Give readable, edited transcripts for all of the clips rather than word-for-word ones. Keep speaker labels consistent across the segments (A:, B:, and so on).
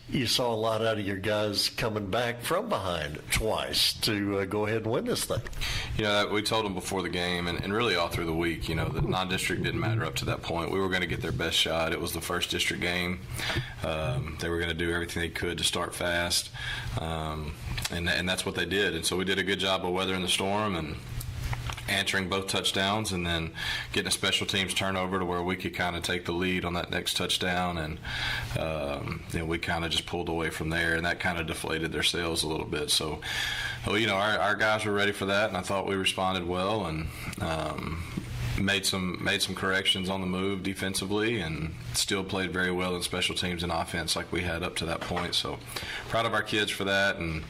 A: You saw a lot out of your guys coming back from behind twice to go ahead and win this thing.
B: We told them before the game and really all through the week, the non-district didn't matter up to that point. We were going to get their best shot. It was the first district game. They were going to do everything they could to start fast, and that's what they did. And so we did a good job of weathering the storm and answering both touchdowns, and then getting a special teams turnover to where we could kind of take the lead on that next touchdown, and then we kind of just pulled away from there, and that kind of deflated their sails a little bit. So, our guys were ready for that, and I thought we responded well, and made some corrections on the move defensively, and still played very well in special teams and offense like we had up to that point. So proud of our kids for that, and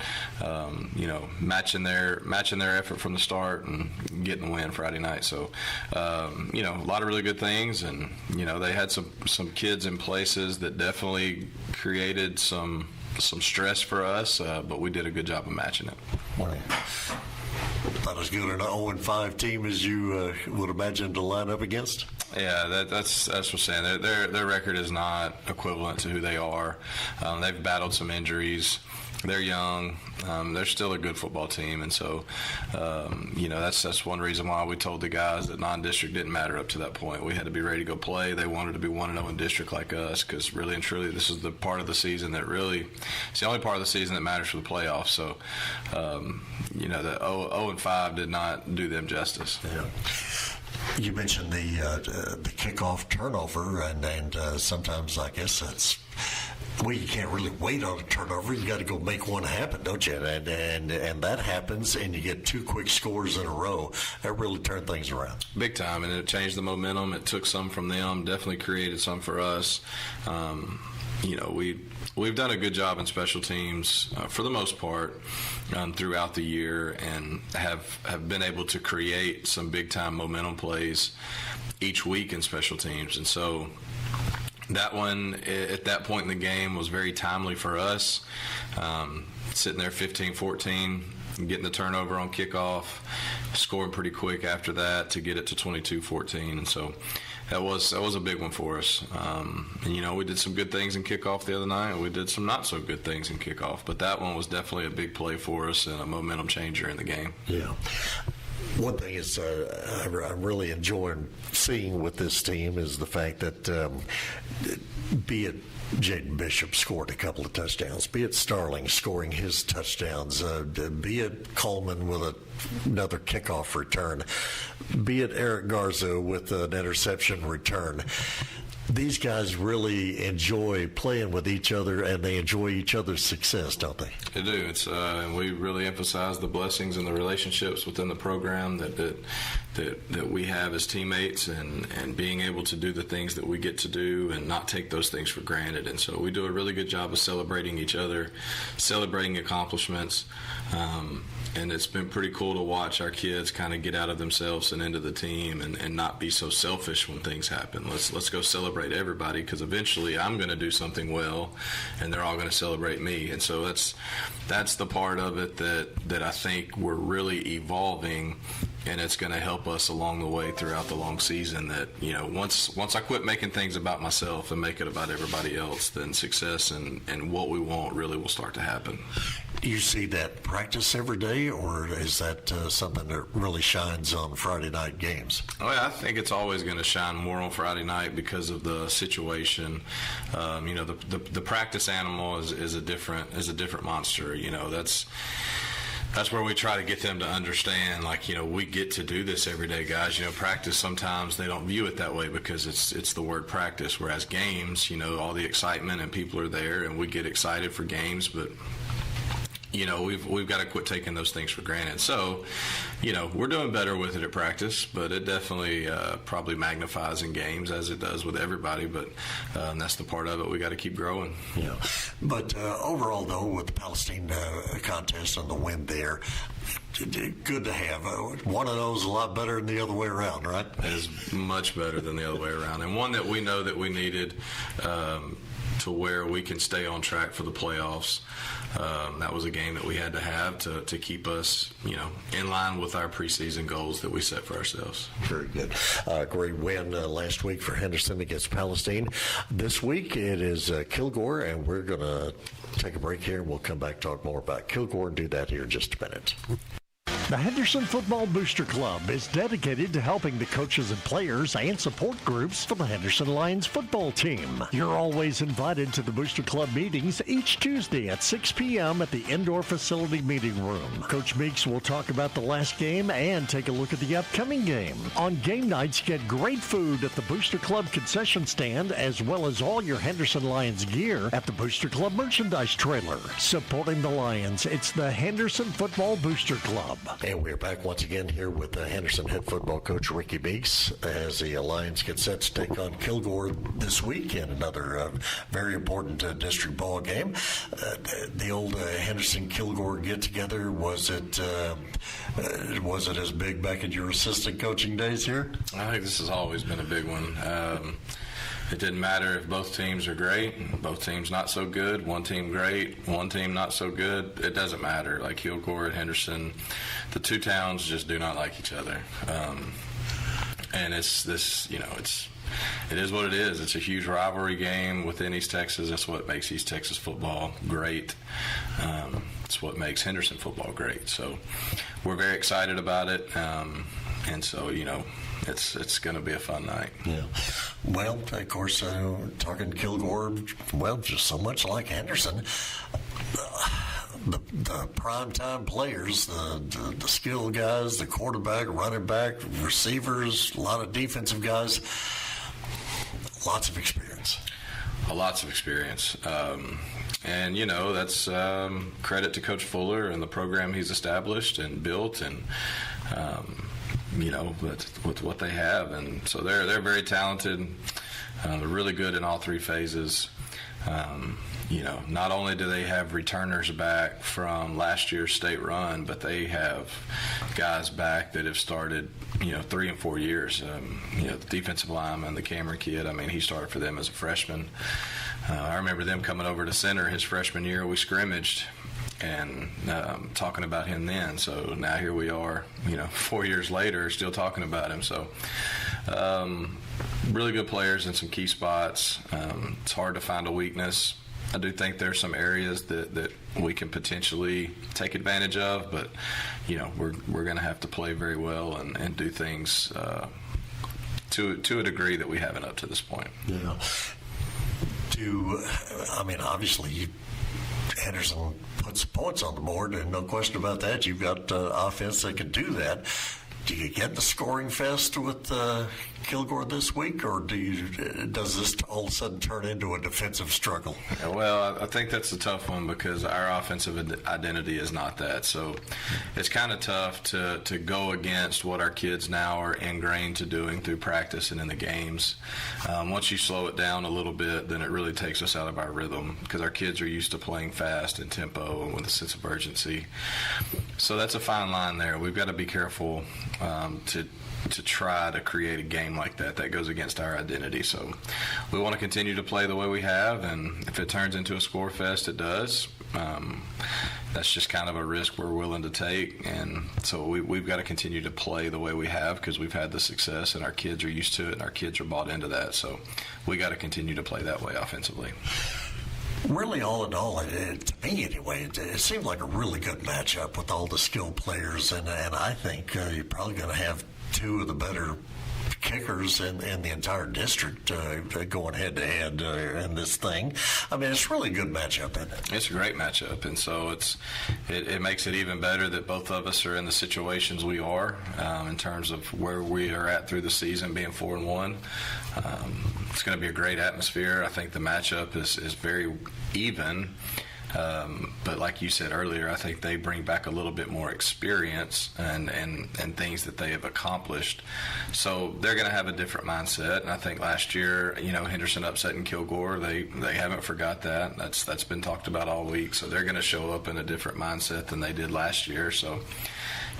B: matching their effort from the start and getting the win Friday night. So a lot of really good things, and they had some kids in places that definitely created some stress for us, but we did a good job of matching it.
A: Wow. Not as good an 0-5 team as you would imagine to line up against?
B: Yeah, that's what I'm saying. Their record is not equivalent to who they are. They've battled some injuries. They're young. They're still a good football team, and so that's one reason why we told the guys that non-district didn't matter up to that point. We had to be ready to go play. They wanted to be 1-0 in district like us, because really and truly this is the part of the season that it's the only part of the season that matters for the playoffs. So the 0-5 did not do them justice.
A: Yeah. You mentioned the kickoff turnover, and sometimes I guess that's. Well, you can't really wait on a turnover. You got to go make one happen, don't you? And that happens, and you get two quick scores in a row. That really turned things around.
B: Big time, and it changed the momentum. It took some from them, definitely created some for us. We've done a good job in special teams for the most part throughout the year, and have been able to create some big-time momentum plays each week in special teams. And so that one, at that point in the game, was very timely for us. Sitting there 15-14, getting the turnover on kickoff, scoring pretty quick after that to get it to 22-14. And so that was a big one for us. We did some good things in kickoff the other night, and we did some not so good things in kickoff. But that one was definitely a big play for us and a momentum changer in the game.
A: Yeah. One thing is I'm really enjoying seeing with this team is the fact that be it Jaden Bishop scored a couple of touchdowns, be it Starling scoring his touchdowns, be it Coleman with another kickoff return, be it Eric Garza with an interception return. These guys really enjoy playing with each other, and they enjoy each other's success, don't they?
B: They do. It's and we really emphasize the blessings and the relationships within the program that we have as teammates, and being able to do the things that we get to do and not take those things for granted. And so we do a really good job of celebrating each other, celebrating accomplishments. And it's been pretty cool to watch our kids kind of get out of themselves and into the team, and not be so selfish when things happen. Let's go celebrate everybody, because eventually I'm going to do something well, and they're all going to celebrate me. And so that's the part of it that I think we're really evolving, and it's going to help us along the way throughout the long season. That once I quit making things about myself and make it about everybody else, then success and what we want really will start to happen.
A: You see that practice every day, or is that something that really shines on Friday night games?
B: Oh, yeah, I think it's always going to shine more on Friday night because of the situation. The practice animal is a different monster. That's where we try to get them to understand, we get to do this every day, guys. Practice, sometimes they don't view it that way because it's the word practice, whereas games, all the excitement and people are there, and we get excited for games, but we've got to quit taking those things for granted. So, we're doing better with it at practice, but it definitely probably magnifies in games, as it does with everybody. But that's the part of it we got to keep growing.
A: Yeah. But overall, though, with the Palestine contest and the win there, good to have. 1-0 is a lot better than the other way around, right?
B: It is much better than the other way around, and one that we know that we needed. to where we can stay on track for the playoffs. That was a game that we had to have to keep us, in line with our preseason goals that we set for ourselves.
A: Very good. Great win last week for Henderson against Palestine. This week it is Kilgore, and we're going to take a break here, and we'll come back and talk more about Kilgore and do that here in just a minute.
C: The Henderson Football Booster Club is dedicated to helping the coaches and players and support groups for the Henderson Lions football team. You're always invited to the Booster Club meetings each Tuesday at 6 p.m. at the indoor facility meeting room. Coach Meeks will talk about the last game and take a look at the upcoming game. On game nights, get great food at the Booster Club concession stand, as well as all your Henderson Lions gear at the Booster Club merchandise trailer. Supporting the Lions, it's the Henderson Football Booster Club.
A: And we're back once again here with Henderson head football coach Ricky Meeks as the Lions get set to take on Kilgore this week in another very important district ball game. The old Henderson-Kilgore get-together, was it as big back in your assistant coaching days here?
B: I think this has always been a big one. It didn't matter if both teams are great, both teams not so good, one team great, one team not so good. It doesn't matter. Like Kilgore and Henderson, the two towns just do not like each other. And it is what it is. It's a huge rivalry game within East Texas. That's what makes East Texas football great. It's what makes Henderson football great. So we're very excited about it. And so, it's going to be a fun night.
A: Yeah. Well, of course, talking Kilgore, just so much like Henderson. The primetime players, the skill guys, the quarterback, running back, receivers, a lot of defensive guys, lots of experience.
B: Lots of experience. And, that's credit to Coach Fuller and the program he's established and built, and with what they have. And so they're very talented. They're really good in all three phases. Not only do they have returners back from last year's state run, but they have guys back that have started, 3 and 4 years. The defensive lineman, the Cameron kid, he started for them as a freshman. I remember them coming over to center his freshman year. We scrimmaged and talking about him then. So now here we are, 4 years later, still talking about him. So really good players in some key spots. It's hard to find a weakness. I do think there's some areas that we can potentially take advantage of, but we're going to have to play very well and do things to a degree that we haven't up to this point.
A: Yeah. Obviously, Henderson puts points on the board, and no question about that. You've got offense that can do that. Do you get the scoring fest with Kilgore this week, or does this all of a sudden turn into a defensive struggle?
B: Well, I think that's a tough one because our offensive identity is not that. So it's kind of tough to go against what our kids now are ingrained to doing through practice and in the games. Once you slow it down a little bit, then it really takes us out of our rhythm because our kids are used to playing fast and tempo and with a sense of urgency. So that's a fine line there. We've got to be careful to try to create a game like that goes against our identity. So we want to continue to play the way we have, and if it turns into a score fest, it does. That's just kind of a risk we're willing to take, and so we've got to continue to play the way we have because we've had the success and our kids are used to it and our kids are bought into that. So we got to continue to play that way offensively.
A: Really, all in all, to me anyway, it seemed like a really good matchup with all the skilled players, and I think you're probably going to have two of the better kickers in the entire district going head-to-head in this thing. It's a really good matchup, isn't it?
B: It's a great matchup, and so it makes it even better that both of us are in the situations we are in terms of where we are at through the season, being 4-1. It's going to be a great atmosphere. I think the matchup is very even. But like you said earlier, I think they bring back a little bit more experience and things that they have accomplished. So they're going to have a different mindset. And I think last year, Henderson upsetting Kilgore, they haven't forgot that. That's been talked about all week. So they're going to show up in a different mindset than they did last year. So,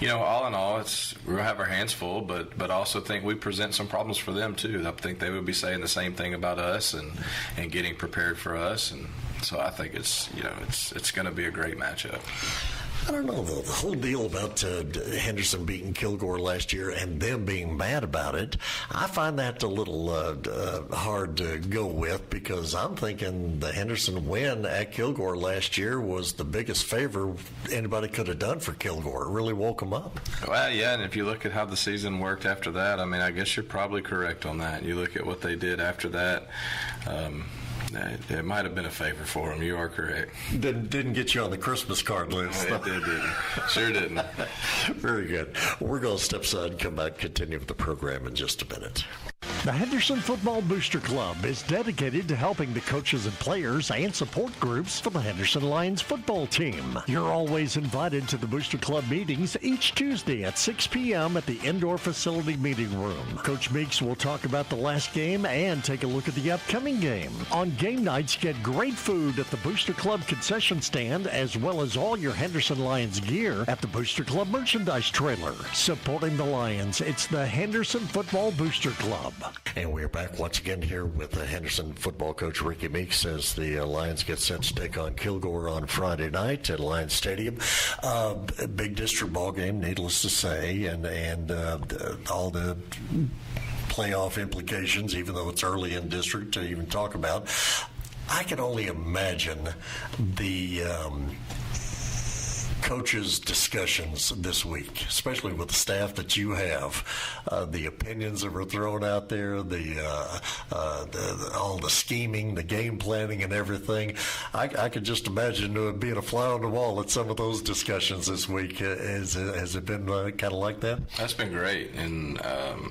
B: all in all, we'll have our hands full, but also think we present some problems for them too. I think they would be saying the same thing about us and getting prepared for us. And so I think it's going to be a great matchup.
A: I don't know, the whole deal about Henderson beating Kilgore last year and them being mad about it, I find that a little hard to go with, because I'm thinking the Henderson win at Kilgore last year was the biggest favor anybody could have done for Kilgore. It really woke them up.
B: Well, yeah, and if you look at how the season worked after that, I guess you're probably correct on that. You look at what they did after that, it might have been a favor for them. You are correct.
A: Didn't get you on the Christmas card list.
B: It didn't. Sure didn't.
A: Very good. We're going to step aside and come back and continue with the program in just a minute.
C: The Henderson Football Booster Club is dedicated to helping the coaches and players and support groups for the Henderson Lions football team. You're always invited to the Booster Club meetings each Tuesday at 6 p.m. at the indoor facility meeting room. Coach Meeks will talk about the last game and take a look at the upcoming game. On game nights, get great food at the Booster Club concession stand, as well as all your Henderson Lions gear at the Booster Club merchandise trailer. Supporting the Lions, it's the Henderson Football Booster Club.
A: And we're back once again here with the Henderson football coach Ricky Meeks as the Lions get set to take on Kilgore on Friday night at Lions Stadium. A big district ball game, needless to say, and all the playoff implications, even though it's early in district to even talk about. I can only imagine the coaches' discussions this week, especially with the staff that you have, the opinions that were thrown out there, all the scheming, the game planning, and everything. I could just imagine being a fly on the wall at some of those discussions this week. Has it been kind of like that?
B: That's been great, and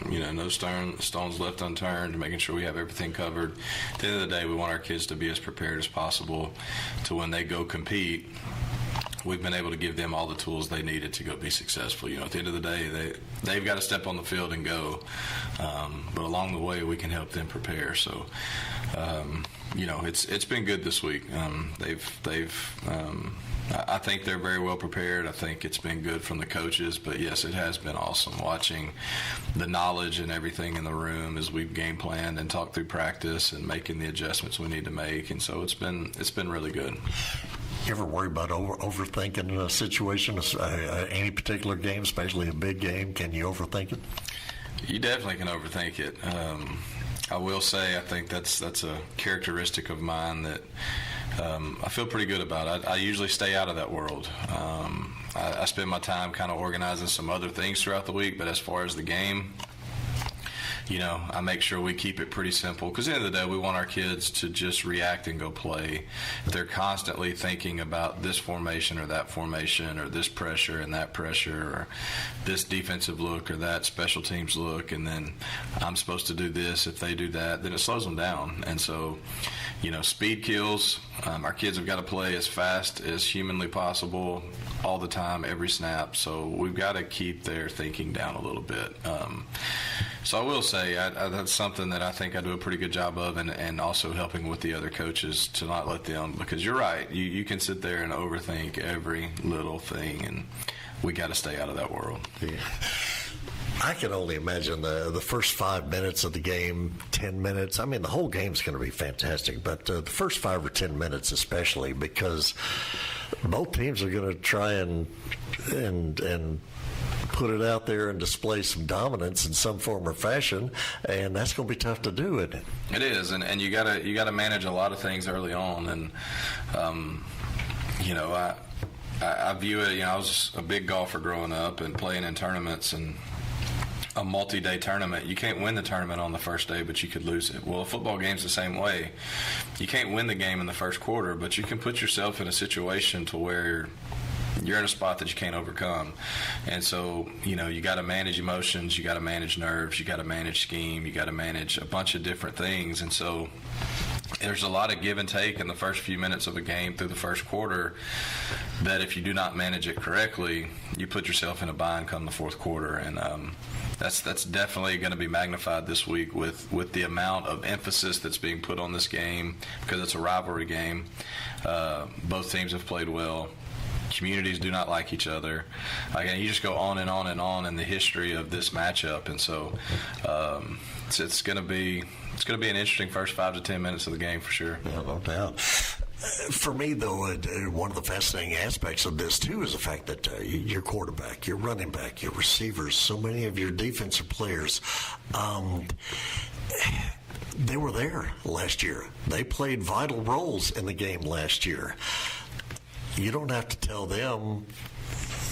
B: no stones left unturned, making sure we have everything covered. At the end of the day, we want our kids to be as prepared as possible to when they go compete. We've been able to give them all the tools they needed to go be successful. At the end of the day, they've got to step on the field and go. But along the way, we can help them prepare. So, it's been good this week. I think they're very well prepared. I think it's been good from the coaches. But yes, it has been awesome watching the knowledge and everything in the room as we've game planned and talked through practice and making the adjustments we need to make. And so it's been really good.
A: You ever worry about overthinking a situation, any particular game, especially a big game? Can you overthink it?
B: You definitely can overthink it. I will say I think that's a characteristic of mine that I feel pretty good about. I usually stay out of that world. I spend my time kind of organizing some other things throughout the week, but as far as the game, I make sure we keep it pretty simple, because at the end of the day, we want our kids to just react and go play. If they're constantly thinking about this formation or that formation or this pressure and that pressure or this defensive look or that special teams look, and then I'm supposed to do this if they do that, then it slows them down. And so, speed kills. Our kids have got to play as fast as humanly possible all the time, every snap. So we've got to keep their thinking down a little bit. So I will say that's something that I think I do a pretty good job of, and also helping with the other coaches to not let them, because you're right, you can sit there and overthink every little thing, and we got to stay out of that world.
A: Yeah. I can only imagine the first 5 minutes of the game, 10 minutes. I mean, the whole game's going to be fantastic, but the first 5 or 10 minutes especially, because both teams are going to try and put it out there and display some dominance in some form or fashion, and that's going to be tough to do, isn't it?
B: It is, and you gotta manage a lot of things early on, and I view it. I was a big golfer growing up and playing in tournaments, and a multi-day tournament, you can't win the tournament on the first day, but you could lose it. Well, a football game's the same way. You can't win the game in the first quarter, but you can put yourself in a situation to where you're in a spot that you can't overcome. And so, you got to manage emotions, you got to manage nerves, you got to manage scheme, you got to manage a bunch of different things. And so there's a lot of give and take in the first few minutes of a game through the first quarter that if you do not manage it correctly, you put yourself in a bind come the fourth quarter. And that's definitely going to be magnified this week with the amount of emphasis that's being put on this game because it's a rivalry game. Both teams have played well. Communities do not like each other. Again, you just go on and on and on in the history of this matchup, and so it's going to be an interesting first 5 to 10 minutes of the game for sure.
A: Yeah, no doubt. For me, though, one of the fascinating aspects of this, too, is the fact that your quarterback, your running back, your receivers, so many of your defensive players, they were there last year. They played vital roles in the game last year. You don't have to tell them,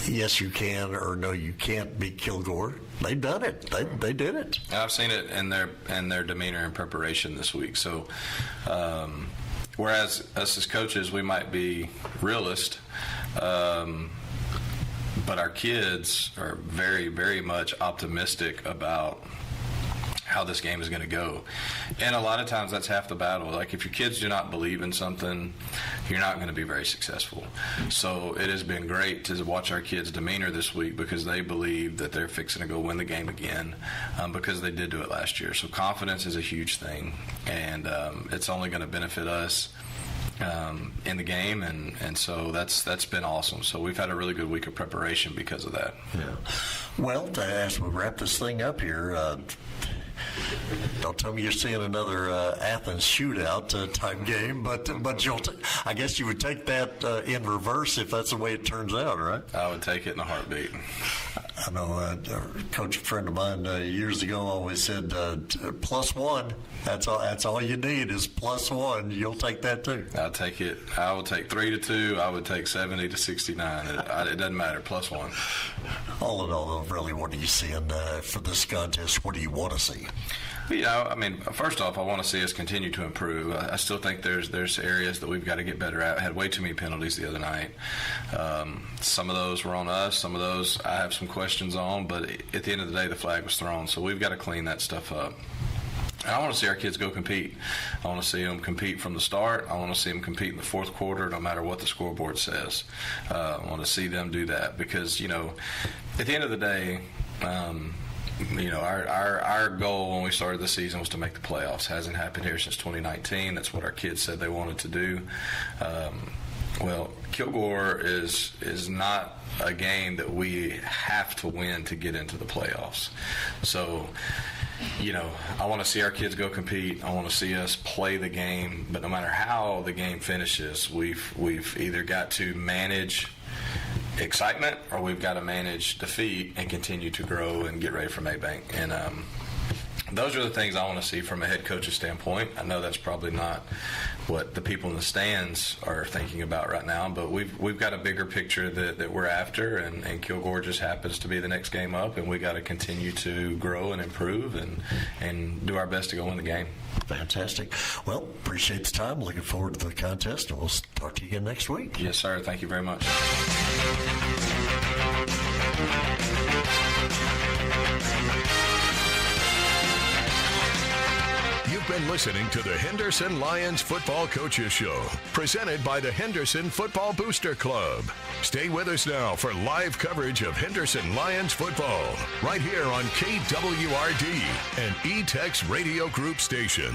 A: yes, you can, or no, you can't beat Kilgore. They've done it. They did it.
B: I've seen it in their demeanor and preparation this week. So, whereas us as coaches, we might be realist, but our kids are very, very much optimistic about how this game is going to go. And a lot of times that's half the battle. Like if your kids do not believe in something, you're not going to be very successful. So it has been great to watch our kids' demeanor this week because they believe that they're fixing to go win the game again because they did do it last year. So confidence is a huge thing, and it's only going to benefit us in the game, and so that's been awesome. So we've had a really good week of preparation because of that.
A: Yeah. Well, as we wrap this thing up here, don't tell me you're seeing another Athens shootout type game, but I guess you would take that in reverse if that's the way it turns out, right?
B: I would take it in a heartbeat.
A: I know a coach friend of mine years ago always said, +1. That's all you need is +1. You'll take that too.
B: I'll take it. I would take 3-2. I would take 70-69. It doesn't matter. +1.
A: All in all, though, really, what are you seeing for this contest? What do you want to see?
B: You know, I mean, first off, I want to see us continue to improve. I still think there's areas that we've got to get better at. I had way too many penalties the other night. Some of those were on us. Some of those I have some questions on. But at the end of the day, the flag was thrown. So we've got to clean that stuff up. And I want to see our kids go compete. I want to see them compete from the start. I want to see them compete in the fourth quarter no matter what the scoreboard says. I want to see them do that because, you know, at the end of the day, you know, our goal when we started the season was to make the playoffs. Hasn't happened here since 2019. That's what our kids said they wanted to do. Well, Kilgore is not a game that we have to win to get into the playoffs. So, you know, I want to see our kids go compete. I want to see us play the game. But no matter how the game finishes, we've either got to manage excitement or we've got to manage defeat and continue to grow and get ready for Maybank. And those are the things I want to see from a head coach's standpoint. I know that's probably not what the people in the stands are thinking about right now, but we've got a bigger picture that we're after, and Kilgore just happens to be the next game up, and we got to continue to grow and improve and do our best to go win the game.
A: Fantastic. Well, appreciate the time. Looking forward to the contest, and we'll talk to you again next week.
B: Yes, sir. Thank you very much.
D: You've been listening to the Henderson Lions Football Coaches Show, presented by the Henderson Football Booster Club. Stay with us now for live coverage of Henderson Lions football, right here on KWRD, an E-Tex Radio Group station.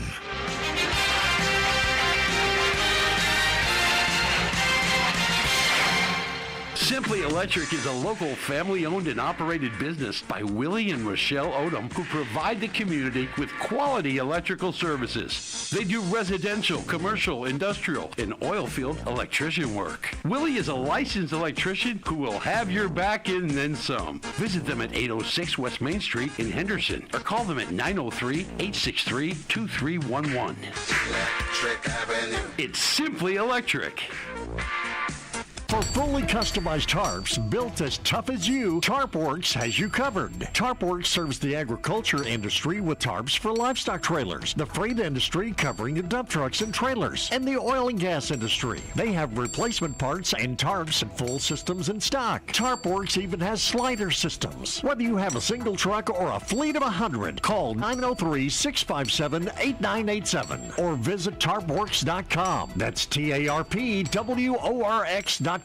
E: Simply Electric is a local family-owned and operated business by Willie and Rochelle Odom, who provide the community with quality electrical services. They do residential, commercial, industrial, and oil field electrician work. Willie is a licensed electrician who will have your back and then some. Visit them at 806 West Main Street in Henderson or call them at 903-863-2311.
F: Electric Avenue.
E: It's Simply Electric.
C: For fully customized tarps built as tough as you, TarpWorks has you covered. TarpWorks serves the agriculture industry with tarps for livestock trailers, the freight industry covering the dump trucks and trailers, and the oil and gas industry. They have replacement parts and tarps and full systems in stock. TarpWorks even has slider systems. Whether you have a single truck or a fleet of 100, call 903-657-8987 or visit tarpworks.com. That's TARPWORX.com.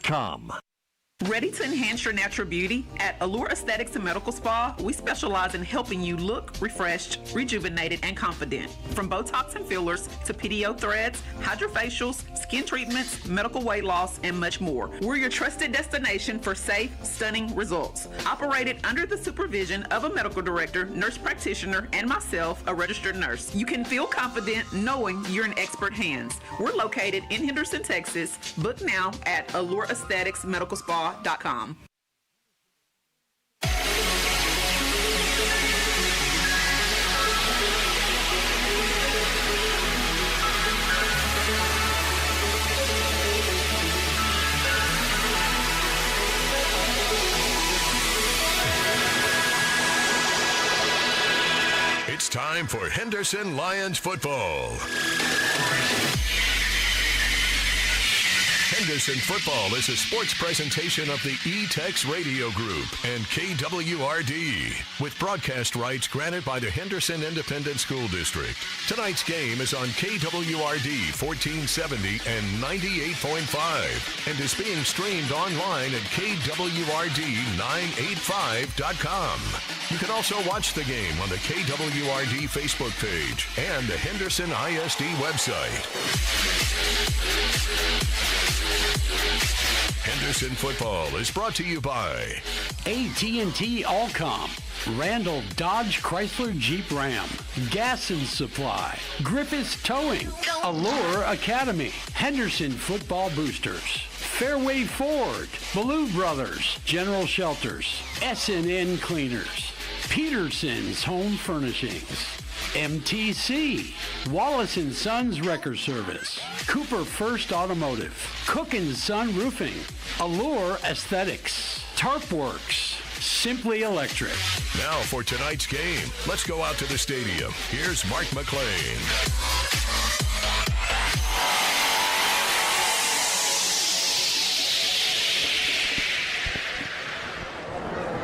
F: Ready to enhance your natural beauty? At Allure Aesthetics and Medical Spa, we specialize in helping you look refreshed, rejuvenated, and confident. From Botox and fillers to PDO threads, hydrofacials, skin treatments, medical weight loss, and much more. We're your trusted destination for safe, stunning results. Operated under the supervision of a medical director, nurse practitioner, and myself, a registered nurse. You can feel confident knowing you're in expert hands. We're located in Henderson, Texas. Book now at AllureAestheticsMedicalSpa.com.
D: It's time for Henderson Lions football. Henderson Football is a sports presentation of the E-Tex Radio Group and KWRD, with broadcast rights granted by the Henderson Independent School District. Tonight's game is on KWRD 1470 and 98.5 and is being streamed online at KWRD985.com. You can also watch the game on the KWRD Facebook page and the Henderson ISD website. Henderson Football is brought to you by
E: AT&T Allcom, Randall Dodge Chrysler Jeep Ram, Gas and Supply, Griffiths Towing, Allure Academy, Henderson Football Boosters, Fairway Ford, Ballou Brothers, General Shelters, S&N Cleaners, Peterson's Home Furnishings, MTC, Wallace & Sons Wrecker Service, Cooper First Automotive, Cook & Son Roofing, Allure Aesthetics, TarpWorks, Simply Electric.
D: Now for tonight's game, let's go out to the stadium. Here's Mark McLean.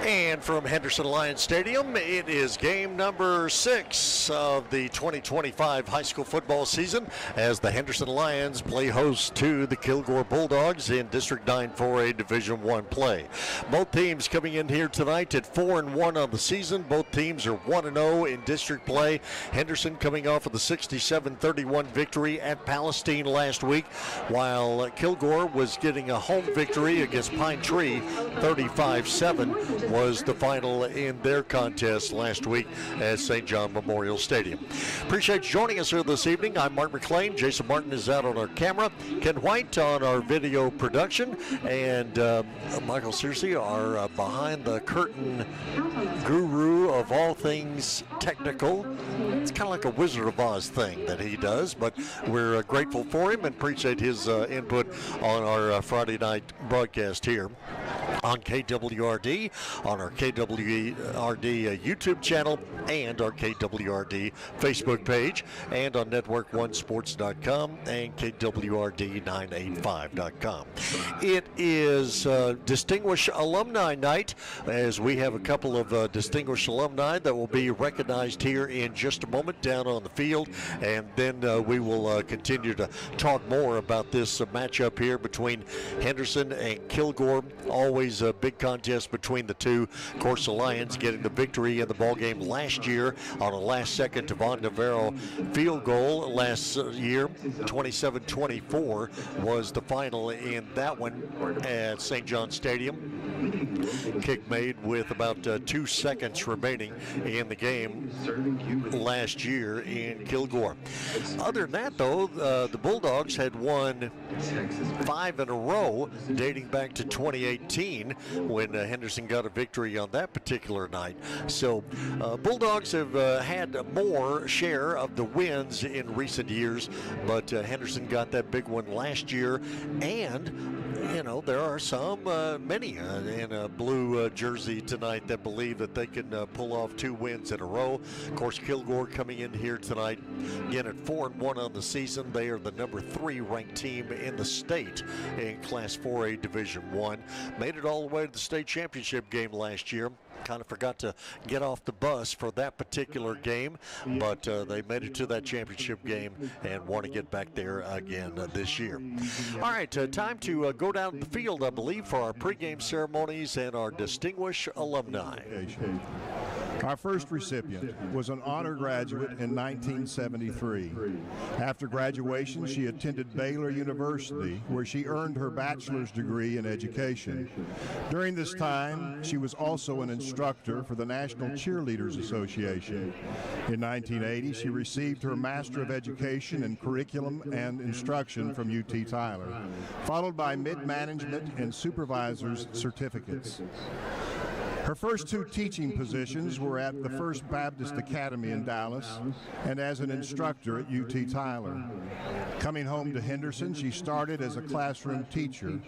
A: And from Henderson Lions Stadium, it is game number 6 of the 2025 high school football season as the Henderson Lions play host to the Kilgore Bulldogs in District 9 4A Division I play. Both teams coming in here tonight at 4-1 on the season. Both teams are 1-0 in district play. Henderson coming off of the 67-31 victory at Palestine last week, while Kilgore was getting a home victory against Pine Tree. 35-7 was the final in their contest last week at St. John Memorial Stadium. Appreciate you joining us here this evening. I'm Mark McLean. Jason Martin is out on our camera. Ken White on our video production. And Michael Searcy, our behind-the-curtain guru of all things technical. It's kind of like a Wizard of Oz thing that he does, but we're grateful for him and appreciate his input on our Friday night broadcast here on KWRD, on our KWRD YouTube channel, and our KWRD Facebook page, and on network1sports.com and KWRD985.com. It is Distinguished Alumni Night, as we have a couple of distinguished alumni that will be recognized here in just a moment down on the field, and then we will continue to talk more about this matchup here between Henderson and Kilgore. Always a big contest between the two. Of course, the Lions getting the victory in the ballgame last year on a last-second Devon Navarro field goal last year. 27-24 was the final in that one at St. John Stadium. Kick made with about 2 seconds remaining in the game last year in Kilgore. Other than that, though, the Bulldogs had won 5 in a row dating back to 2018 when Henderson got a victory on that particular night. So Bulldogs have had more share of the wins in recent years, but Henderson got that big one last year, and there are some, many in a blue jersey tonight that believe that they can pull off 2 wins in a row. Of course, Kilgore coming in here tonight, again at 4-1 on the season. They are the number 3 ranked team in the state in Class 4A Division 1. Made it all the way to the state championship game last year. Kind of forgot to get off the bus for that particular game, but they made it to that championship game and want to get back there again this year. All right, time to go down the field, I believe, for our pregame ceremonies and our distinguished alumni.
G: Our first recipient was an honor graduate in 1973. After graduation, she attended Baylor University, where she earned her bachelor's degree in education. During this time, she was also an instructor for the National Cheerleaders Association. In 1980, she received her Master of Education in Curriculum and Instruction from UT Tyler, followed by Mid-Management and Supervisor's certificates. Her first 2 teaching positions were at the First Baptist Academy in Dallas and as an instructor at UT Tyler. Coming home to Henderson, she started as a classroom teacher,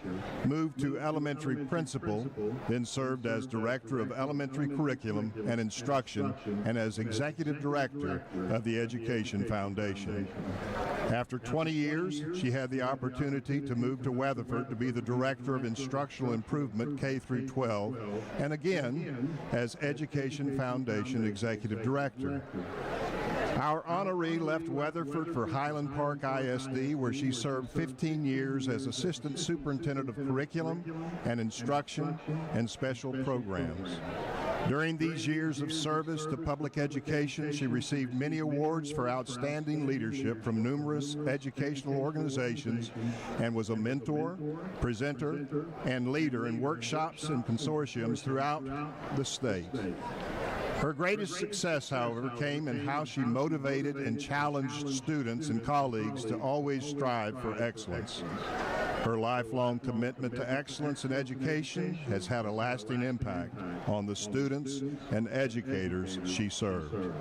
G: moved to elementary principal, then served as director of elementary curriculum and instruction and as executive director of the Education Foundation. After 20 years, she had the opportunity to move to Weatherford to be the Director of Instructional Improvement K-12, and again as Education Foundation Executive Director. Our honoree left Weatherford for Highland Park ISD, where she served 15 years as Assistant Superintendent of Curriculum and Instruction and Special Programs. During these years of service to public education, she received many awards for outstanding leadership from numerous educational organizations and was a mentor, presenter, and leader in workshops and consortiums throughout the state. Her greatest success, however, came in how she motivated and challenged students and colleagues to always strive for excellence. Her lifelong commitment to excellence in education has had a lasting impact on the students and educators she served.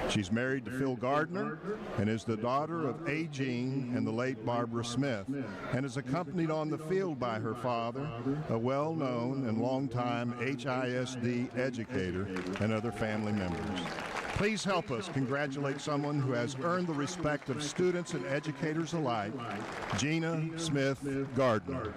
G: She's married to Phil Gardner and is the daughter of A. Gene and the late Barbara Smith, and is accompanied on the field by her father, a well-known and longtime HISD educator, and other family members. Please help us congratulate someone who has earned the respect of students and educators alike, Gina Smith Gardner.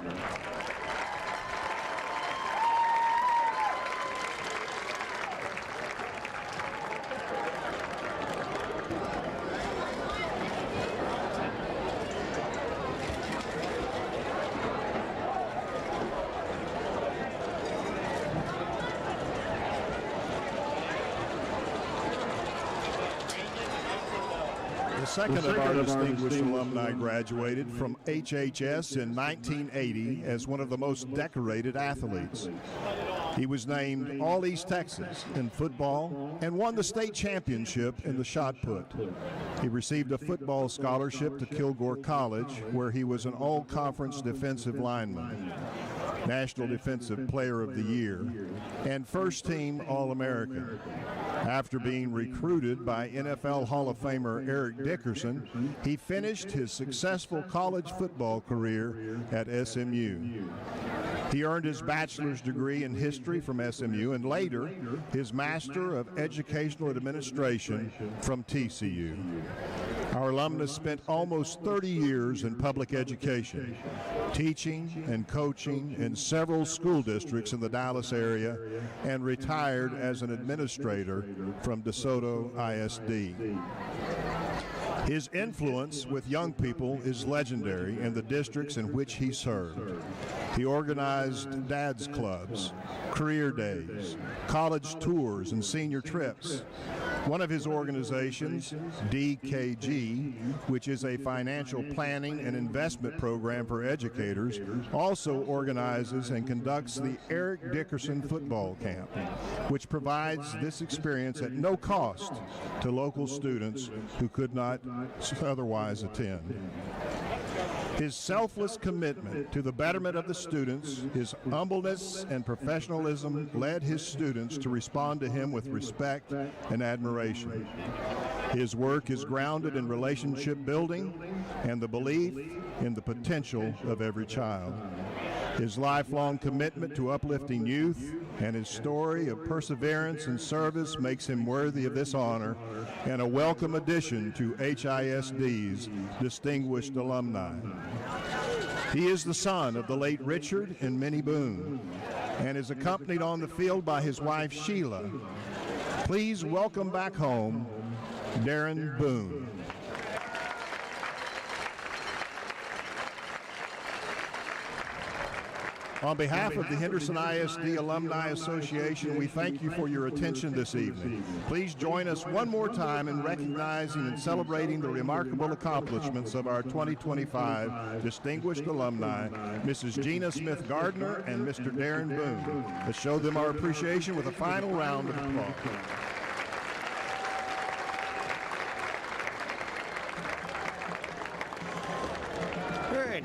G: The second of our distinguished alumni graduated from HHS in 1980 as one of the most decorated athletes. He was named All-East Texas in football and won the state championship in the shot put. He received a football scholarship to Kilgore College, where he was an all-conference defensive lineman, National Defensive Player of the Year, and first-team All-American. After being recruited by NFL Hall of Famer Eric Dickerson, he finished his successful college football career at SMU. He earned his bachelor's degree in history from SMU and later his Master of Educational Administration from TCU. Our alumnus spent almost 30 years in public education, teaching and coaching in several school districts in the Dallas area, and retired as an administrator from DeSoto ISD. His influence with young people is legendary in the districts in which he served. He organized dads clubs, career days, college tours, and senior trips. One of his organizations, DKG, which is a financial planning and investment program for educators, also organizes and conducts the Eric Dickerson Football Camp, which provides this experience at no cost to local students who could not otherwise attend. His selfless commitment to the betterment of the students, his humbleness and professionalism led his students to respond to him with respect and admiration. His work is grounded in relationship building and the belief in the potential of every child. His lifelong commitment to uplifting youth and his story of perseverance and service makes him worthy of this honor and a welcome addition to HISD's distinguished alumni. He is the son of the late Richard and Minnie Boon and is accompanied on the field by his wife Sheila. Please welcome back home Darren Boon. On behalf of the Henderson ISD Alumni Association, we thank you for your attention this evening. Please join us one more time in recognizing and celebrating the remarkable accomplishments of our 2025 distinguished alumni, Mrs. Gina Smith Gardner and Mr. Darren Boon. Let's show them our appreciation with a final round of applause.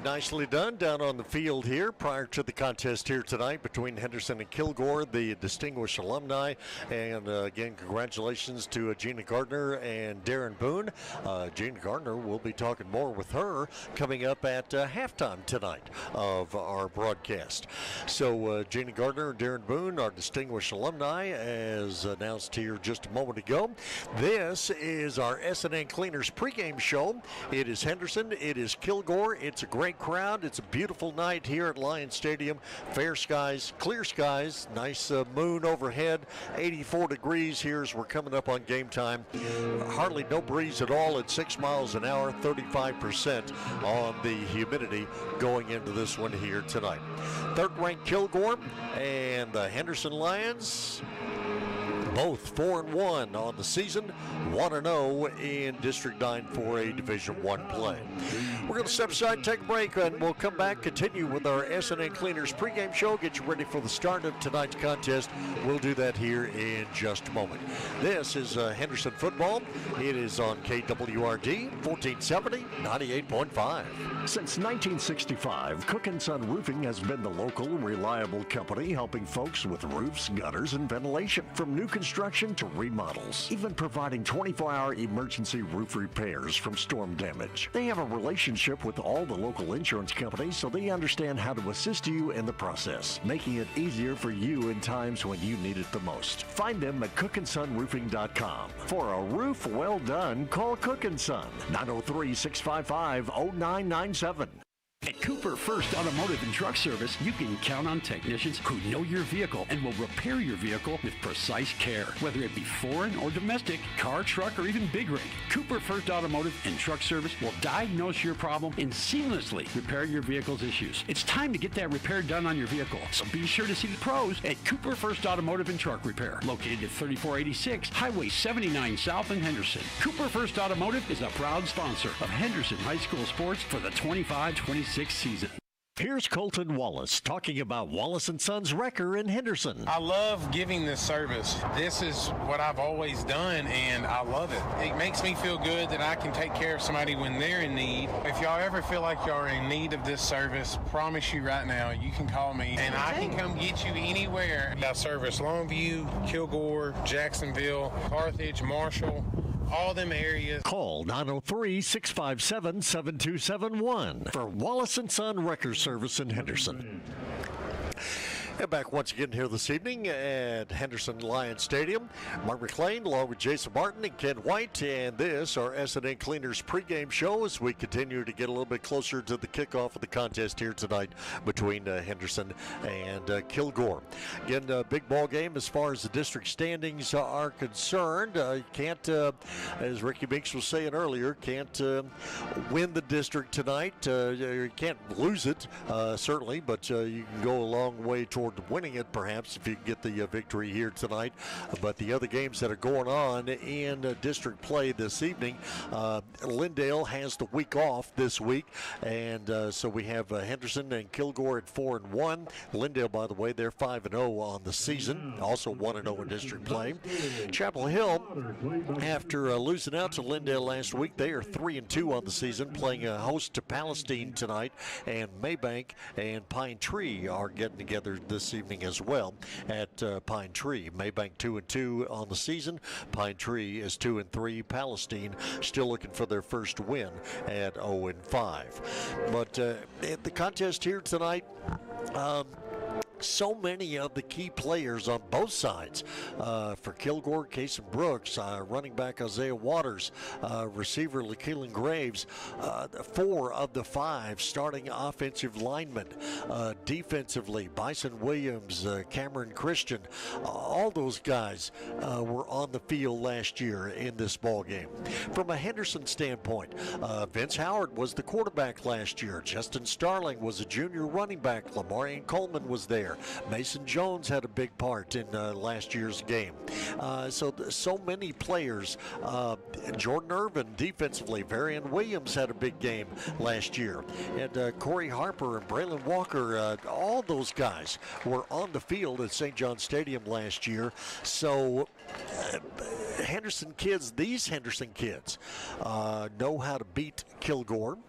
A: Nicely done down on the field here prior to the contest here tonight between Henderson and Kilgore, the distinguished alumni. And again, congratulations to Gina Gardner and Darren Boon. Gina Gardner, we'll be talking more with her coming up at halftime tonight of our broadcast. So Gina Gardner and Darren Boon, our distinguished alumni, as announced here just a moment ago. This is our S&N Cleaners pregame show. It is Henderson, it is Kilgore. It's a great crowd. It's a beautiful night here at Lions Stadium. Fair skies, clear skies, nice moon overhead, 84 degrees here as we're coming up on game time. Hardly no breeze at all at 6 miles an hour, 35% on the humidity going into this one here tonight. Third-ranked Kilgore and the Henderson Lions, both 4-1 on the season, 1-0 in District 9 4A Division I play. We're going to step aside, take a break, and we'll come back, continue with our S&N Cleaners pregame show, get you ready for the start of tonight's contest. We'll do that here in just a moment. This is Henderson football. It is on KWRD 1470, 98.5.
C: Since 1965, Cook & Son Roofing has been the local, reliable company helping folks with roofs, gutters, and ventilation. From new construction to remodels, even providing 24-hour emergency roof repairs from storm damage. They have a relationship with all the local insurance companies, so they understand how to assist you in the process, making it easier for you in times when you need it the most. Find them at cookandsonroofing.com. For a roof well done, call Cook & Son, 903-655-0997.
E: At Cooper First Automotive and Truck Service, you can count on technicians who know your vehicle and will repair your vehicle with precise care. Whether it be foreign or domestic, car, truck, or even big rig, Cooper First Automotive and Truck Service will diagnose your problem and seamlessly repair your vehicle's issues. It's time to get that repair done on your vehicle, so be sure to see the pros at Cooper First Automotive and Truck Repair, located at 3486 Highway 79 South in Henderson. Cooper First Automotive is a proud sponsor of Henderson High School sports for the 25-26 season.
C: Here's Colton Wallace talking about Wallace & Sons Wrecker in Henderson.
H: I love giving this service. This is what I've always done, and I love it. It makes me feel good that I can take care of somebody when they're in need. If y'all ever feel like y'all are in need of this service, promise you right now, you can call me, and I can come get you anywhere. I service Longview, Kilgore, Jacksonville, Carthage, Marshall, all them areas.
C: Call 903-657-7271 for Wallace & Son Wrecker Service in Henderson.
A: And back once again here this evening at Henderson Lions Stadium. Mark McLean along with Jason Martin and Ken White, and this our S&N Cleaners pregame show as we continue to get a little bit closer to the kickoff of the contest here tonight between Henderson and Kilgore. Again, big ball game as far as the district standings are concerned. You can't, as Ricky Binks was saying earlier, can't win the district tonight. You can't lose it, certainly, but you can go a long way toward winning it, perhaps, if you get the victory here tonight. But the other games that are going on in district play this evening, Lindale has the week off this week, and so we have Henderson and Kilgore at 4-1. Lindale, by the way, they're 5-0 on the season, also 1-0 in district play. Chapel Hill, after losing out to Lindale last week, they are 3-2 on the season, playing a host to Palestine tonight, and Maybank and Pine Tree are getting together
C: this evening as well at Pine Tree. Maybank 2-2 on the season. Pine Tree is 2-3. Palestine still looking for their first win at 0-5. But the contest here tonight, so many of the key players on both sides. For Kilgore, Kason Brooks, running back Isaiah Waters, receiver LaKeelan Graves, 4 of the 5 starting offensive linemen. Defensively, Bison Williams, Cameron Christian, all those guys were on the field last year in this ball game. From a Henderson standpoint, Vince Howard was the quarterback last year. Justin Starling was a junior running back. Lamarian Coleman was there. Mason Jones had a big part in last year's game. So many players. Jordan Irvin defensively. Varian Williams had a big game last year. And Corey Harper and Braylon Walker, all those guys were on the field at St. John Stadium last year. So these Henderson kids know how to beat Kilgore.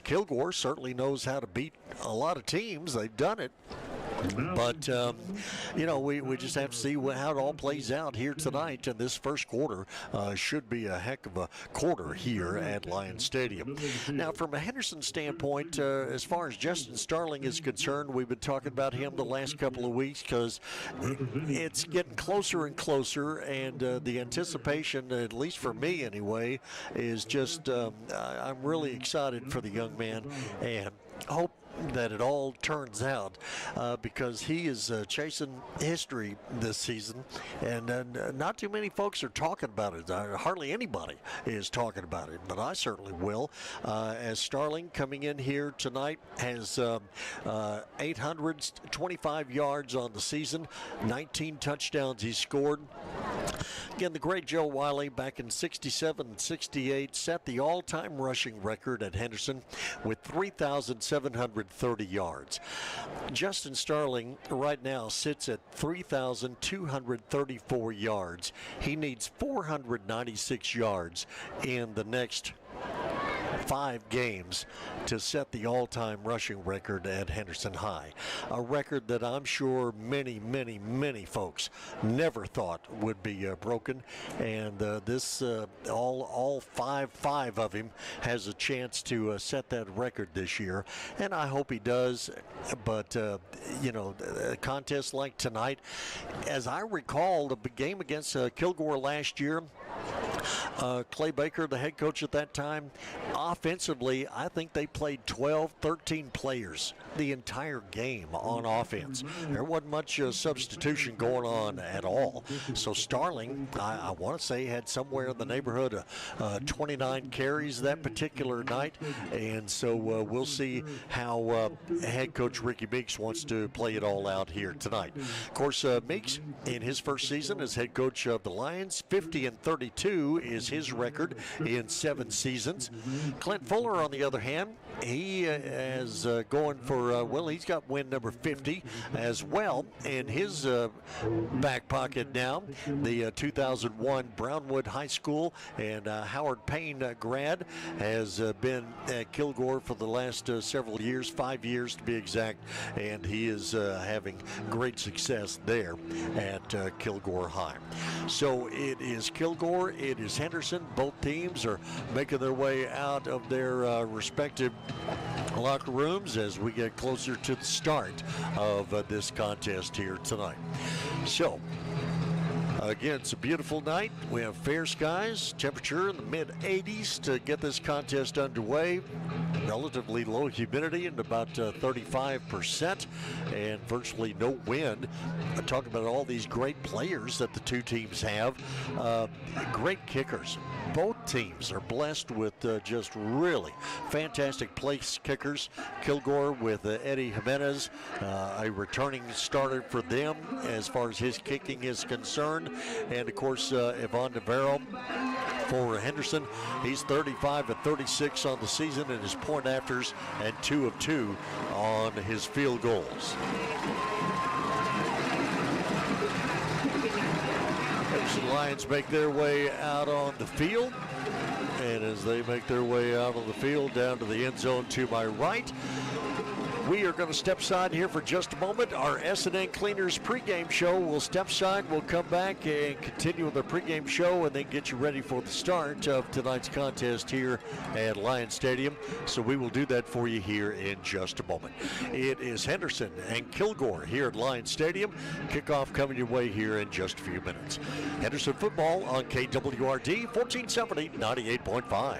C: Kilgore certainly knows how to beat a lot of teams. They've done it. But, we just have to see how it all plays out here tonight. And this first quarter should be a heck of a quarter here at Lions Stadium. Now, from a Henderson standpoint, as far as Justin Starling is concerned, we've been talking about him the last couple of weeks because it's getting closer and closer. And the anticipation, at least for me anyway, is just I'm really excited for the young man and hope that it all turns out because he is chasing history this season, and not too many folks are talking about it. Hardly anybody is talking about it, but I certainly will. As Starling coming in here tonight has 825 yards on the season, 19 touchdowns he scored. Again, the great Joe Wiley back in 67 and 68 set the all-time rushing record at Henderson with 3,730 yards. Justin Starling right now sits at 3,234 yards. He needs 496 yards in the next 5 games to set the all-time rushing record at Henderson High. A record that I'm sure many, many, many folks never thought would be broken. And all five of him has a chance to set that record this year. And I hope he does. But, a contest like tonight, as I recall, the game against Kilgore last year, Clay Baker, the head coach at that time, offensively, I think they played 12, 13 players the entire game on offense. There wasn't much substitution going on at all. So Starling, I want to say, had somewhere in the neighborhood of 29 carries that particular night. And so we'll see how head coach Ricky Meeks wants to play it all out here tonight. Of course, Meeks, in his first season as head coach of the Lions, 50-32 is his record in 7 seasons. Clint Fuller, on the other hand, he is going for, he's got win number 50 as well in his back pocket now. The 2001 Brownwood High School and Howard Payne grad has been at Kilgore for the last several years, 5 years to be exact, and he is having great success there at Kilgore High. So it is Kilgore, it is Henderson. Both teams are making their way out of their respective locker rooms as we get closer to the start of this contest here tonight. So, again, it's a beautiful night. We have fair skies, temperature in the mid-80s to get this contest underway. Relatively low humidity and about 35% and virtually no wind. Talk about all these great players that the two teams have. Great kickers. Both teams are blessed with just really fantastic place kickers. Kilgore with Eddie Jimenez, a returning starter for them as far as his kicking is concerned. And, of course, Yvonne Navarro for Henderson. He's 35-36 on the season in his point afters and 2 of 2 on his field goals. Henderson Lions make their way out on the field. And as they make their way out on the field down to the end zone to my right, We are going to step aside here for just a moment. Our S&N Cleaners pregame show will step aside. We'll come back and continue with the pregame show and then get you ready for the start of tonight's contest here at Lions Stadium. So we will do that for you here in just a moment. It is Henderson and Kilgore here at Lions Stadium. Kickoff coming your way here in just a few minutes. Henderson football on KWRD 1470 98.5.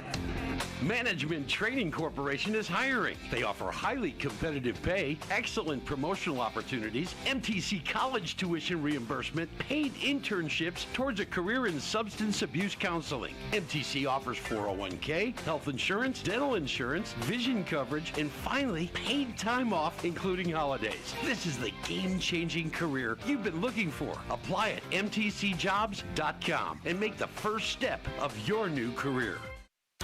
E: Management Training Corporation is hiring. They offer highly competitive pay, excellent promotional opportunities, MTC college tuition reimbursement, paid internships towards a career in substance abuse counseling. MTC offers 401k, health insurance, dental insurance, vision coverage, and finally, paid time off, including holidays. This is the game-changing career you've been looking for. Apply at mtcjobs.com and make the first step of your new career.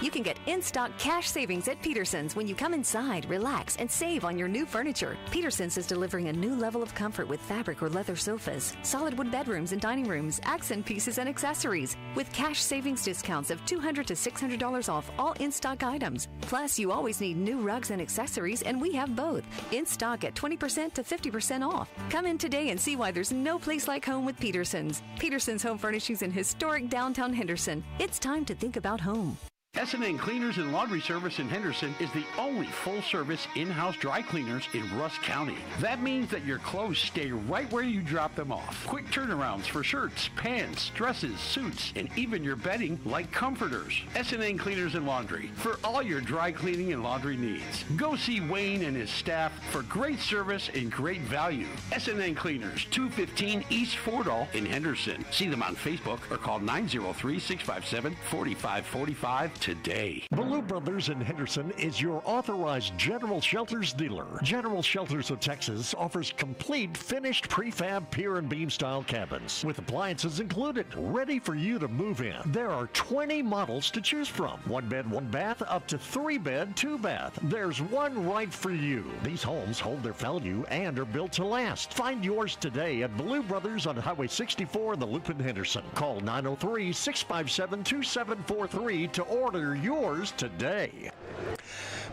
I: You can get in-stock cash savings at Peterson's when you come inside, relax, and save on your new furniture. Peterson's is delivering a new level of comfort with fabric or leather sofas, solid wood bedrooms and dining rooms, accent pieces and accessories, with cash savings discounts of $200 to $600 off all in-stock items. Plus, you always need new rugs and accessories, and we have both. In stock at 20% to 50% off. Come in today and see why there's no place like home with Peterson's. Peterson's Home Furnishings in historic downtown Henderson. It's time to think about home.
E: S&N Cleaners and Laundry Service in Henderson is the only full-service in-house dry cleaners in Rusk County. That means that your clothes stay right where you drop them off. Quick turnarounds for shirts, pants, dresses, suits, and even your bedding like comforters. S&N Cleaners and Laundry for all your dry cleaning and laundry needs. Go see Wayne and his staff for great service and great value. S&N Cleaners, 215 East Fordall in Henderson. See them on Facebook or call 903-657-4545 today.
C: Blue Brothers in Henderson is your authorized General Shelters dealer. General Shelters of Texas offers complete finished prefab pier and beam style cabins with appliances included, ready for you to move in. There are 20 models to choose from. 1 bed, 1 bath, up to 3 bed, 2 bath. There's one right for you. These homes hold their value and are built to last. Find yours today at Blue Brothers on Highway 64 in the Loop in Henderson. Call 903-657-2743 to order yours today.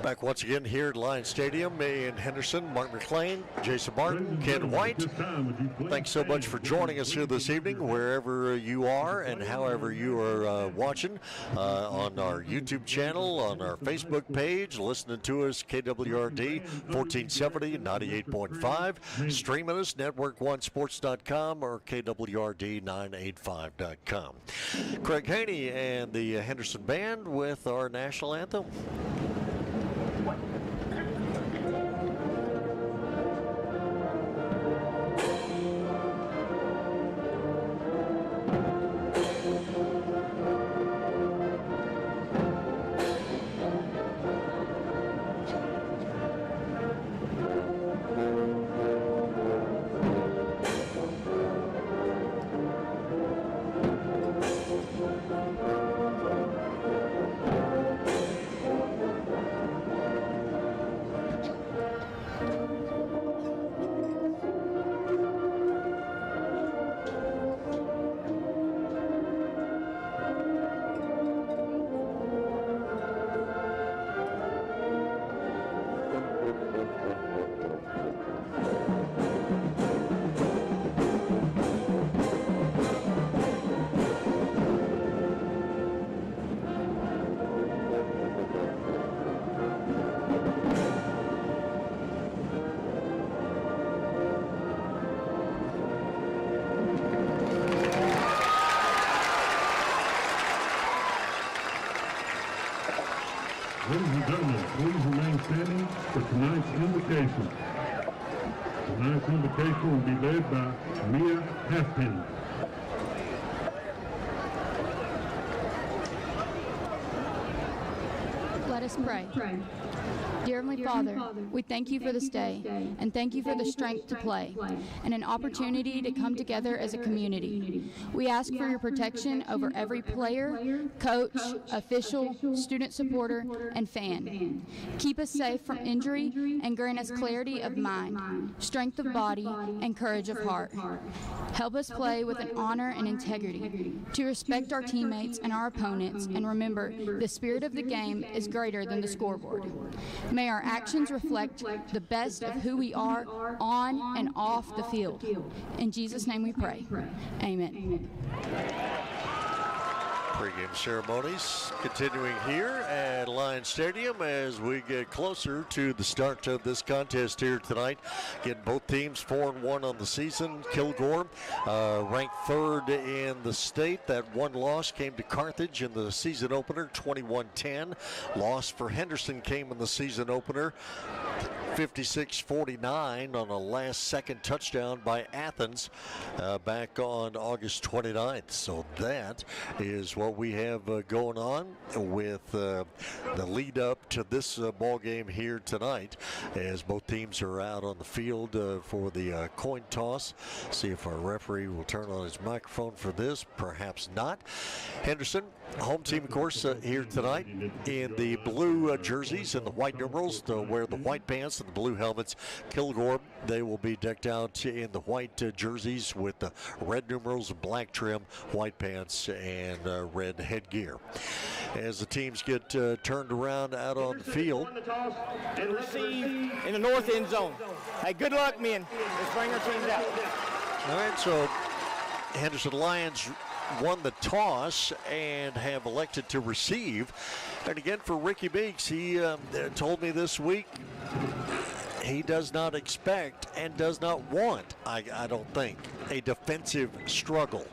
C: Back once again here at Lions Stadium in Henderson. Mark McClain, Jason Martin, Ken White. Thanks so much for joining us here this evening, wherever you are and however you are watching on our YouTube channel, on our Facebook page, listening to us, KWRD 1470, 98.5, streaming us, network1sports.com or KWRD985.com. Craig Haney and the Henderson Band with our national anthem.
J: Ladies and gentlemen, please remain standing for tonight's invocation. Tonight's invocation will be led by Mia Halfpenny.
K: Let us pray. Dear Heavenly Father, we thank you for this day, and thank you for the strength to play, and an opportunity to come together as a community. We ask for your protection over every player, coach, official, student supporter, and fan. Keep us safe from injury and grant us clarity of mind, strength of body, and courage of heart. Help us play with an honor and integrity, to respect our teammates and our opponents, and remember, the spirit of the game is greater than the scoreboard. May our actions reflect the best of who we are on and off the field. In Jesus' name we pray. Amen.
C: Pregame ceremonies continuing here at Lions Stadium as we get closer to the start of this contest here tonight. Again, both teams 4-1 on the season. Kilgore ranked third in the state. That one loss came to Carthage in the season opener, 21-10. Loss for Henderson came in the season opener, 56-49 on a last-second touchdown by Athens back on August 29th. So that is what we have going on with the lead up to this ball game here tonight, as both teams are out on the field for the coin toss. See if our referee will turn on his microphone for this. Perhaps not. Henderson, home team, of course, here tonight in the blue jerseys and the white numerals. They'll wear the white pants and the blue helmets. Kilgore, they will be decked out in the white jerseys with the red numerals and black trim, white pants, and red headgear. As the teams get turned around out on the field.
L: And receive in the north end zone. Hey, good luck, men. Let's bring our teams out.
C: All right, so Henderson Lions won the toss and have elected to receive. And again, for Ricky Meeks, he told me this week he does not expect and does not want, I don't think, a defensive struggle.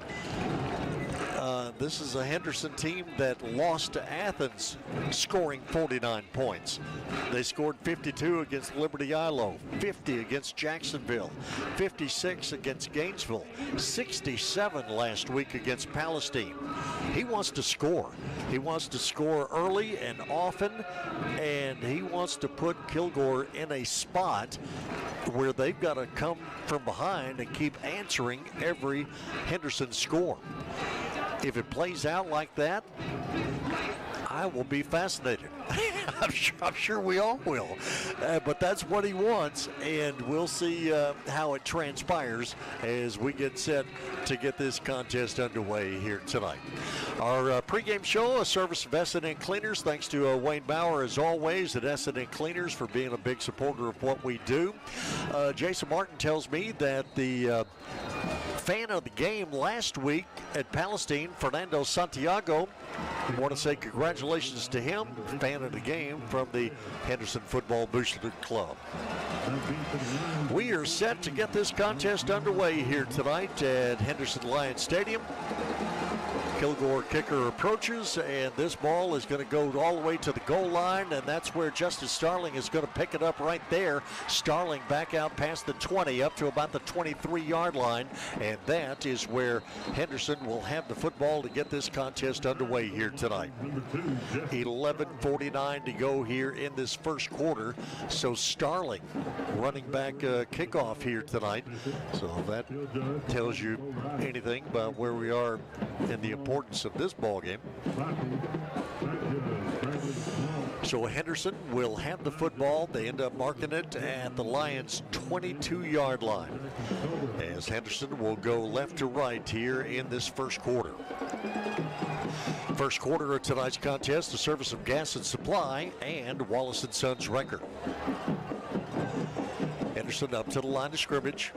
C: This is a Henderson team that lost to Athens, scoring 49 points. They scored 52 against Liberty Ilo, 50 against Jacksonville, 56 against Gainesville, 67 last week against Palestine. He wants to score. He wants to score early and often, and he wants to put Kilgore in a spot where they've got to come from behind and keep answering every Henderson score. If it plays out like that, I will be fascinated. I'm sure we all will. But that's what he wants, and we'll see how it transpires as we get set to get this contest underway here tonight. Our pregame show, a service of S&N Cleaners. Thanks to Wayne Bauer, as always, at S&N Cleaners for being a big supporter of what we do. Jason Martin tells me that the fan of the game last week at Palestine, Fernando Santiago, I want to say congratulations to him, fan of the game from the Henderson Football Booster Club. We are set to get this contest underway here tonight at Henderson Lions Stadium. Kilgore kicker approaches, and this ball is going to go all the way to the goal line, and that's where Justice Starling is going to pick it up right there. Starling back out past the 20, up to about the 23-yard line, and that is where Henderson will have the football to get this contest underway here tonight. 11:49 to go here in this first quarter, so Starling running back kickoff here tonight. So that tells you anything about where we are in the importance of this ball game. So Henderson will have the football. They end up marking it at the Lions' 22-yard line, as Henderson will go left to right here in this first quarter. First quarter of tonight's contest, the service of Gas and Supply and Wallace & Sons Record. Henderson up to the line of scrimmage.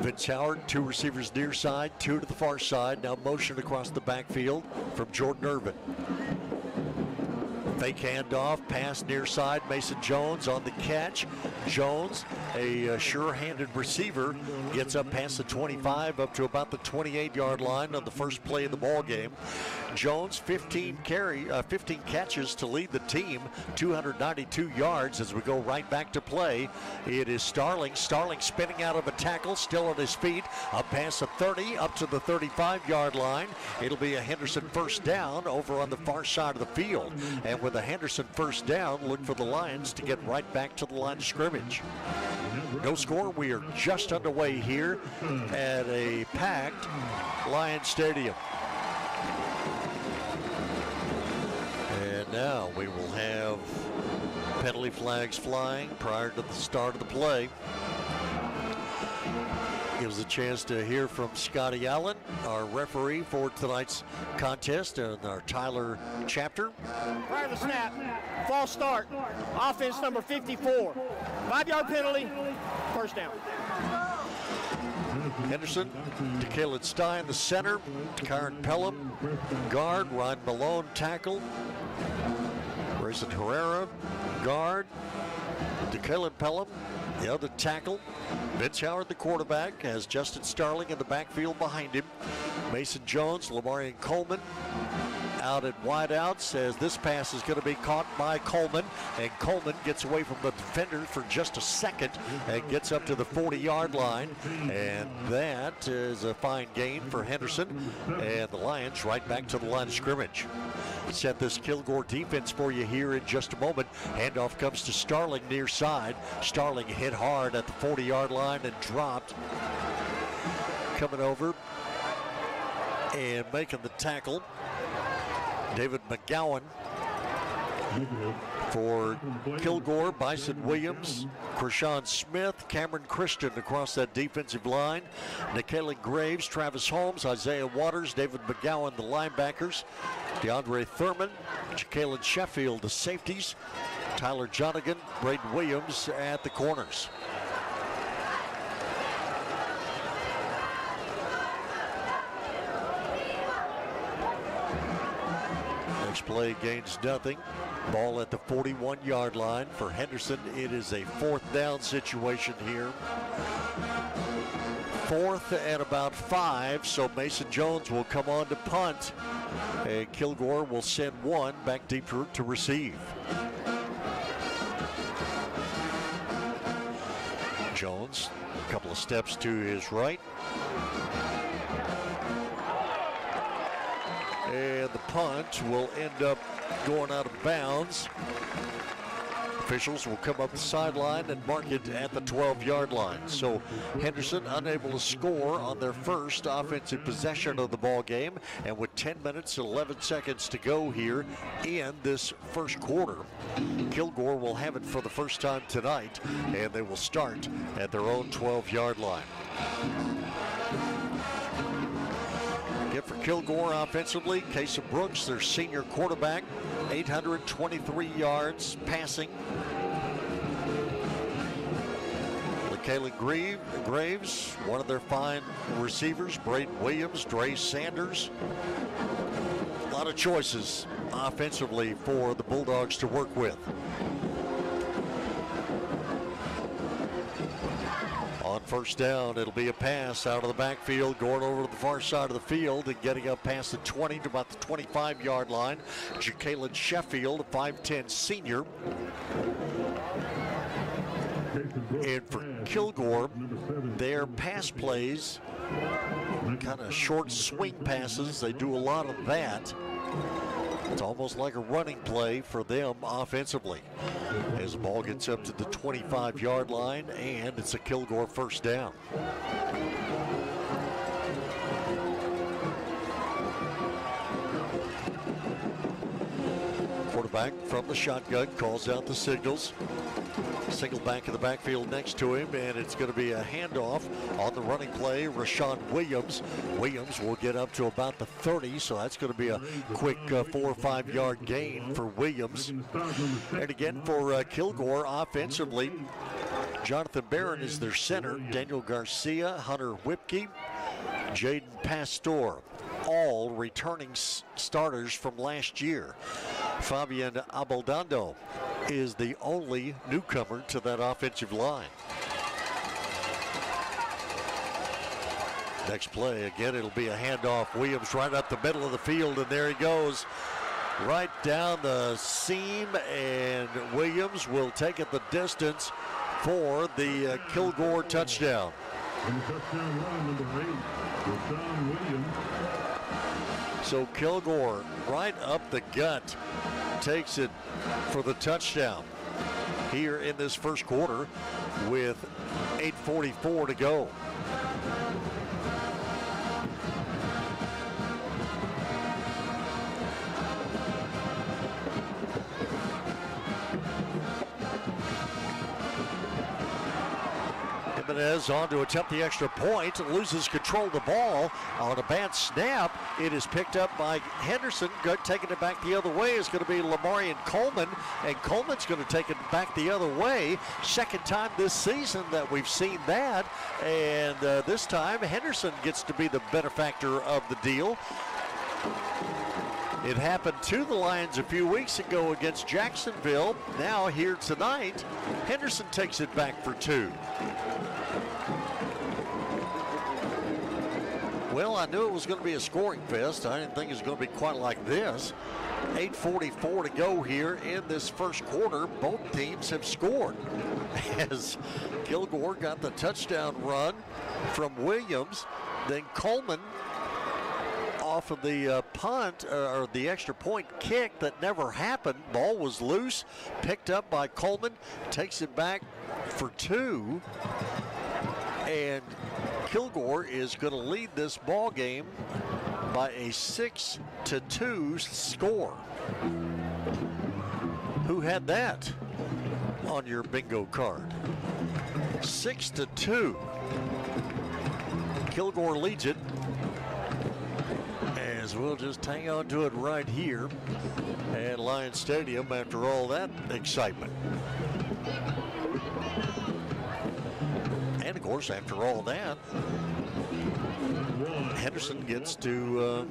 C: Vince Howard, two receivers near side, two to the far side. Now motion across the backfield from Jordan Irvin. Fake handoff, pass near side. Mason Jones on the catch. Jones, a sure-handed receiver, gets up past the 25, up to about the 28-yard line on the first play of the ball game. Jones, 15 catches to lead the team, 292 yards as we go right back to play. It is Starling. Starling spinning out of a tackle, still on his feet, up past the 30, up to the 35-yard line. It'll be a Henderson first down over on the far side of the field. And with a Henderson first down, look for the Lions to get right back to the line of scrimmage. No score. We are just underway here at a packed Lions Stadium. And now we will have penalty flags flying prior to the start of the play. Gives a chance to hear from Scotty Allen, our referee for tonight's contest, and our Tyler chapter.
L: Prior to the snap, false start, offense number 54. 5-yard penalty, first down.
C: Henderson, DeKalen Stein, the center, Karen Pelham, guard, Ryan Malone, tackle, Grayson Herrera, guard, DeKalen Pelham, the other tackle. Vince Howard, the quarterback, has Justin Starling in the backfield behind him. Mason Jones, Lamarian Coleman out at wideouts as this pass is going to be caught by Coleman, and Coleman gets away from the defender for just a second and gets up to the 40-yard line, and that is a fine gain for Henderson, and the Lions right back to the line of scrimmage. Set this Kilgore defense for you here in just a moment. Handoff comes to Starling near side. Starling hit hard at the 40-yard line and dropped. Coming over and making the tackle, David McGowan. For Kilgore, Bison Williams, Krishawn Smith, Cameron Christian across that defensive line, Nikhilin Graves, Travis Holmes, Isaiah Waters, David McGowan, the linebackers, DeAndre Thurman, Jacqueline Sheffield, the safeties, Tyler Jonigan, Braden Williams at the corners. Next play gains nothing. Ball at the 41-yard line for Henderson. It is a 4th down situation here. 4th and about 5, so Mason Jones will come on to punt, and Kilgore will send one back deeper to receive. Jones, a couple of steps to his right. And the punt will end up going out of bounds. Officials will come up the sideline and mark it at the 12-yard line. So Henderson unable to score on their first offensive possession of the ball game, and with 10 minutes and 11 seconds to go here in this first quarter, Kilgore will have it for the first time tonight, and they will start at their own 12-yard line. For Kilgore offensively, Casey Brooks, their senior quarterback, 823 yards passing. Kaylin Graves, one of their fine receivers, Braden Williams, Dre Sanders. A lot of choices offensively for the Bulldogs to work with. On first down, it'll be a pass out of the backfield, going over to the far side of the field and getting up past the 20 to about the 25-yard line. Jacqueline Sheffield, a 5'10 senior. And for Kilgore, their pass plays, kind of short swing passes, they do a lot of that. It's almost like a running play for them offensively. As the ball gets up to the 25-yard line, and it's a Kilgore first down. Quarterback from the shotgun calls out the signals. Single back in the backfield next to him, and it's going to be a handoff on the running play. Rashawn Williams. Williams will get up to about the 30, so that's going to be a quick 4 or 5 yard gain for Williams. And again for Kilgore offensively, Jonathan Barron is their center. Daniel Garcia, Hunter Whipke, Jaden Pastor, all returning starters from last year. Fabian Abaldando is the only newcomer to that offensive line. Next play, again, it'll be a handoff. Williams right up the middle of the field, and there he goes. Right down the seam, and Williams will take it the distance for the Kilgore touchdown.
J: And the touchdown run, number 8, Rashawn Williams.
C: So Kilgore right up the gut takes it for the touchdown here in this first quarter with 8:44 to go. Jimenez on to attempt the extra point, loses control of the ball on a bad snap. It is picked up by Henderson. Taking it back the other way is going to be Lamarian Coleman, and Coleman's going to take it back the other way. Second time this season that we've seen that, and this time Henderson gets to be the benefactor of the deal. It happened to the Lions a few weeks ago against Jacksonville. Now here tonight, Henderson takes it back for 2. Well, I knew it was going to be a scoring fest. I didn't think it was going to be quite like this. 8:44 to go here in this first quarter. Both teams have scored as Kilgore got the touchdown run from Williams. Then Coleman off of the punt or the extra point kick that never happened. Ball was loose, picked up by Coleman, takes it back for 2, and Kilgore is going to lead this ball game by a 6-2 score. Who had that on your bingo card? 6-2. Kilgore leads it. As we'll just hang on to it right here at Lions Stadium after all that excitement. And of course, after all that, Henderson gets to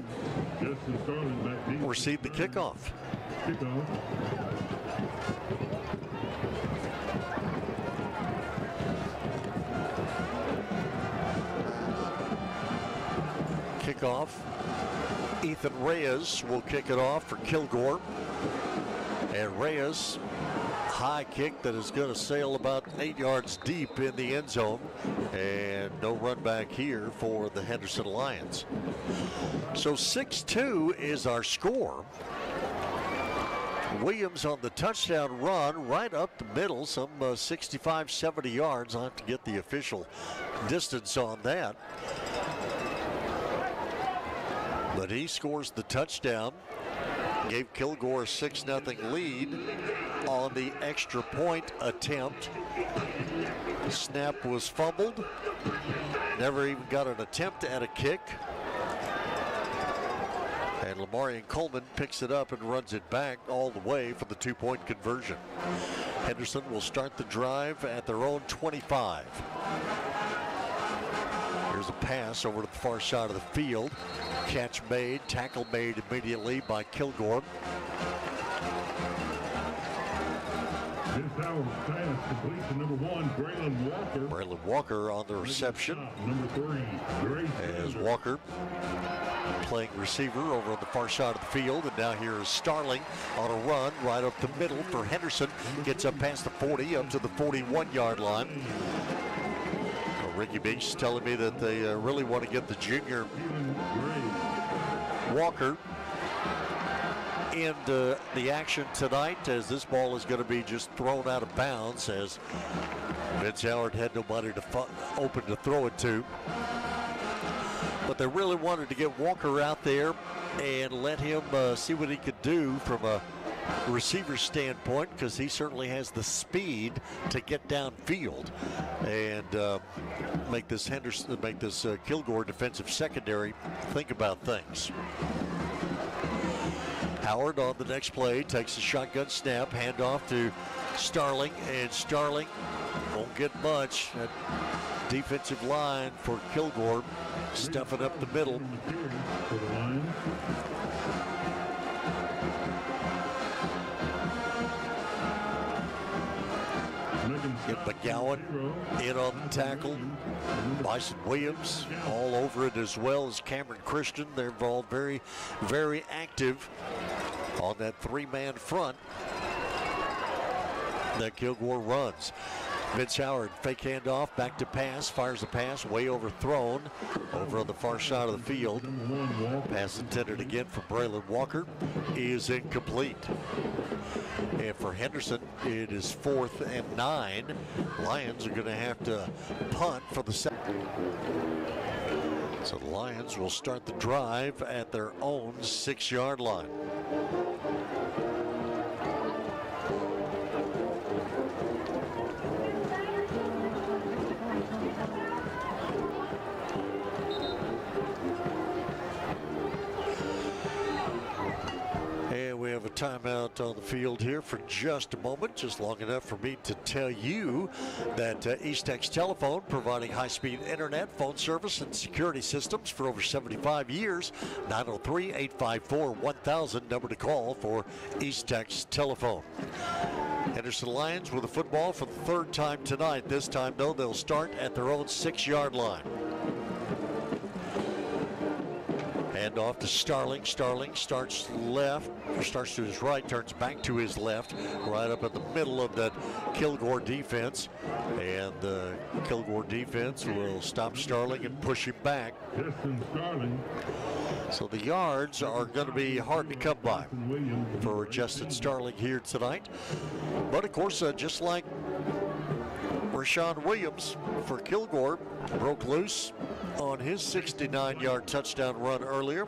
C: receive the kickoff. Kickoff. Ethan Reyes will kick it off for Kilgore. And Reyes, high kick that is going to sail about 8 yards deep in the end zone. And no run back here for the Henderson Lions. So 6-2 is our score. Williams on the touchdown run right up the middle, some 65, 70 yards. I'll have to get the official distance on that. But he scores the touchdown, gave Kilgore a 6-0 lead on the extra point attempt. Snap was fumbled, never even got an attempt at a kick. And Lamarian Coleman picks it up and runs it back all the way for the 2-point conversion. Henderson will start the drive at their own 25. Here's a pass over to the far side of the field. Catch made, tackle made immediately by Kilgore.
J: This hour's pass complete to number 1, Braylon Walker.
C: Braylon Walker on the reception.
J: Number 3,
C: as Walker playing receiver over on the far side of the field. And now here is Starling on a run right up the middle for Henderson. Gets up past the 40, up to the 41-yard line. Ricky Beach telling me that they really want to get the junior Walker into the action tonight, as this ball is going to be just thrown out of bounds as Vince Howard had nobody open to throw it to. But they really wanted to get Walker out there and let him see what he could do from a receiver standpoint, because he certainly has the speed to get downfield and make this Kilgore defensive secondary think about things. Howard on the next play takes a shotgun snap, handoff to Starling, and Starling won't get much. That defensive line for Kilgore stuffing up the middle. Get McGowan in on the tackle. Bison Williams all over it, as well as Cameron Christian. They're all very, very active on that 3-man front that Kilgore runs. Vince Howard, fake handoff, back to pass, fires a pass, way overthrown, over on the far side of the field. Pass intended again for Braylon Walker is incomplete. And for Henderson, it is 4th and 9. Lions are going to have to punt for the second. So the Lions will start the drive at their own 6-yard line. timeout on the field here for just a moment, just long enough for me to tell you that East Tex Telephone, providing high-speed internet, phone service, and security systems for over 75 years. 903-854-1000, number to call for East Tex Telephone. Henderson Lions with the football for the third time tonight. This time, though, they'll start at their own 6-yard line. Hand off to Starling. Starling starts left, or starts to his right, turns back to his left, right up at the middle of that Kilgore defense. And the Kilgore defense will stop Starling and push him back. So the yards are going to be hard to come by for Justin Starling here tonight. But of course, just like Rashawn Williams for Kilgore, broke loose on his 69-yard touchdown run earlier.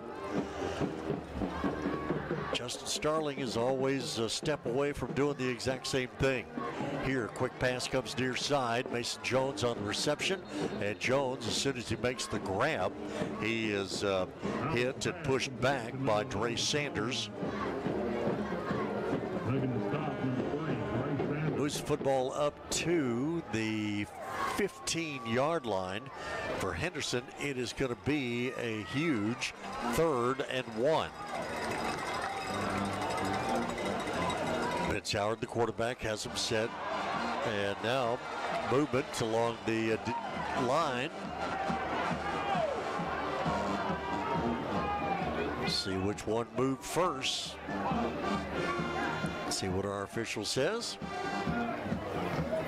C: Justin Starling is always a step away from doing the exact same thing. Here, a quick pass comes near side. Mason Jones on the reception. And Jones, as soon as he makes the grab, he is hit and pushed back by Dre Sanders. Moves football up to the 15-yard line. For Henderson, it is going to be a huge 3rd and 1. Vince Howard, the quarterback, has him set. And now movement along the line. See which one moved first. See what our official says.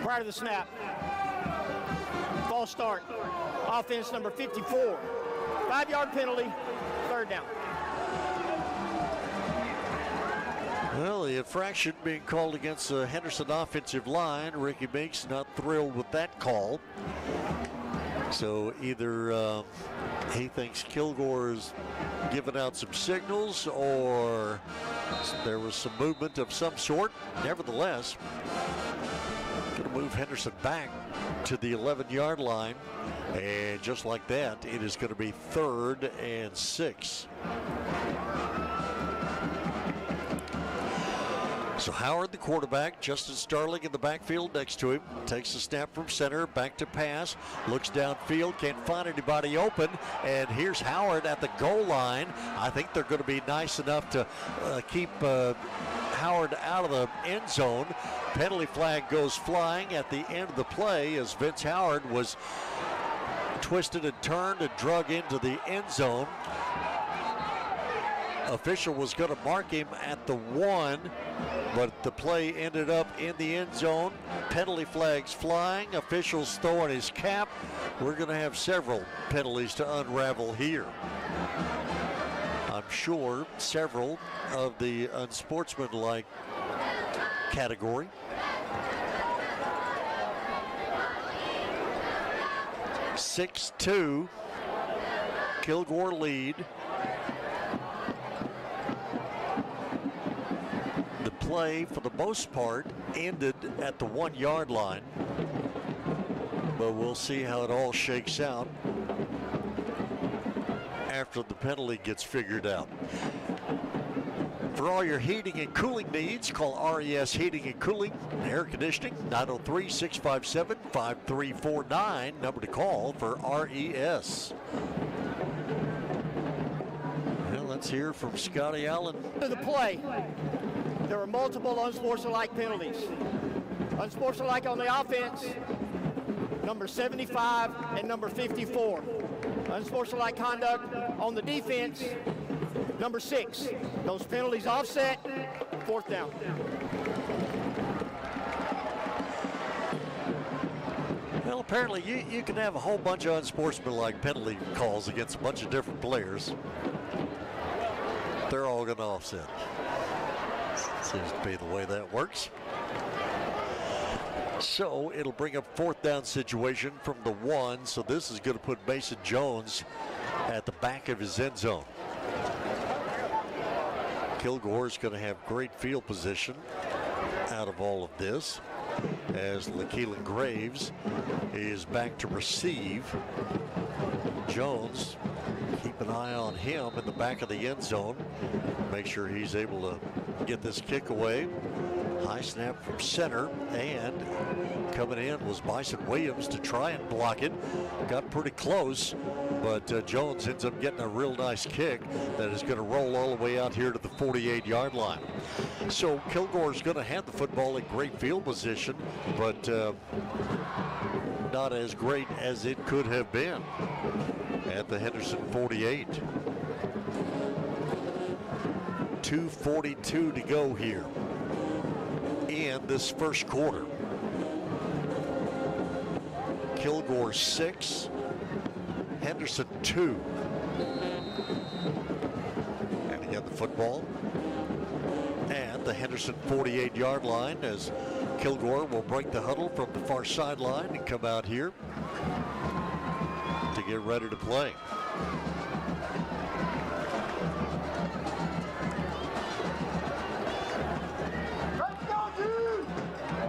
L: Prior to the snap, false start, offense number 54, 5-yard penalty, 3rd down.
C: Well, the infraction being called against the Henderson offensive line. Ricky Meeks not thrilled with that call. So either he thinks Kilgore is giving out some signals, or there was some movement of some sort. Nevertheless, going to move Henderson back to the 11-yard line. And just like that, it is going to be 3rd and 6. So Howard, the quarterback, Justin Starling in the backfield next to him, takes the snap from center, back to pass, looks downfield, can't find anybody open, and here's Howard at the goal line. I think they're going to be nice enough to keep Howard out of the end zone. Penalty flag goes flying at the end of the play as Vince Howard was twisted and turned and drug into the end zone. Official was going to mark him at the 1, but the play ended up in the end zone. Penalty flags flying, officials throwing his cap. We're going to have several penalties to unravel here. I'm sure several of the unsportsmanlike category. (6-2), Kilgore lead. The play, for the most part, ended at the 1-yard line, but we'll see how it all shakes out after the penalty gets figured out. For all your heating and cooling needs, call RES Heating and Cooling and Air Conditioning, 903-657-5349, number to call for RES. Well, let's hear from Scotty Allen.
L: To the play, there were multiple unsportsmanlike penalties. Unsportsmanlike on the offense, number 75 and number 54. Unsportsmanlike conduct on the defense, number 6. Those penalties offset, 4th down.
C: Well, apparently you can have a whole bunch of unsportsmanlike penalty calls against a bunch of different players. They're all going to offset. Seems to be the way that works. So it'll bring up 4th down situation from the 1. So this is going to put Mason Jones at the back of his end zone. Kilgore is going to have great field position out of all of this.
A: as LaKeelan Graves is back to receive. Jones, keep an eye on him in the back of the end zone. Make sure he's able to get this kick away. High snap from center, and coming in was Bison Williams to try and block it. Got pretty close, but Jones ends up getting a real nice kick that is going to roll all the way out here to the 48-yard line. So Kilgore's going to have the football in great field position, but not as great as it could have been at the Henderson 48. 2:42 to go here in this first quarter. Kilgore 6, Henderson 2. And again, the football at the Henderson 48-yard line as Kilgore will break the huddle from the far sideline and come out here to get ready to play.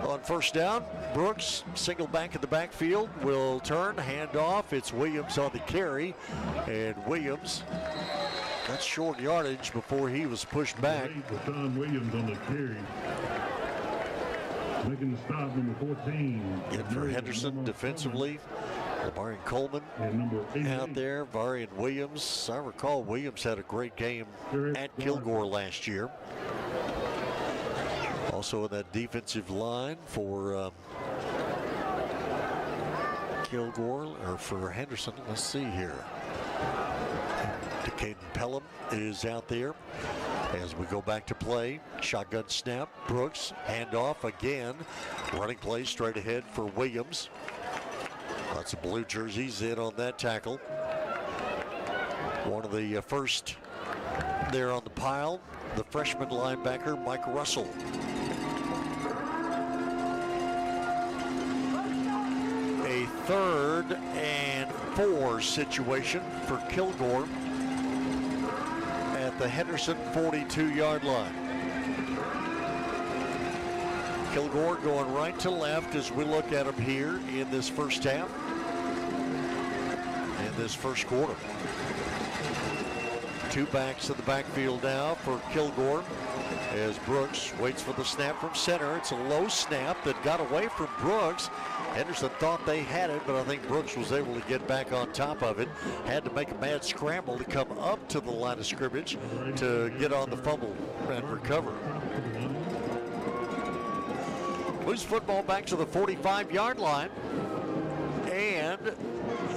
A: On first down, Brooks, single back in the backfield, will turn, hand off. It's Williams on the carry, and Williams got short yardage before he was pushed back.
J: Sean Williams on the carry. Making the stop, number 14.
A: And for Henderson defensively, Varian Coleman out there, Varian Williams. I recall Williams had a great game at Kilgore last year. Also in that defensive line for Kilgore, or for Henderson, let's see here. Decaden Pelham is out there as we go back to play. Shotgun snap, Brooks, handoff again. Running play straight ahead for Williams. Lots of blue jerseys in on that tackle. One of the first there on the pile, the freshman linebacker, Mike Russell. A 3rd and 4 situation for Kilgore at the Henderson 42-yard line. Kilgore going right to left as we look at them here in this first half, in this first quarter. Two backs in the backfield now for Kilgore as Brooks waits for the snap from center. It's a low snap that got away from Brooks. Henderson thought they had it, but I think Brooks was able to get back on top of it. Had to make a mad scramble to come up to the line of scrimmage to get on the fumble and recover. Loose football back to the 45-yard line, and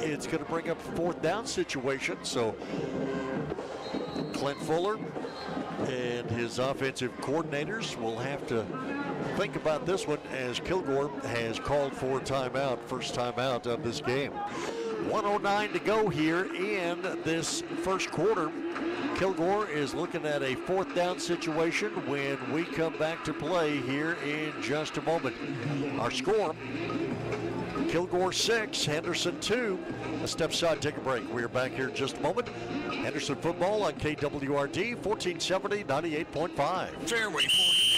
A: it's going to bring up a 4th down situation. So Clint Fuller and his offensive coordinators will have to think about this one as Kilgore has called for a timeout, first timeout of this game. 1:09 to go here in this first quarter. Kilgore is looking at a 4th down situation when we come back to play here in just a moment. Our score, Kilgore 6, Henderson 2. A step aside, take a break. We're back here in just a moment. Henderson football on KWRD 1470 98.5.
D: Fairway Ford in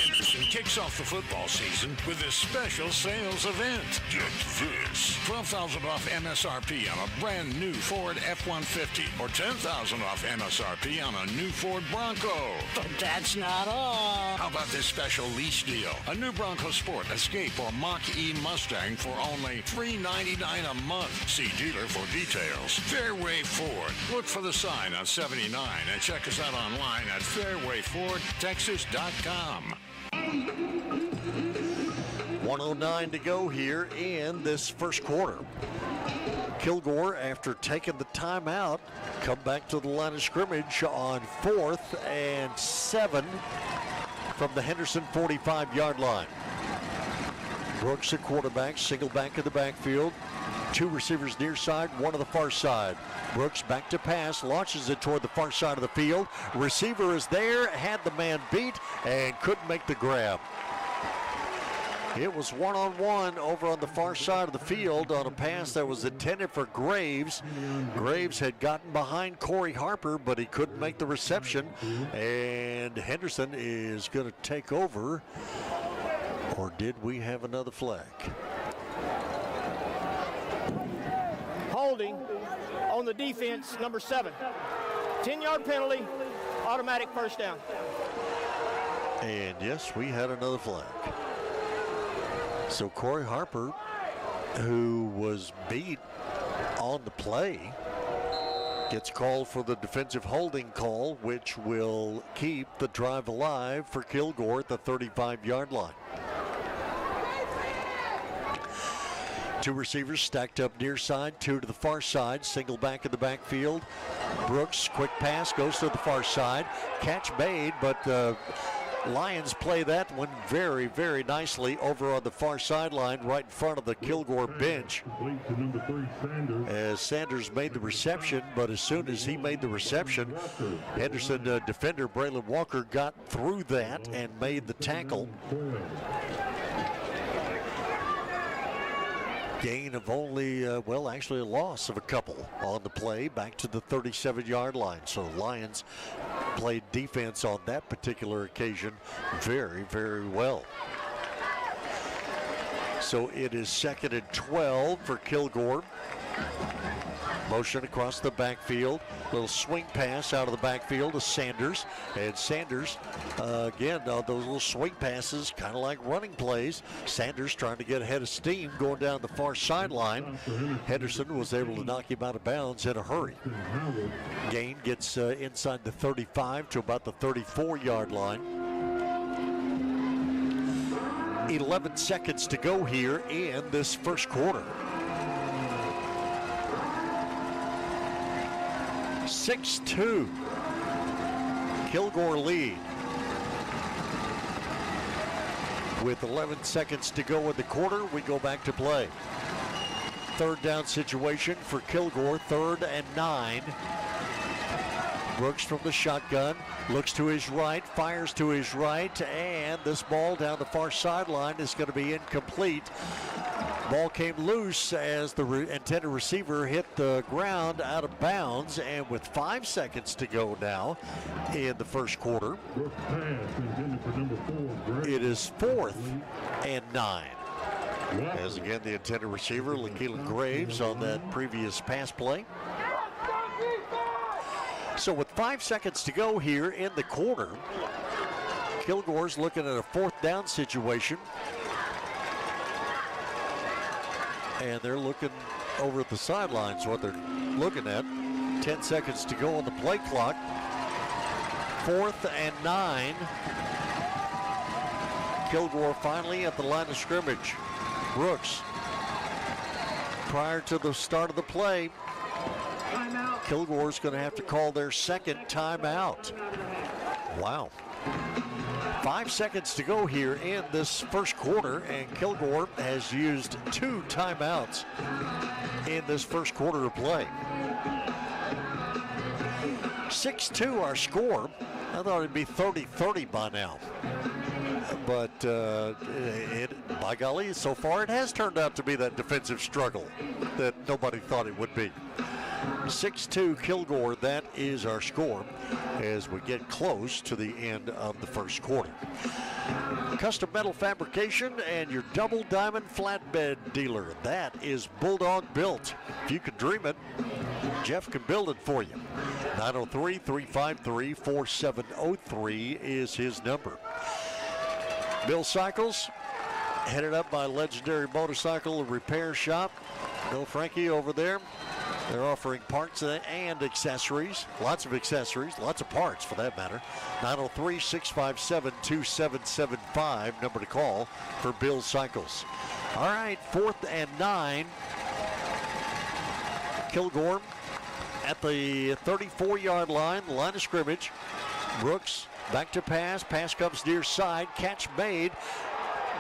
D: Henderson kicks off the football season with a special sales event. Get this: 12,000 off MSRP on a brand new Ford F-150, or 10,000 off MSRP on a new Ford Bronco.
M: But that's not all.
D: How about this special lease deal? A new Bronco Sport, Escape, or Mach-E Mustang for only $399 a month. See dealer for details. Fairway Ford. Look for the sign on 79 and check us out online at fairwayfordtexas.com.
A: 1:09 to go here in this first quarter. Kilgore, after taking the timeout, come back to the line of scrimmage on 4th and 7 from the Henderson 45-yard line. Brooks, the quarterback, single back in the backfield. 2 receivers near side, 1 on the far side. Brooks back to pass, launches it toward the far side of the field. Receiver is there, had the man beat, and couldn't make the grab. It was one-on-one over on the far side of the field on a pass that was intended for Graves. Graves had gotten behind Corey Harper, but he couldn't make the reception. And Henderson is going to take over
C: Or did we have another flag?
L: Holding on the defense, number 7. 10-yard penalty, automatic first down.
C: And yes, we had another flag. So Corey Harper, who was beat on the play, gets called for the defensive holding call, which will keep the drive alive for Kilgore at the 35-yard line. 2 receivers stacked up near side, 2 to the far side, single back in the backfield. Brooks, quick pass, goes to the far side. Catch made, but Lions play that one very, very nicely over on the far sideline right in front of the Kilgore bench. As Sanders made the reception, but as soon as he made the reception, Henderson defender Braylon Walker got through that and made the tackle. Gain of only, actually a loss of a couple on the play, back to the 37-yard line. So Lions played defense on that particular occasion very, very well. So it is 2nd and 12 for Kilgore. Motion across the backfield. Little swing pass out of the backfield to Sanders. And Sanders, again, those little swing passes, kind of like running plays. Sanders trying to get ahead of steam going down the far sideline. Henderson was able to knock him out of bounds in a hurry. Gain gets inside the 35 to about the 34-yard line. 11 seconds to go here in this first quarter. 6-2. Kilgore lead. With 11 seconds to go in the quarter, we go back to play. 3rd down situation for Kilgore, 3rd and 9. Brooks from the shotgun, looks to his right, fires to his right, and this ball down the far sideline is going to be incomplete. Ball came loose as the intended receiver hit the ground out of bounds, and with 5 seconds to go now in the first quarter, it is 4th and 9. As again, the intended receiver, Lakeelan Graves, on that previous pass play. So with 5 seconds to go here in the quarter, Kilgore's looking at a 4th down situation. And they're looking over at the sidelines, what they're looking at. 10 seconds to go on the play clock. 4th and 9. Kilgore finally at the line of scrimmage. Brooks, prior to the start of the play, Kilgore's going to have to call their 2nd timeout. Wow. 5 seconds to go here in this first quarter, and Kilgore has used 2 timeouts in this first quarter of play. 6-2 our score. I thought it'd be 30-30 by now. But by golly, so far it has turned out to be that defensive struggle that nobody thought it would be. 6-2 Kilgore, that is our score as we get close to the end of the first quarter. Custom metal fabrication and your double diamond flatbed dealer. That is Bulldog Built. If you can dream it, Jeff can build it for you. 903-353-4703 is his number. Bill Cycles, headed up by Legendary Motorcycle Repair Shop. Bill Frankie over there. They're offering parts and accessories, lots of accessories, lots of parts for that matter. 903-657-2775, number to call for Bill Cycles. All right, 4th and 9. Kilgore at the 34-yard line, line of scrimmage. Brooks back to pass. Pass comes near side. Catch made.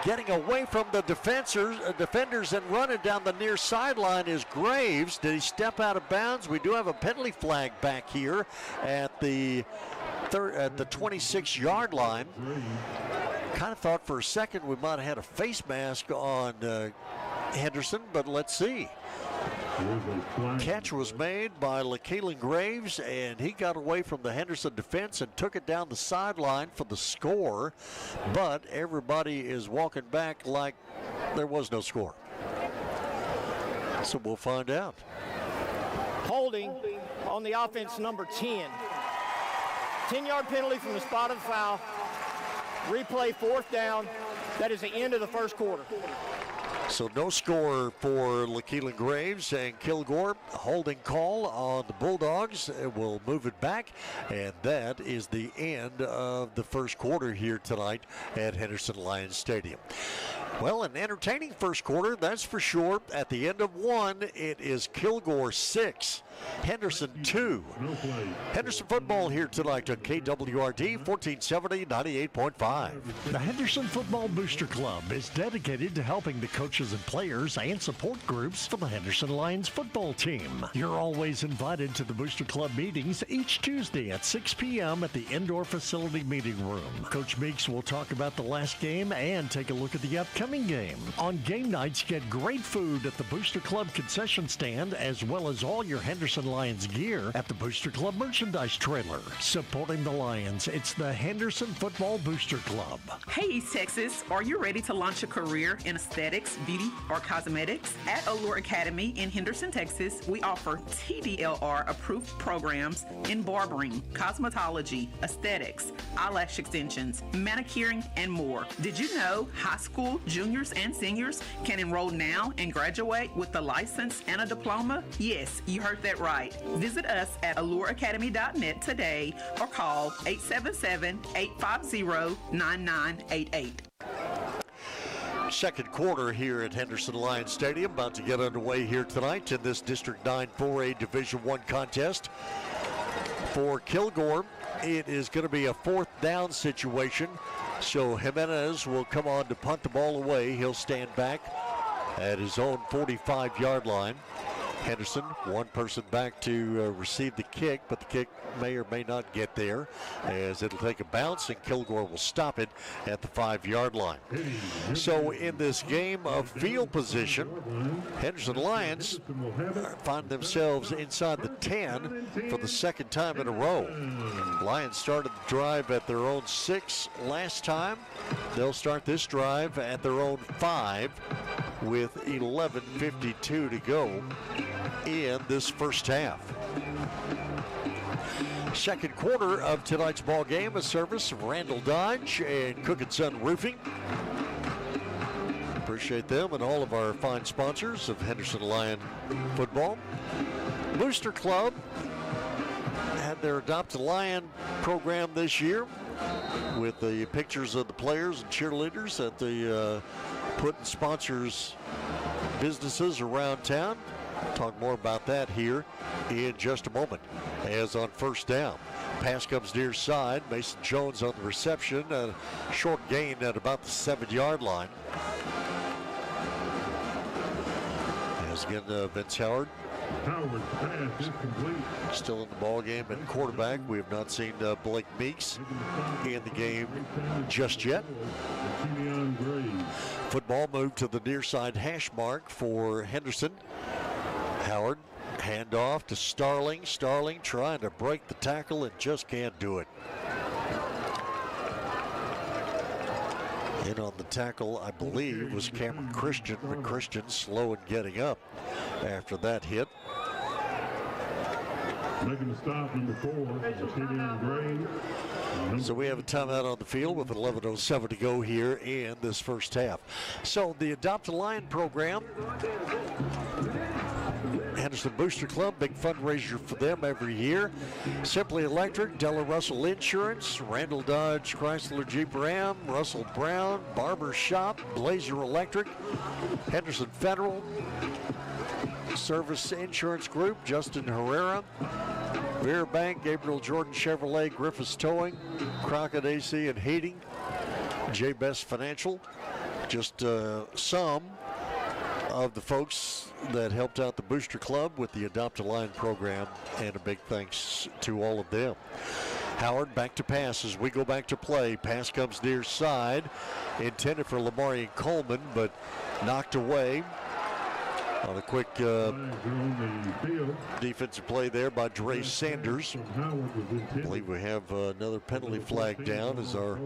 C: Getting away from the defenders and running down the near sideline is Graves. Did he step out of bounds? We do have a penalty flag back here at the 26-yard line. Kind of thought for a second we might have had a face mask on Henderson, but let's see. Catch was made by LaKeelan Graves, and he got away from the Henderson defense and took it down the sideline for the score. But everybody is walking back like there was no score. So we'll find out.
L: Holding on the offense, number 10. 10-yard penalty from the spot of the foul. Replay, 4th down. That is the end of the first quarter.
C: So no score for LaKeelan Graves, and Kilgore, a holding call on the Bulldogs. Will move it back, and that is the end of the first quarter here tonight at Henderson Lions Stadium. Well, an entertaining first quarter, that's for sure. At the end of one, it is Kilgore 6, Henderson 2. Henderson football here tonight on KWRD 1470 98.5. The Henderson Football Booster Club is dedicated to helping the coaches and players and support groups for the Henderson Lions football team. You're always invited to the Booster Club meetings each Tuesday at 6 p.m. at the indoor facility meeting room. Coach Meeks will talk about the last game and take a look at the upcoming game. On game nights, get great food at the Booster Club concession stand, as well as all your Henderson Lions gear at the Booster Club merchandise trailer. Supporting the Lions, it's the Henderson Football Booster Club.
F: Hey, East Texas, are you ready to launch a career in aesthetics, beauty, or cosmetics? At Allure Academy in Henderson, Texas, we offer TDLR-approved programs in barbering, cosmetology, aesthetics, eyelash extensions, manicuring, and more. Did you know high school, juniors, and seniors can enroll now and graduate with a license and a diploma? Yes, you heard that right. Visit us at allureacademy.net today or call 877-850-9988.
C: Second quarter here at Henderson Lions Stadium, about to get underway here tonight in this District 9 4A Division I contest. For Kilgore, it is going to be a 4th down situation. So Jimenez will come on to punt the ball away. He'll stand back at his own 45-yard line. Henderson, one person back to receive the kick, but the kick may or may not get there, as it'll take a bounce, and Kilgore will stop it at the 5-yard line. So in this game of field position, Henderson Lions find themselves inside the 10 for the second time in a row. Lions started the drive at their own 6 last time. They'll start this drive at their own 5 with 11:52 to go in this first half. Second quarter of tonight's ball game, a service of Randall Dodge and Cook & Son Roofing. Appreciate them and all of our fine sponsors of Henderson Lion football. Booster Club had their Adopt a Lion program this year with the pictures of the players and cheerleaders that they put in sponsors' businesses around town. Talk more about that here in just a moment. As on first down, pass comes near side. Mason Jones on the reception. A short gain at about the 7-yard line. As again, Vince Howard.
J: Howard's pass is complete.
C: Still in the ball game at quarterback. We have not seen Blake Meeks in the game just yet. Football moved to the near side hash mark for Henderson. Howard, handoff to Starling. Starling trying to break the tackle and just can't do it. In on the tackle, I believe, was Cameron Christian, but Christian slow in getting up after that hit.
J: Making the stop, number 4, Kevion Gray.
C: So we have a timeout on the field with 11:07 to go here in this first half. So the Adopt a Lion program, Henderson Booster Club, big fundraiser for them every year. Simply Electric, Della Russell Insurance, Randall Dodge Chrysler Jeep Ram, Russell Brown, Barber Shop, Blazer Electric, Henderson Federal Service Insurance Group, Justin Herrera, Vera Bank, Gabriel Jordan Chevrolet, Griffiths Towing, Crockett AC and Heating, J Best Financial. Just some of the folks that helped out the Booster Club with the Adopt a Lion program, and a big thanks to all of them. Howard back to pass as we go back to play. Pass comes near side, intended for Lamarian Coleman, but knocked away On a quick defensive play there by Dre Sanders. I believe we have another penalty flag down as our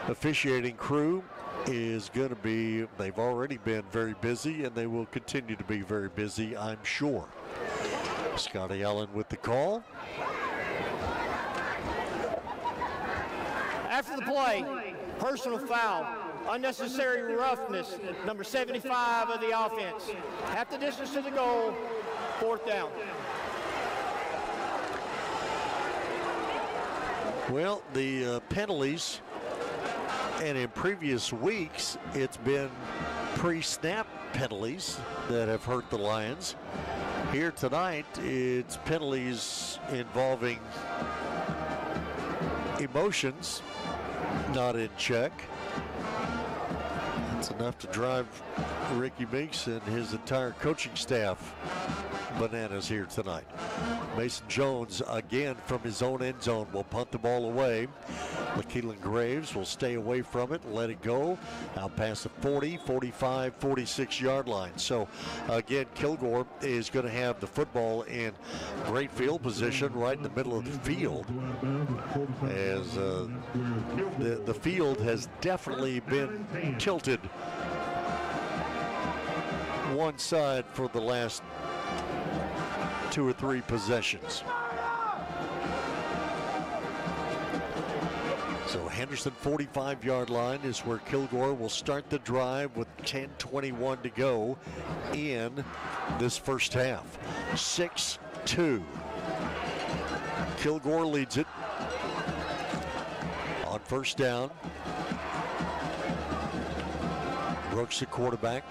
C: officiating crew is going to be, they've already been very busy and they will continue to be very busy, I'm sure. Scotty Allen with the call.
L: After the play, personal foul, unnecessary roughness, number 75 of the offense. Half the distance to the goal, 4th down.
C: Well, the penalties, and in previous weeks, it's been pre-snap penalties that have hurt the Lions. Here tonight, it's penalties involving emotions not in check. It's enough to drive Ricky Meeks and his entire coaching staff bananas here tonight. Mason Jones again from his own end zone will punt the ball away. LaKeelan Graves will stay away from it and let it go out past the 40, 45, 46 yard line. So again, Kilgore is going to have the football in great field position right in the middle of the field, as the field has definitely been tilted one side for the last 2 or 3 possessions. So Henderson 45-yard line is where Kilgore will start the drive with 10:21 to go in this first half. 6-2. Kilgore leads it on first down. Brooks, the quarterback.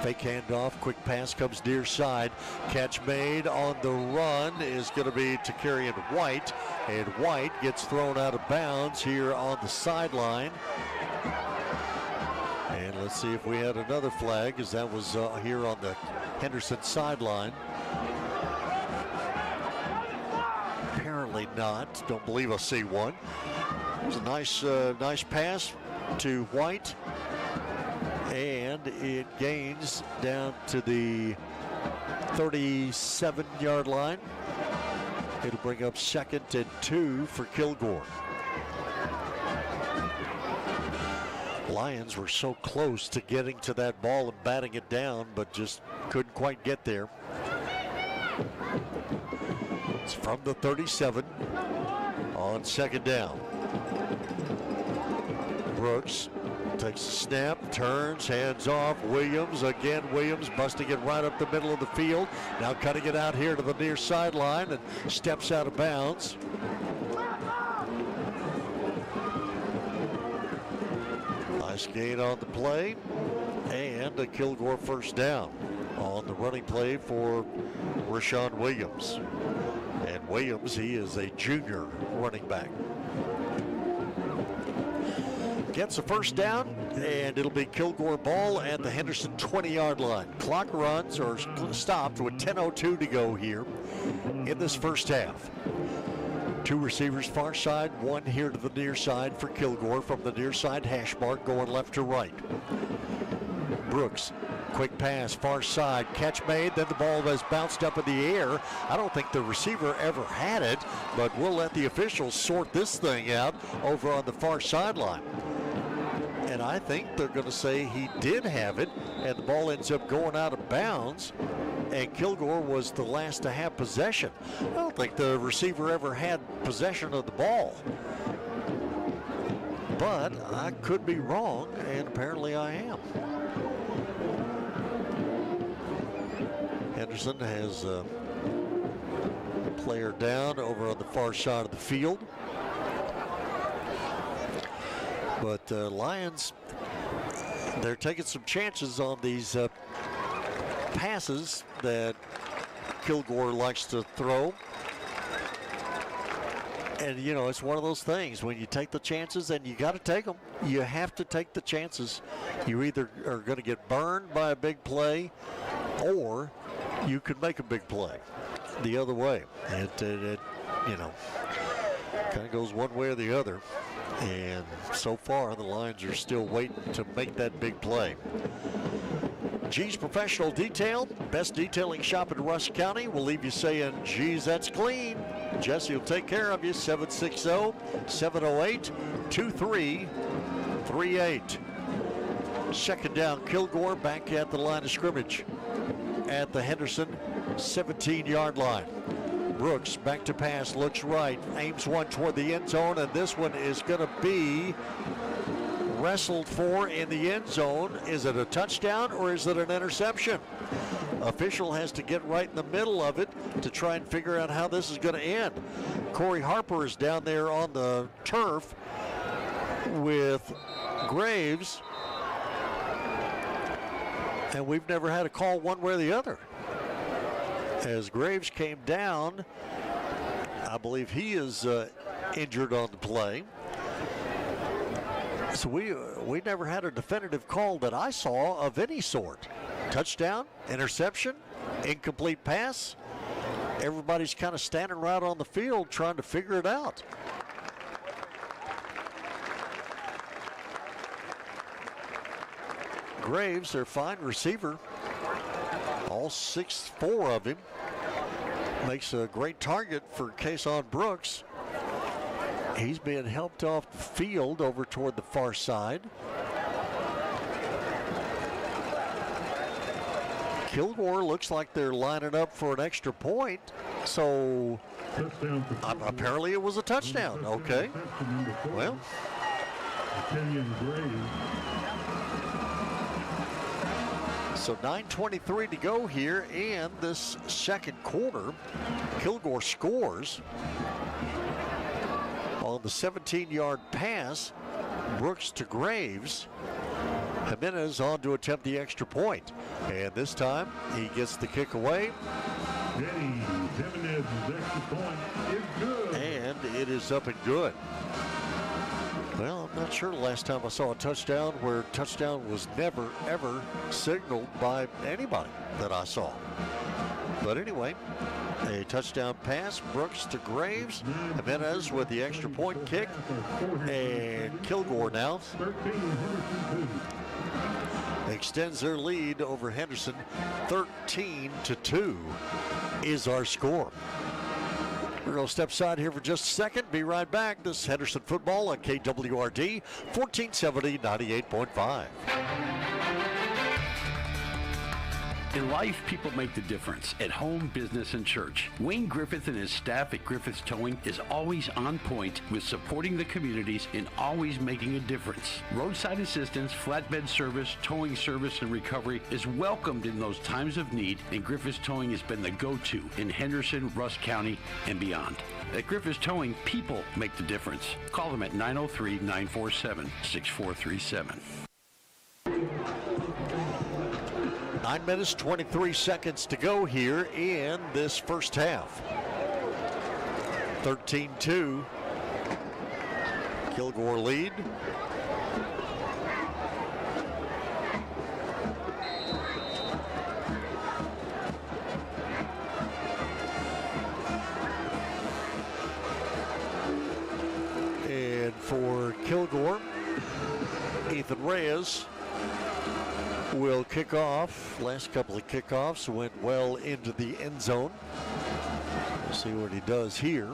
C: Fake handoff, quick pass comes near side. Catch made on the run is going to be to Takarian White, and White gets thrown out of bounds here on the sideline. And let's see if we had another flag, as that was here on the Henderson sideline. Apparently not. Don't believe I see one. It was a nice pass to White. And it gains down to the 37-yard line. It'll bring up 2nd and 2 for Kilgore. Lions were so close to getting to that ball and batting it down, but just couldn't quite get there. It's from the 37 on 2nd down. Brooks takes a snap, turns, hands off. Williams, again, Williams busting it right up the middle of the field. Now cutting it out here to the near sideline and steps out of bounds. Nice gain on the play, and a Kilgore first down on the running play for Rashawn Williams. And Williams, he is a junior running back. Gets a first down, and it'll be Kilgore ball at the Henderson 20-yard line. Clock runs or stopped with 10:02 to go here in this first half. 2 receivers far side, 1 here to the near side for Kilgore from the near side hash mark going left to right. Brooks, quick pass, far side, catch made, then the ball has bounced up in the air. I don't think the receiver ever had it, but we'll let the officials sort this thing out over on the far sideline. And I think they're going to say he did have it, and the ball ends up going out of bounds, and Kilgore was the last to have possession. I don't think the receiver ever had possession of the ball. But I could be wrong, and apparently I am. Henderson has a player down over on the far side of the field. But Lions, they're taking some chances on these passes that Kilgore likes to throw. And, you know, it's one of those things. When you take the chances, and you got to take them. You have to take the chances. You either are going to get burned by a big play, or you can make a big play the other way. It you know, kind of goes one way or the other. And so far, the Lions are still waiting to make that big play. G's Professional Detail, best detailing shop in Rush County. We'll leave you saying, geez, that's clean. Jesse will take care of you. 760-708-2338. Second down, Kilgore back at the line of scrimmage at the Henderson 17-yard line. Brooks back to pass, looks right, aims one toward the end zone, and this one is going to be wrestled for in the end zone. Is it a touchdown or is it an interception? Official has to get right in the middle of it to try and figure out how this is going to end. Corey Harper is down there on the turf with Graves, and we've never had a call one way or the other. As Graves came down, I believe he is injured on the play. So we never had a definitive call that I saw of any sort. Touchdown, interception, incomplete pass. Everybody's kind of standing right on the field trying to figure it out. Graves, their fine receiver, all 6'4" of him, makes a great target for Kason Brooks. He's being helped off the field over toward the far side. Kilgore looks like they're lining up for an extra point, so apparently it was a touchdown. Okay. Well. So 9:23 to go here in this second quarter. Kilgore scores on the 17-yard pass. Brooks to Graves. Jimenez on to attempt the extra point. And this time he gets the kick away.
J: Jimenez's extra point is good.
C: And it is up and good. Well, I'm not sure the last time I saw a touchdown where touchdown was never, ever signaled by anybody that I saw. But anyway, a touchdown pass, Brooks to Graves. Jimenez with the extra point kick. And Kilgore now extends their lead over Henderson. 13-2 is our score. We're going to step aside here for just a second. Be right back. This is Henderson football on KWRD 1470 98.5.
E: In life, people make the difference at home, business, and church. Wayne Griffith and his staff at Griffith's Towing is always on point with supporting the communities and always making a difference. Roadside assistance, flatbed service, towing service, and recovery is welcomed in those times of need, and Griffith's Towing has been the go-to in Henderson, Rusk County, and beyond. At Griffith's Towing, people make the difference. Call them at 903-947-6437.
C: 9 minutes, 23 seconds to go here in this first half. 13-2. Kilgore lead. And for Kilgore, Ethan Reyes will kick off. Last couple of kickoffs went well into the end zone. We'll see what he does here.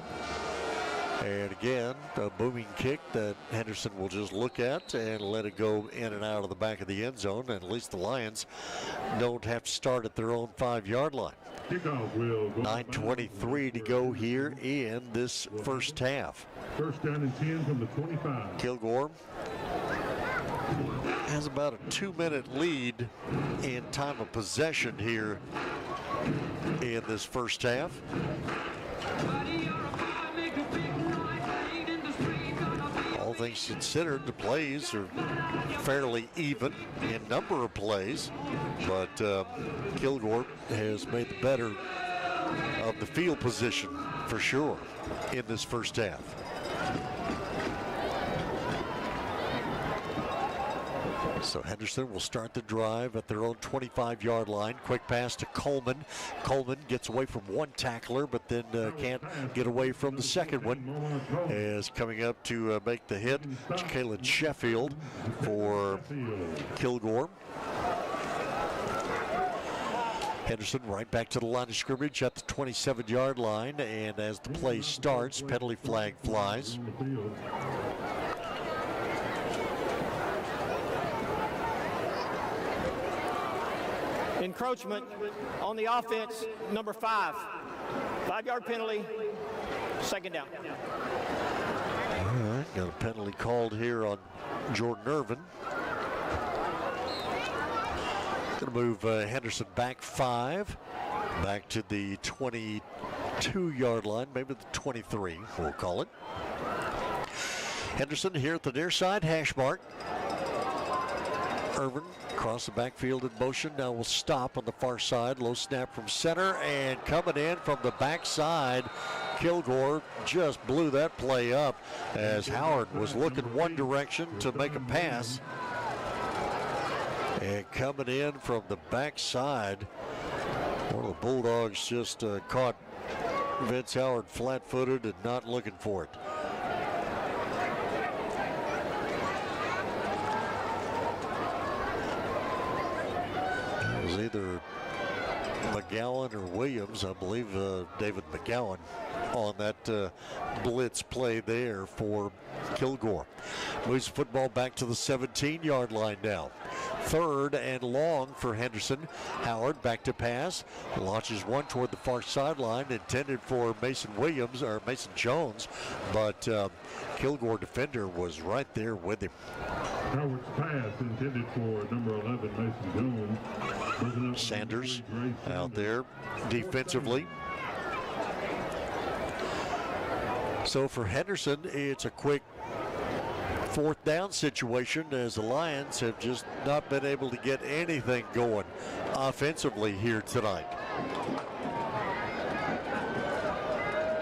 C: And again, a booming kick that Henderson will just look at and let it go in and out of the back of the end zone. And at least the Lions don't have to start at their own 5-yard line. 9:23 to go here in this first half.
J: First down and 10 from the 25.
C: Kilgore has about a 2-minute lead in time of possession here in this first half. All things considered, the plays are fairly even in number of plays, but Kilgore has made the better of the field position for sure in this first half. So Henderson will start the drive at their own 25-yard line. Quick pass to Coleman. Coleman gets away from one tackler, but then can't get away from the second one. As coming up to make the hit, Jalen Sheffield for Kilgore. Henderson right back to the line of scrimmage at the 27-yard line, and as the play starts, penalty flag flies.
L: Encroachment on the offense, number 5. 5-yard penalty, second down.
C: All right, got a penalty called here on Jordan Irvin. Going to move Henderson back 5, back to the 22-yard line, maybe the 23, we'll call it. Henderson here at the near side, hash mark. Irvin across the backfield in motion. Now will stop on the far side. Low snap from center, and coming in from the backside, Kilgore just blew that play up as Howard was looking one direction to make a pass. And coming in from the backside, one of the Bulldogs just caught Vince Howard flat-footed and not looking for it. It was either McGowan or Williams, I believe David McGowan, on that blitz play there for Kilgore. Moves football back to the 17-yard line now. 3rd and long for Henderson. Howard back to pass. Launches one toward the far sideline, intended for Mason Williams or Mason Jones, but Kilgore defender was right there with him.
J: Howard's pass intended for number 11, Mason Jones.
C: Sanders out there defensively. So for Henderson, it's a quick 4th down situation as the Lions have just not been able to get anything going offensively here tonight.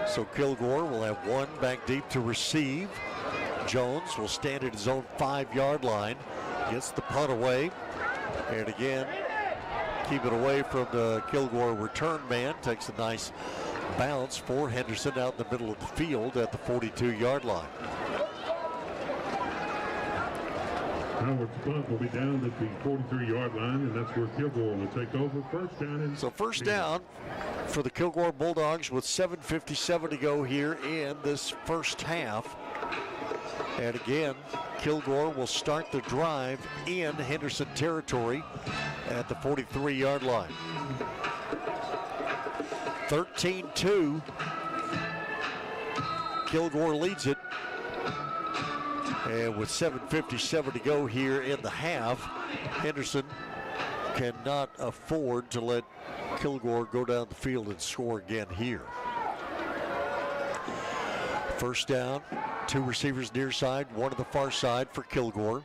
C: So Kilgore will have one back deep to receive. Jones will stand at his own 5-yard line, gets the punt away, and again, keep it away from the Kilgore return man. Takes a nice bounce for Henderson out in the middle of the field at the 42-yard line.
J: Howard's punt will be down at the 43-yard line, and that's where Kilgore will take over. First down.
C: So first down for the Kilgore Bulldogs with 7:57 to go here in this first half. And again, Kilgore will start the drive in Henderson territory at the 43-yard line. 13-2. Kilgore leads it. And with 7:57 to go here in the half, Henderson cannot afford to let Kilgore go down the field and score again here. First down, 2 receivers near side, 1 to the far side for Kilgore.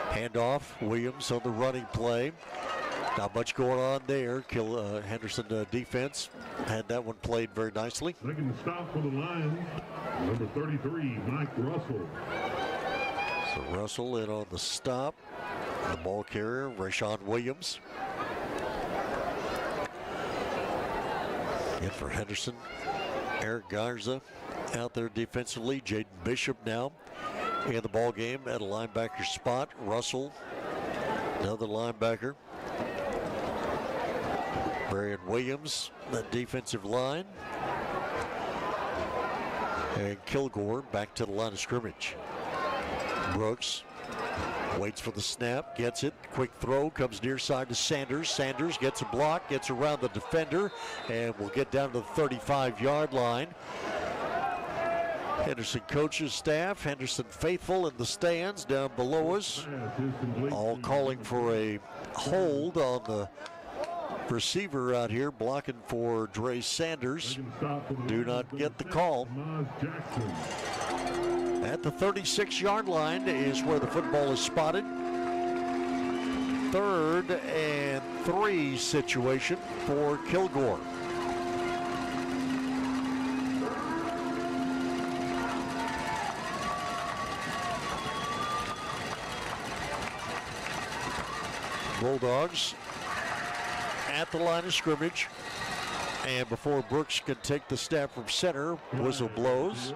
C: Handoff, Williams on the running play. Not much going on there. Henderson defense had that one played very nicely.
J: Making the stop for the Lions, number 33, Mike Russell.
C: So Russell in on the stop. The ball carrier, Rashawn Williams. And for Henderson, Eric Garza out there defensively. Jaden Bishop now in the ball game at a linebacker spot. Russell, another linebacker. Brian Williams, the defensive line. And Kilgore back to the line of scrimmage. Brooks waits for the snap, gets it. Quick throw, comes near side to Sanders. Sanders gets a block, gets around the defender, and will get down to the 35-yard line. Henderson coaches staff, Henderson faithful in the stands down below us, all calling for a hold on the receiver out here blocking for Dre Sanders. Do not get the call. At the 36-yard line is where the football is spotted. 3rd and 3 situation for Kilgore. Bulldogs at the line of scrimmage, and before Brooks can take the snap from center, whistle blows.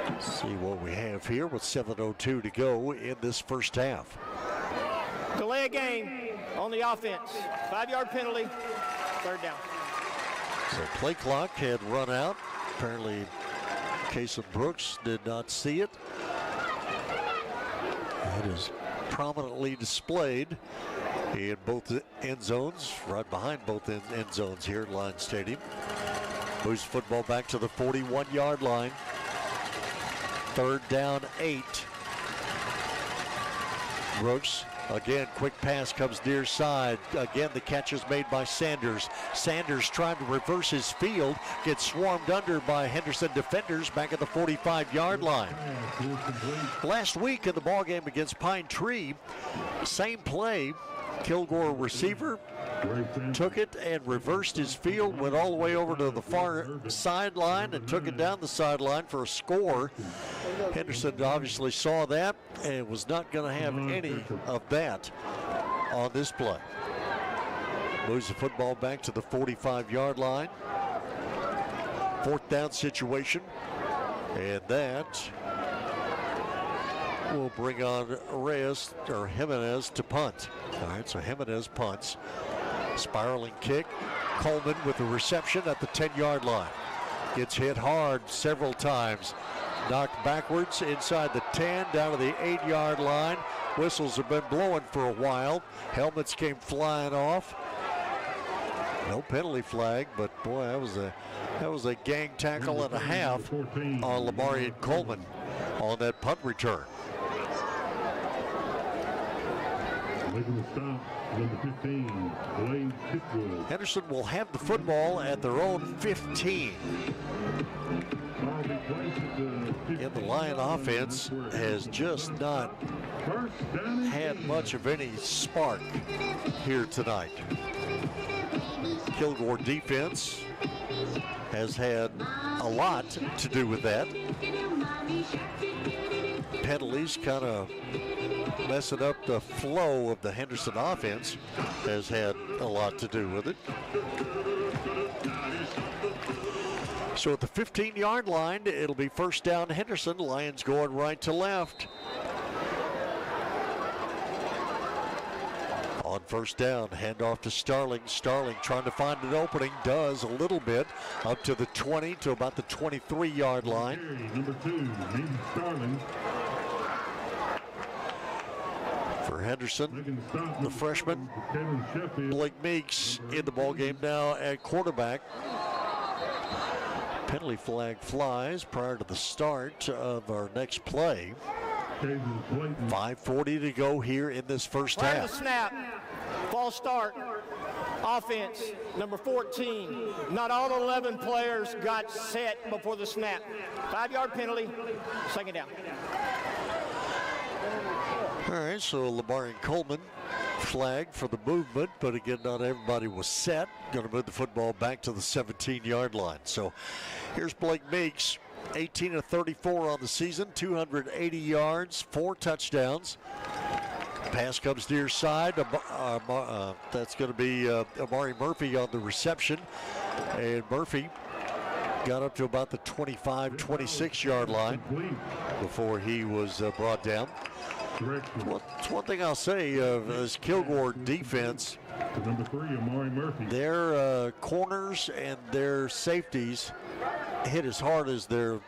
C: Let's see what we have here with 7:02 to go in this first half.
L: Delay a game on the offense. 5-yard penalty, 3rd down.
C: So play clock had run out. Apparently, Kason Brooks did not see it. It is prominently displayed in both the end zones, right behind both end zones here at Lions Stadium. Moves football back to the 41-yard line. 3rd down, 8. Brooks, again, quick pass comes near side. Again, the catch is made by Sanders. Sanders trying to reverse his field, gets swarmed under by Henderson defenders back at the 45-yard line. Last week in the ballgame against Pine Tree, same play. Kilgore receiver took it and reversed his field, went all the way over to the far sideline and took it down the sideline for a score. Henderson obviously saw that and was not going to have any of that on this play. Moves the football back to the 45-yard line. 4th down situation, and that will bring on Jimenez to punt. All right, so Jimenez punts. Spiraling kick. Coleman with the reception at the 10-yard line. Gets hit hard several times. Knocked backwards inside the 10, down to the 8-yard line. Whistles have been blowing for a while. Helmets came flying off. No penalty flag, but boy, that was a gang tackle and a half on Lamarian Coleman on that punt return.
J: Making the stop, number 15, Blaine Pitwood.
C: Henderson will have the football at their own 15. And the Lion offense has just not had much of any spark here tonight. Kilgore defense has had a lot to do with that. Penalties kind of messing up the flow of the Henderson offense has had a lot to do with it. So at the 15-yard line, it'll be 1st down Henderson. Lions going right to left. On 1st down, handoff to Starling. Starling trying to find an opening, does a little bit, up to the 20 to about the 23-yard line.
J: Number 2, Hayden Starling.
C: For Henderson, the freshman, Blake Meeks in the ballgame now at quarterback. Penalty flag flies prior to the start of our next play. 5:40 to go here in this first
L: Prior
C: half.
L: to snap, false start, offense, number 14. Not all 11 players got set before the snap. 5-yard penalty, 2nd down.
C: All right, so Lamarian Coleman flagged for the movement, but again, not everybody was set. Going to move the football back to the 17-yard line. So here's Blake Meeks, 18 of 34 on the season, 280 yards, 4 touchdowns. Pass comes near side. That's going to be Amari Murphy on the reception. And Murphy got up to about the 25, 26-yard line before he was brought down. One thing I'll say is Kilgore defense,
J: number 3, Amari Murphy.
C: Their corners and their safeties hit as hard as their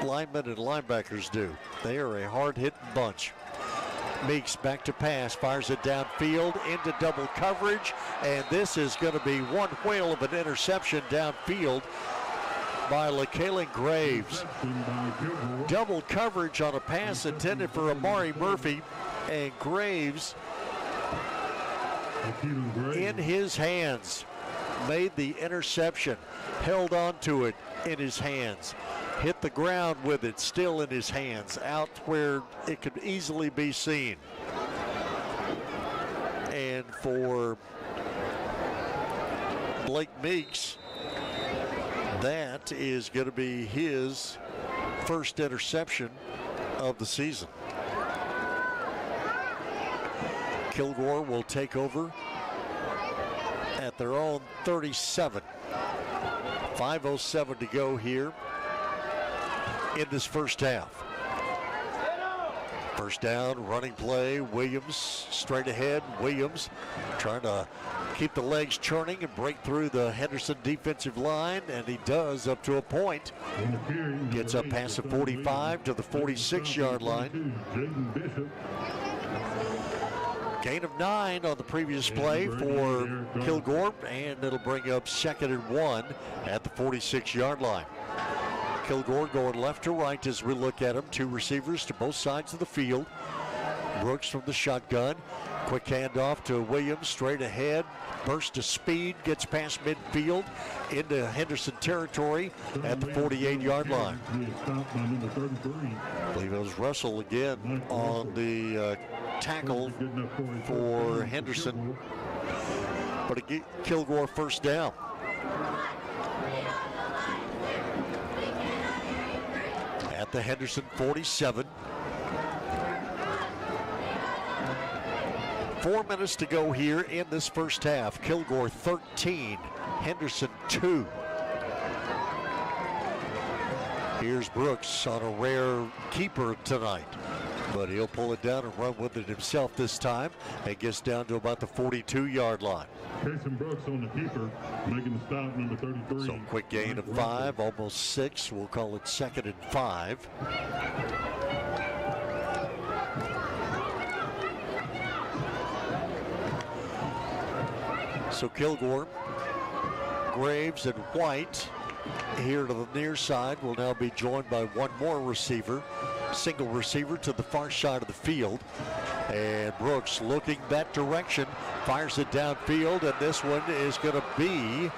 C: linemen and linebackers do. They are a hard-hitting bunch. Meeks back to pass, fires it downfield into double coverage, and this is going to be one whale of an interception downfield by LaKalen Graves. Double coverage on a pass intended for Amari Murphy, and Graves in his hands made the interception, held on to it in his hands, hit the ground with it still in his hands, out where it could easily be seen. And for Blake Meeks, that is going to be his first interception of the season. Kilgore will take over at their own 37. 5:07 to go here in this first half. First down, running play. Williams straight ahead. Williams trying to keep the legs churning and break through the Henderson defensive line, and he does up to a point. Gets up past the 45 to the 46-yard line. Gain of 9 on the previous play for Kilgore, and it'll bring up 2nd and 1 at the 46-yard line. Kilgore going left to right as we look at him. 2 receivers to both sides of the field. Brooks from the shotgun. Quick handoff to Williams, straight ahead. Burst of speed, gets past midfield into Henderson territory at the 48-yard line. I believe it was Russell again on the tackle for Henderson. But again, Kilgore first down. At the Henderson 47. 4 minutes to go here in this first half. Kilgore 13, Henderson 2. Here's Brooks on a rare keeper tonight, but he'll pull it down and run with it himself this time. It gets down to about the 42-yard line.
J: Jason Brooks on the keeper, making the stop, number 33.
C: So quick gain of 5, almost 6. We'll call it 2nd and 5. So Kilgore, Graves, and White here to the near side will now be joined by one more receiver. Single receiver to the far side of the field. And Brooks looking that direction, fires it downfield, and this one is going to be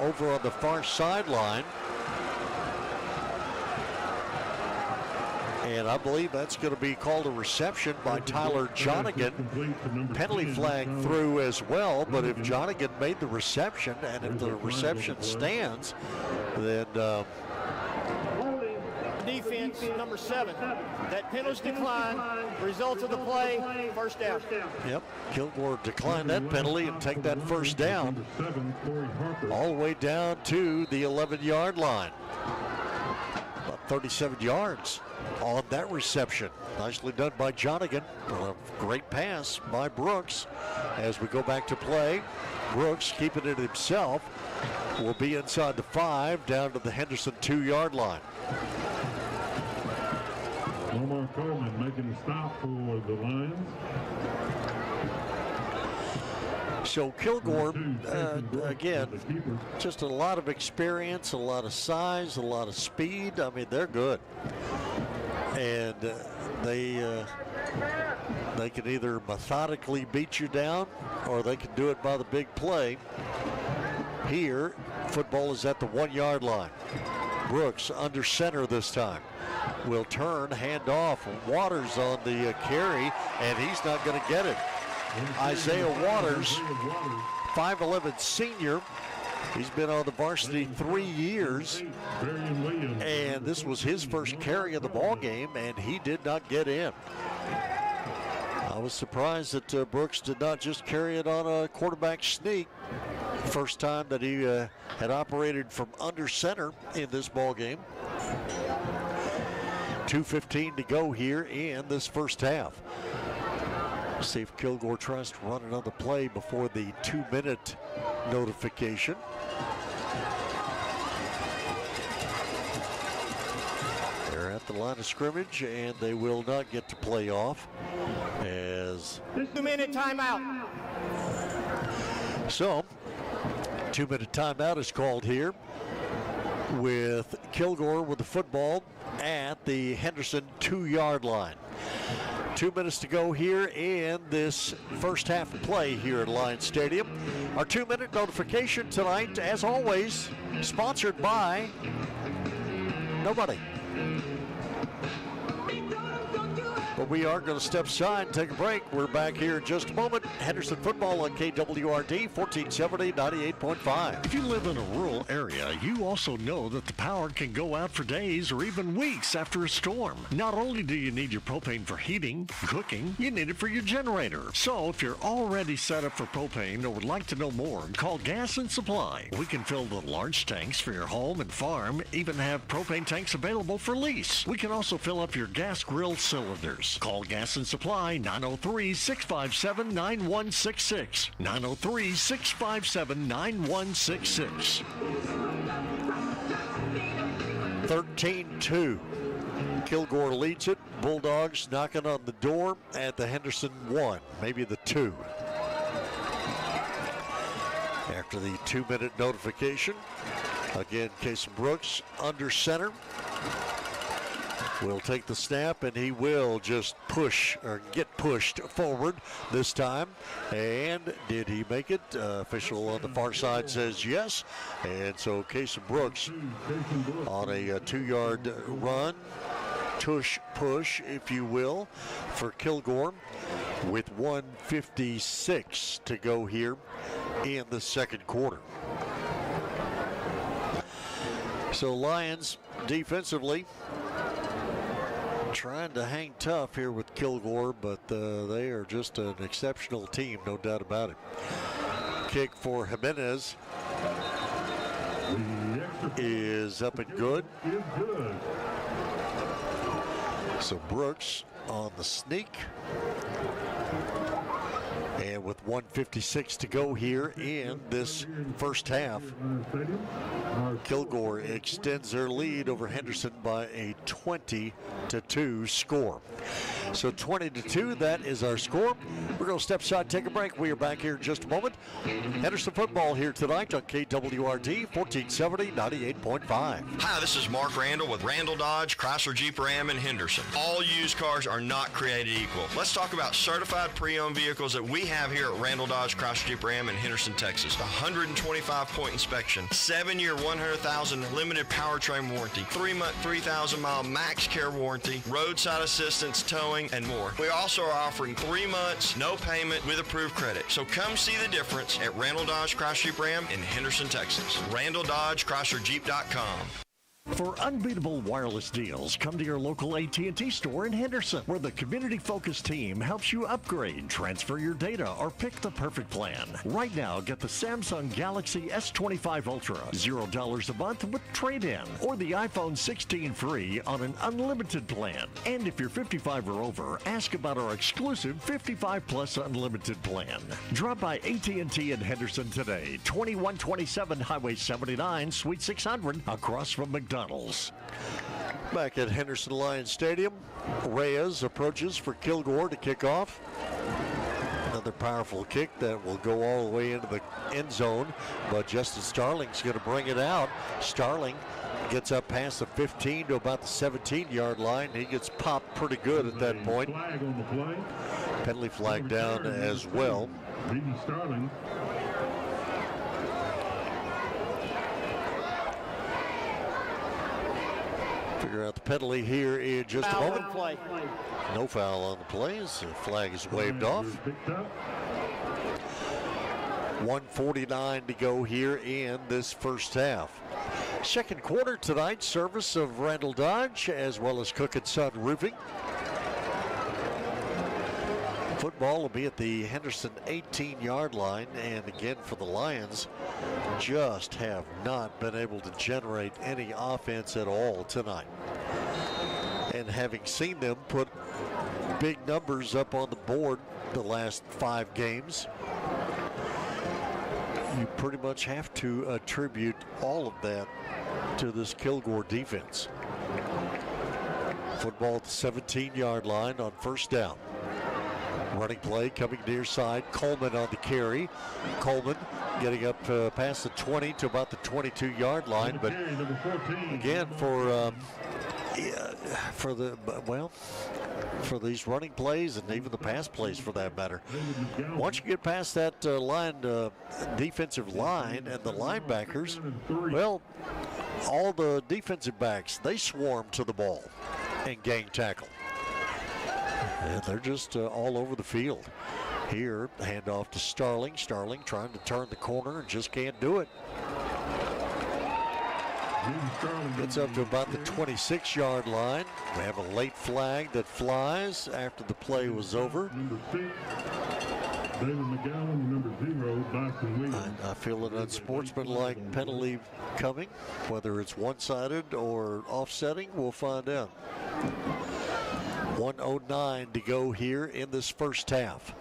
C: over on the far sideline. And I believe that's going to be called a reception by Tyler Jonigan. Penalty flag through as well, but if Jonigan made the reception, and if the reception stands, then
L: defense, number 7. That penalty decline, result of the play, first down.
C: Yep, Kilgore declined that penalty and take that first down all the way down to the 11-yard line. About 37 yards on that reception. Nicely done by Jonigan. A great pass by Brooks. As we go back to play, Brooks keeping it himself will be inside the 5 down to the Henderson 2-yard line.
J: Omar Coleman making the stop for the Lions.
C: So Kilgore, again, just a lot of experience, a lot of size, a lot of speed. I mean, they're good. And they can either methodically beat you down or they can do it by the big play. Here, football is at the 1-yard line. Brooks under center this time. Will turn, hand off. Waters on the carry, and he's not going to get it. Isaiah Waters, 5'11" senior. He's been on the varsity 3 years, and this was his first carry of the ball game, and he did not get in. I was surprised that Brooks did not just carry it on a quarterback sneak. First time that he had operated from under center in this ball game. 2:15 to go here in this first half. See if Kilgore tries to run another play before the 2-minute notification. They're at the line of scrimmage, and they will not get to play off as
L: 2-minute timeout.
C: So, 2-minute timeout is called here with Kilgore with the football at the Henderson 2-yard line. 2 minutes to go here in this first half of play here at Lions Stadium. Our 2-minute notification tonight, as always, sponsored by nobody. But we are going to step aside and take a break. We're back here in just a moment. Henderson football on KWRD 1470 98.5. If you live in a rural area, you also know that the power can go out for days or even weeks after a storm. Not only do you need your propane for heating, cooking, you need it for your generator. So if you're already set up for propane or would like to know more, call Gas and Supply. We can fill the large tanks for your home and farm, even have propane tanks available for lease. We can also fill up your gas grill cylinders. Call Gas and Supply 903-657-9166. 903-657-9166. 13-2. Kilgore leads it. Bulldogs knocking on the door at the Henderson 1, maybe the 2. After the 2-minute notification, again, Casey Brooks under center. Will take the snap, and he will just push or get pushed forward this time. And did he make it? Official on the far side says yes. And so Casey Brooks on a 2-yard run, tush push, if you will, for Kilgore with 1:56 to go here in the second quarter. So Lions defensively trying to hang tough here with Kilgore, but they are just an exceptional team, no doubt about it. Kick for Jimenez is up and good. So Brooks on the sneak. And with 1:56 to go here in this first half, Kilgore extends their lead over Henderson by a 20-2 score. So 20-2, that is our score. We're going to step aside, take a break. We are back here in just a moment. Henderson football here tonight on KWRD 1470 98.5.
N: Hi, this is Mark Randall with Randall Dodge, Chrysler Jeep Ram in Henderson. All used cars are not created equal. Let's talk about certified pre-owned vehicles that we have here at Randall Dodge, Chrysler Jeep Ram in Henderson, Texas. 125-point inspection, 7-year, 100,000 limited powertrain warranty, 3-month, 3,000-mile max care warranty, roadside assistance, towing, and more. We also are offering 3 months, no payment with approved credit. So come see the difference at Randall Dodge Chrysler Jeep Ram in Henderson, Texas. Randall Dodge ChryslerJeep.com.
C: For unbeatable wireless deals, come to your local AT&T store in Henderson, where the community-focused team helps you upgrade, transfer your data, or pick the perfect plan. Right now, get the Samsung Galaxy S25 Ultra, $0 a month with trade-in, or the iPhone 16 free on an unlimited plan. And if you're 55 or over, ask about our exclusive 55 Plus Unlimited plan. Drop by AT&T in Henderson today, 2127 Highway 79, Suite 600, across from McDonald's. Back at Henderson Lions Stadium, Reyes approaches for Kilgore to kick off. Another powerful kick that will go all the way into the end zone, but Justin Starling's going to bring it out. Starling gets up past the 15 to about the 17-yard line. He gets popped pretty good at that point. Penalty flag down as well.
J: Starling.
C: Figure out the penalty here in just a moment. No foul on the play as the flag is waved off. 1:49 to go here in this first half. Second quarter tonight, service of Randall Dodge as well as Cook & Son Roofing. Football will be at the Henderson 18-yard line, and again for the Lions, just have not been able to generate any offense at all tonight. And having seen them put big numbers up on the board the last 5 games, you pretty much have to attribute all of that to this Kilgore defense. Football at the 17-yard line on first down. Running play coming near side. Coleman on the carry. Coleman getting up past the 20 to about the 22-yard line. But again, for these running plays and even the pass plays for that matter, once you get past that defensive line and the linebackers, well, all the defensive backs, they swarm to the ball and gang tackle. And they're just all over the field. Here, handoff to Starling. Starling trying to turn the corner and just can't do it. Gets up to about the 26-yard line. We have a late flag that flies after the play was over. I feel an unsportsmanlike penalty coming. Whether it's one-sided or offsetting, we'll find out. 1:09 to go here in this first half.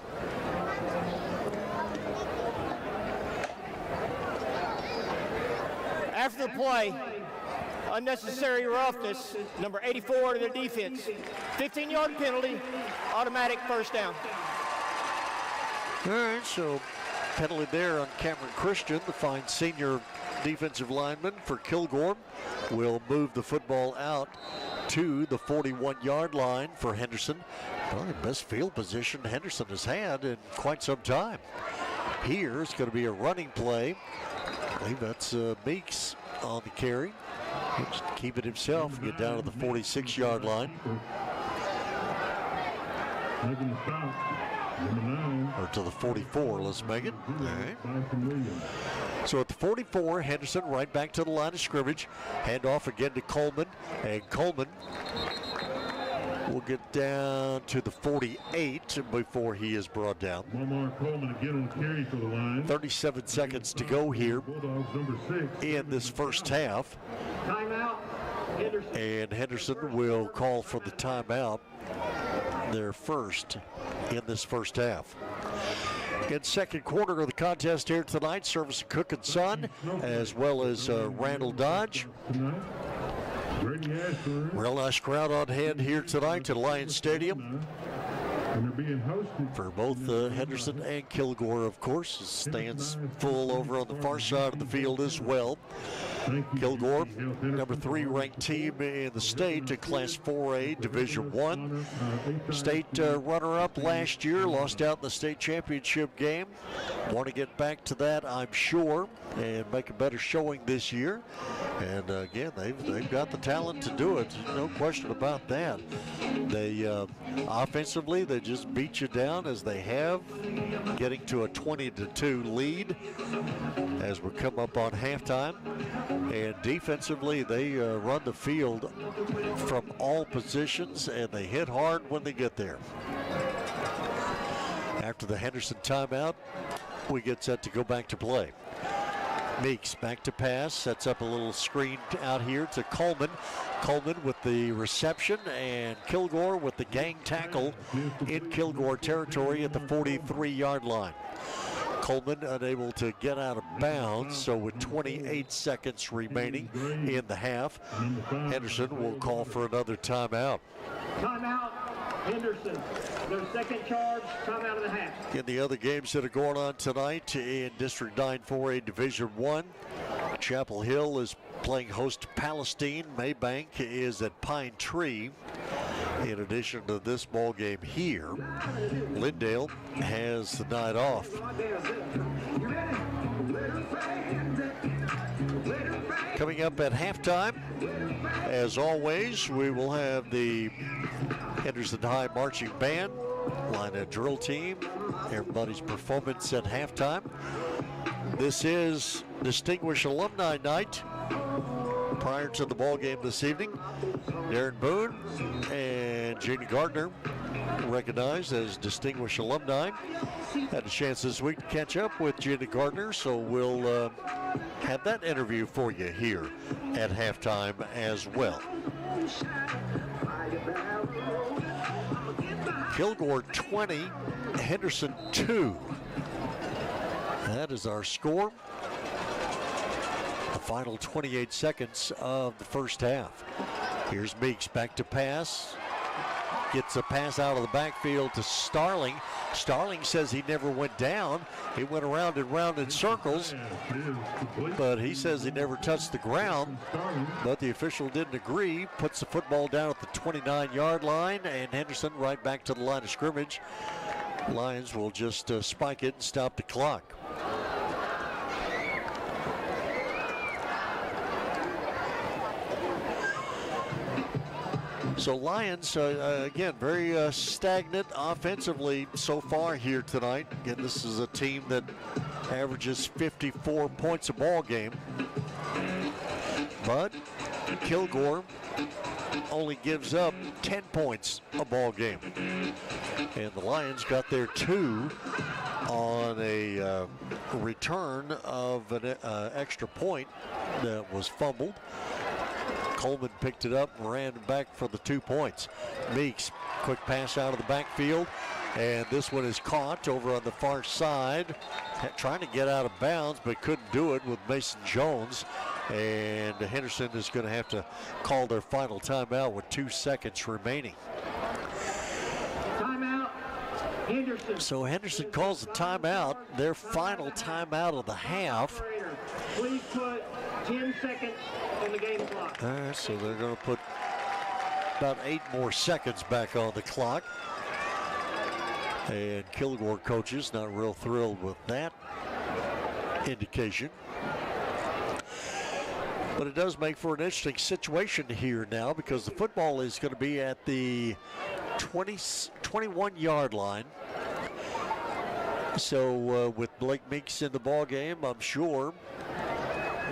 L: After the play, unnecessary roughness, number 84 to the defense. 15-yard penalty, automatic first down.
C: All right, so penalty there on Cameron Christian, the fine senior defensive lineman for Kilgore. Will move the football out to the 41-yard line for Henderson. Probably the best field position Henderson has had in quite some time. Here it's going to be a running play. I believe that's Meeks on the carry. He'll just keep it himself and get down to the 46-yard line. Or to the 44, let's make it. All right. So at the 44, Henderson right back to the line of scrimmage. Hand off again to Coleman. And Coleman will get down to the 48 before he is brought down. 37 seconds to go here in this first half. And Henderson will call for the timeout, their first in this first half. In second quarter of the contest here tonight, Service Cook and Son, as well as Randall Dodge. Real nice crowd on hand here tonight at Lions Stadium. For both Henderson and Kilgore, of course. It stands full over on the far side of the field as well. Kilgore, number 3 ranked team in the state, Class 4A Division I. State runner-up last year, lost out in the state championship game. Want to get back to that, I'm sure, and make a better showing this year. And again, they've got the talent to do it. No question about that. They offensively, they just beat you down as they have, getting to a 20-2 lead as we come up on halftime. And defensively, they run the field from all positions, and they hit hard when they get there. After the Henderson timeout, we get set to go back to play. Meeks back to pass, sets up a little screen out here to Coleman. Coleman with the reception, and Kilgore with the gang tackle in Kilgore territory at the 43-yard line. Coleman unable to get out of bounds, so with 28 seconds remaining in the half, Henderson will call for another timeout.
L: Timeout, Henderson. Their second charge, timeout of the half.
C: In the other games that are going on tonight in District 9 4A Division I, Chapel Hill is playing host to Palestine. Maybank is at Pine Tree. In addition to this ball game here, Lindale has the night off. Coming up at halftime, as always, we will have the Henderson High Marching Band, line a drill team, everybody's performance at halftime. This is Distinguished Alumni Night. Prior to the ball game this evening, Darren Boon and Gina Gardner recognized as distinguished alumni. Had a chance this week to catch up with Gina Gardner, so we'll have that interview for you here at halftime as well. Kilgore 20, Henderson 2. That is our score. The final 28 seconds of the first half. Here's Meeks back to pass. Gets a pass out of the backfield to Starling. Starling says he never went down. He went around and round in circles, but he says he never touched the ground. But the official didn't agree. Puts the football down at the 29-yard line, and Henderson right back to the line of scrimmage. Lions will just spike it and stop the clock. So Lions, again, very stagnant offensively so far here tonight. Again, this is a team that averages 54 points a ball game. But Kilgore only gives up 10 points a ball game. And the Lions got their 2 on a return of an extra point that was fumbled. Coleman picked it up and ran back for the 2 points. Meeks, quick pass out of the backfield, and this one is caught over on the far side, trying to get out of bounds, but couldn't do it with Mason Jones. And Henderson is going to have to call their final timeout with 2 seconds remaining.
L: Timeout, Henderson.
C: So Henderson calls the timeout, their final timeout of the half.
L: Please put 10 seconds on the game clock.
C: All right, so they're going to put about 8 more seconds back on the clock. And Kilgore coaches not real thrilled with that indication. But it does make for an interesting situation here now, because the football is going to be at the 21-yard line. So with Blake Meeks in the ball game, I'm sure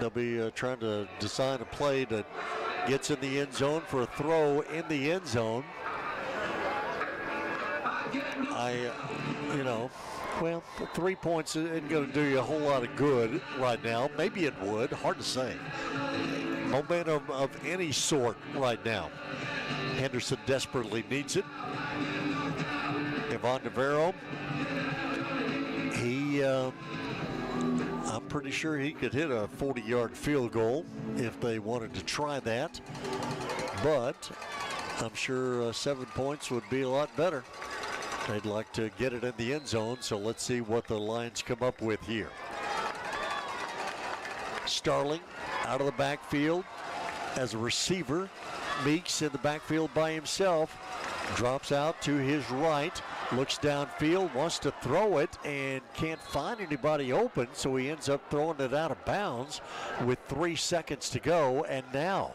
C: they'll be trying to design a play that gets in the end zone for a throw in the end zone. Well, 3 points isn't going to do you a whole lot of good right now. Maybe it would, hard to say. Momentum of any sort right now. Henderson desperately needs it. Yvonne Navarro, I'm pretty sure he could hit a 40-yard field goal if they wanted to try that. But I'm sure 7 points would be a lot better. They'd like to get it in the end zone, so let's see what the Lions come up with here. Starling out of the backfield as a receiver. Meeks in the backfield by himself. Drops out to his right. Looks downfield, wants to throw it, and can't find anybody open, so he ends up throwing it out of bounds with 3 seconds to go. And now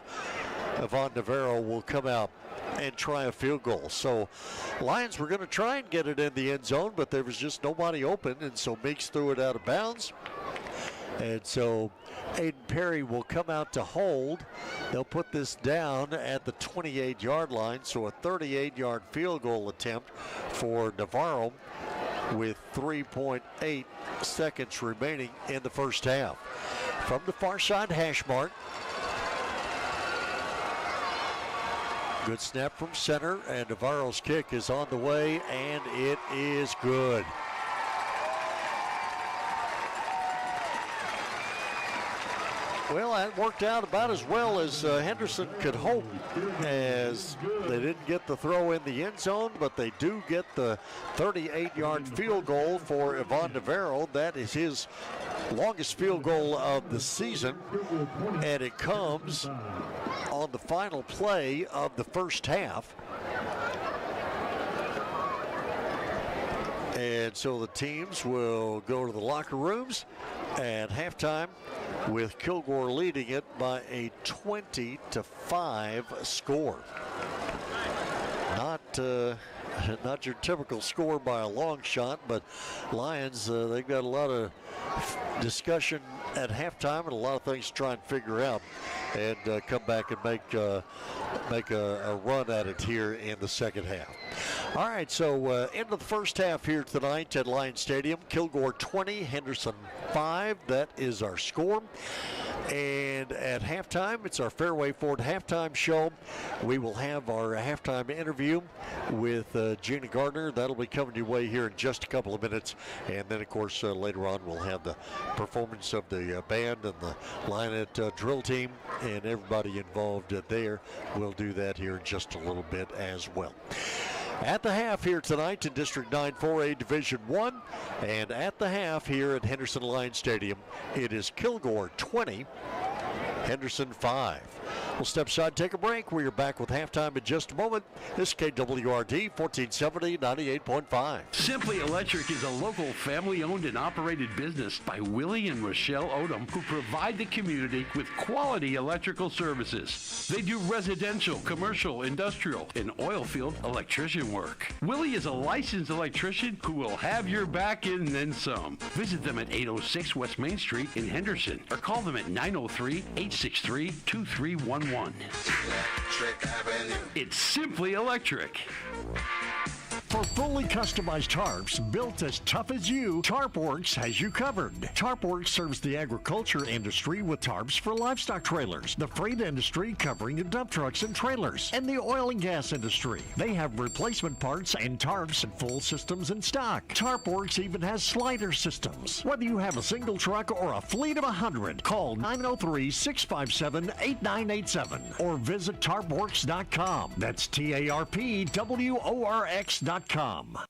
C: Yvonne Navarro will come out and try a field goal. So Lions were going to try and get it in the end zone, but there was just nobody open, and so Meeks threw it out of bounds. And so Aiden Perry will come out to hold. They'll put this down at the 28-yard line, so a 38-yard field goal attempt for Navarro with 3.8 seconds remaining in the first half. From the far side hash mark, good snap from center, and Navarro's kick is on the way, and it is good. Well, that worked out about as well as Henderson could hope, as they didn't get the throw in the end zone, but they do get the 38-yard field goal for Yvonne Navarro. That is his longest field goal of the season, and it comes on the final play of the first half. And so the teams will go to the locker rooms at halftime with Kilgore leading it by a 20-5 score. Not your typical score by a long shot, but Lions, they've got a lot of discussion at halftime and a lot of things to try and figure out, and come back and make a run at it here in the second half. All right, so into the first half here tonight at Lions Stadium. Kilgore 20, Henderson 5. That is our score. And at halftime, it's our Fairway Ford halftime show. We will have our halftime interview with Gina Gardner. That'll be coming your way here in just a couple of minutes. And then, of course, later on, we'll have the performance of the band and the Lionette drill team and everybody involved there. We'll do that here in just a little bit as well. At the half here tonight in District 9 4A Division 1, and at the half here at Henderson Lions Stadium, it is Kilgore 20, Henderson 5. We'll step aside, take a break. We're back with halftime in just a moment. This is KWRD 1470 98.5.
E: Simply Electric is a local family-owned and operated business by Willie and Rochelle Odom, who provide the community with quality electrical services. They do residential, commercial, industrial, and oil field electrician work. Willie is a licensed electrician who will have your back and then some. Visit them at 806 West Main Street in Henderson or call them at 903-863-2311. It's Simply Electric.
C: For fully customized tarps built as tough as you, TarpWorks has you covered. TarpWorks serves the agriculture industry with tarps for livestock trailers, the freight industry covering dump trucks and trailers, and the oil and gas industry. They have replacement parts and tarps and full systems in stock. TarpWorks even has slider systems. Whether you have a single truck or a fleet of 100, call 903-657-8987 or visit tarpworks.com. That's TARPWORX.com.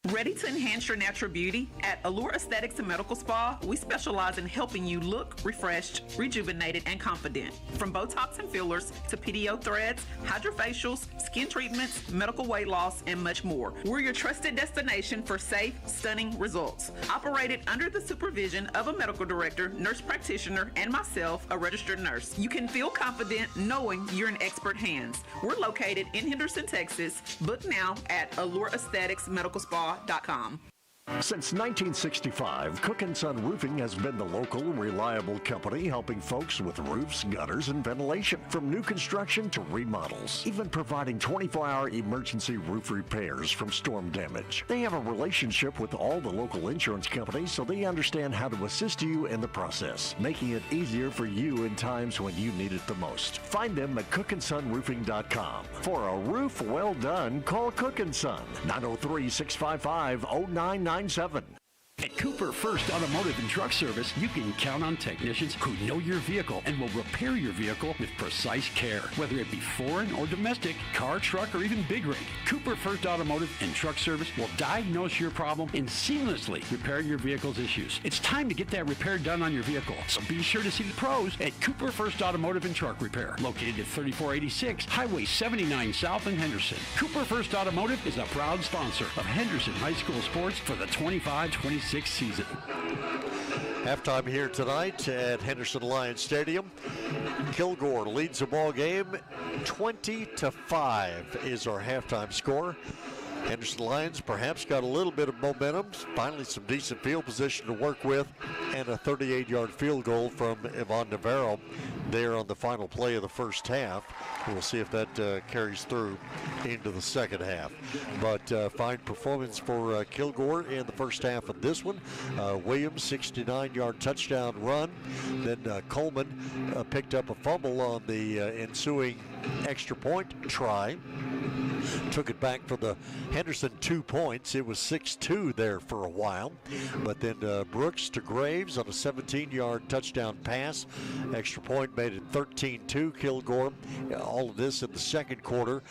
F: Ready to enhance your natural beauty? At Allure Aesthetics and Medical Spa, we specialize in helping you look refreshed, rejuvenated, and confident. From Botox and fillers to PDO threads, hydrofacials, skin treatments, medical weight loss, and much more. We're your trusted destination for safe, stunning results. Operated under the supervision of a medical director, nurse practitioner, and myself, a registered nurse. You can feel confident knowing you're in expert hands. We're located in Henderson, Texas. Book now at AllureAestheticsMedicalSpa.com.
C: Since 1965, Cook & Son Roofing has been the local, reliable company helping folks with roofs, gutters, and ventilation, from new construction to remodels, even providing 24-hour emergency roof repairs from storm damage. They have a relationship with all the local insurance companies, so they understand how to assist you in the process, making it easier for you in times when you need it the most. Find them at cookandsonroofing.com. For a roof well done, call Cook & Son, 903-655-0997.
E: At Cooper First Automotive and Truck Service, you can count on technicians who know your vehicle and will repair your vehicle with precise care. Whether it be foreign or domestic, car, truck, or even big rig, Cooper First Automotive and Truck Service will diagnose your problem and seamlessly repair your vehicle's issues. It's time to get that repair done on your vehicle, so be sure to see the pros at Cooper First Automotive and Truck Repair, located at 3486 Highway 79 South in Henderson. Cooper First Automotive is a proud sponsor of Henderson High School sports for the 25-26 season.
C: Halftime here tonight at Henderson Lions Stadium. Kilgore leads the ball game. 20-5 is our halftime score. Henderson Lions perhaps got a little bit of momentum, finally some decent field position to work with, and a 38-yard field goal from Yvonne Navarro there on the final play of the first half. We'll see if that carries through into the second half. But fine performance for Kilgore in the first half of this one. Williams, 69-yard touchdown run. Then Coleman picked up a fumble on the ensuing extra point try. Took it back for the Henderson 2 points. It was 6-2 there for a while. But then Brooks to Graves on a 17-yard touchdown pass. Extra point made it 13-2 Kilgore. All of this in the second quarter.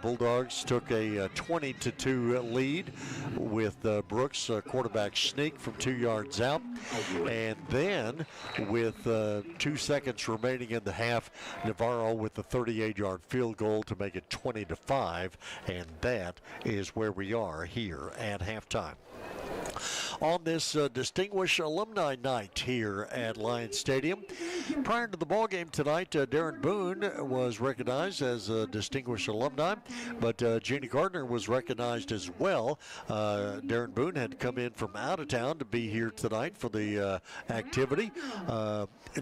C: Bulldogs took a 20-2 lead with Brooks quarterback sneak from 2 yards out. And then with 2 seconds remaining in the half, Navarro with the 38-yard field goal to make it 20-5. And that is where we are here at halftime. On this distinguished alumni night here at Lions Stadium. Prior to the ball game tonight, Darren Boon was recognized as a distinguished alumni, but Gina Gardner was recognized as well. Darren Boon had come in from out of town to be here tonight for the activity.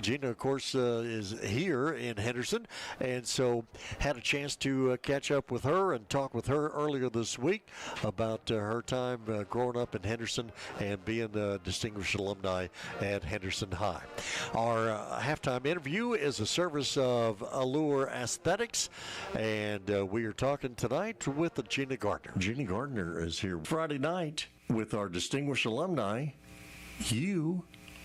C: Gina, of course, is here in Henderson, and so had a chance to catch up with her and talk with her earlier this week about her time growing up in Henderson and being a distinguished alumni at Henderson High. Our halftime interview is a service of Allure Aesthetics, and we are talking tonight with Gina Gardner. Gina Gardner is here Friday night with our distinguished alumni. You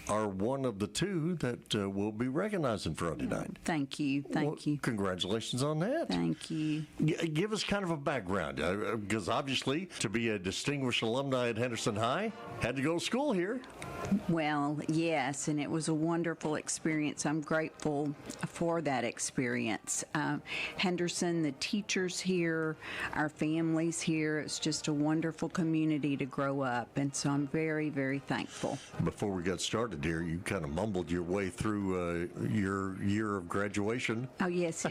A: are one of the two that we'll be recognizing Friday night.
O: Thank you. Thank you.
A: Congratulations on that.
O: Thank you.
A: Give us kind of a background, because obviously to be a distinguished alumni at Henderson High, had to go to school here.
O: Well, yes, and it was a wonderful experience. I'm grateful for that experience. Henderson, the teachers here, our families here, it's just a wonderful community to grow up, and so I'm very, very thankful.
A: Before we got started here, you kind of mumbled your way through your year of graduation.
O: Oh, yes.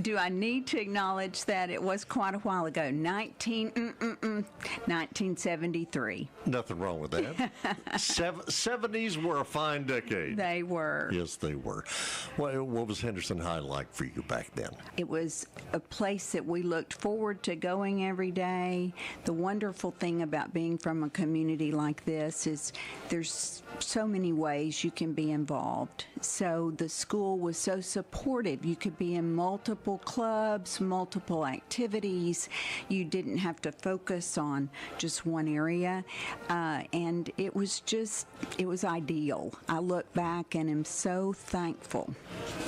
O: Do I need to acknowledge that it was quite a while ago? 1973.
A: Nothing wrong with that. 70s were a fine decade.
O: They were.
A: Yes, they were. Well, what was Henderson High like for you back then?
O: It was a place that we looked forward to going every day. The wonderful thing about being from a community like this is there's so many ways you can be involved. So the school was so supportive. You could be in multiple clubs, multiple activities. You didn't have to focus on just one area. And it was ideal. I look back and am so thankful.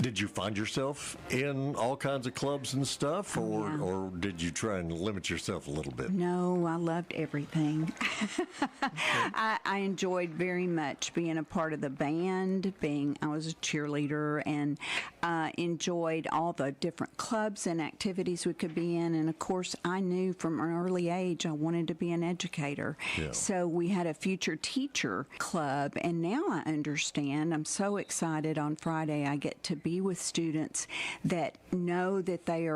A: Did you find yourself in all kinds of clubs and stuff, or did you try and limit yourself a little bit?
O: No, I loved everything. I enjoyed very much being a part of the band, I was a cheerleader, and enjoyed all the different clubs and activities we could be in. And of course, I knew from an early age I wanted to be an educator. Yeah. So we had a future teacher club, and now I understand. I'm so excited. On Friday I get to be with students that know that they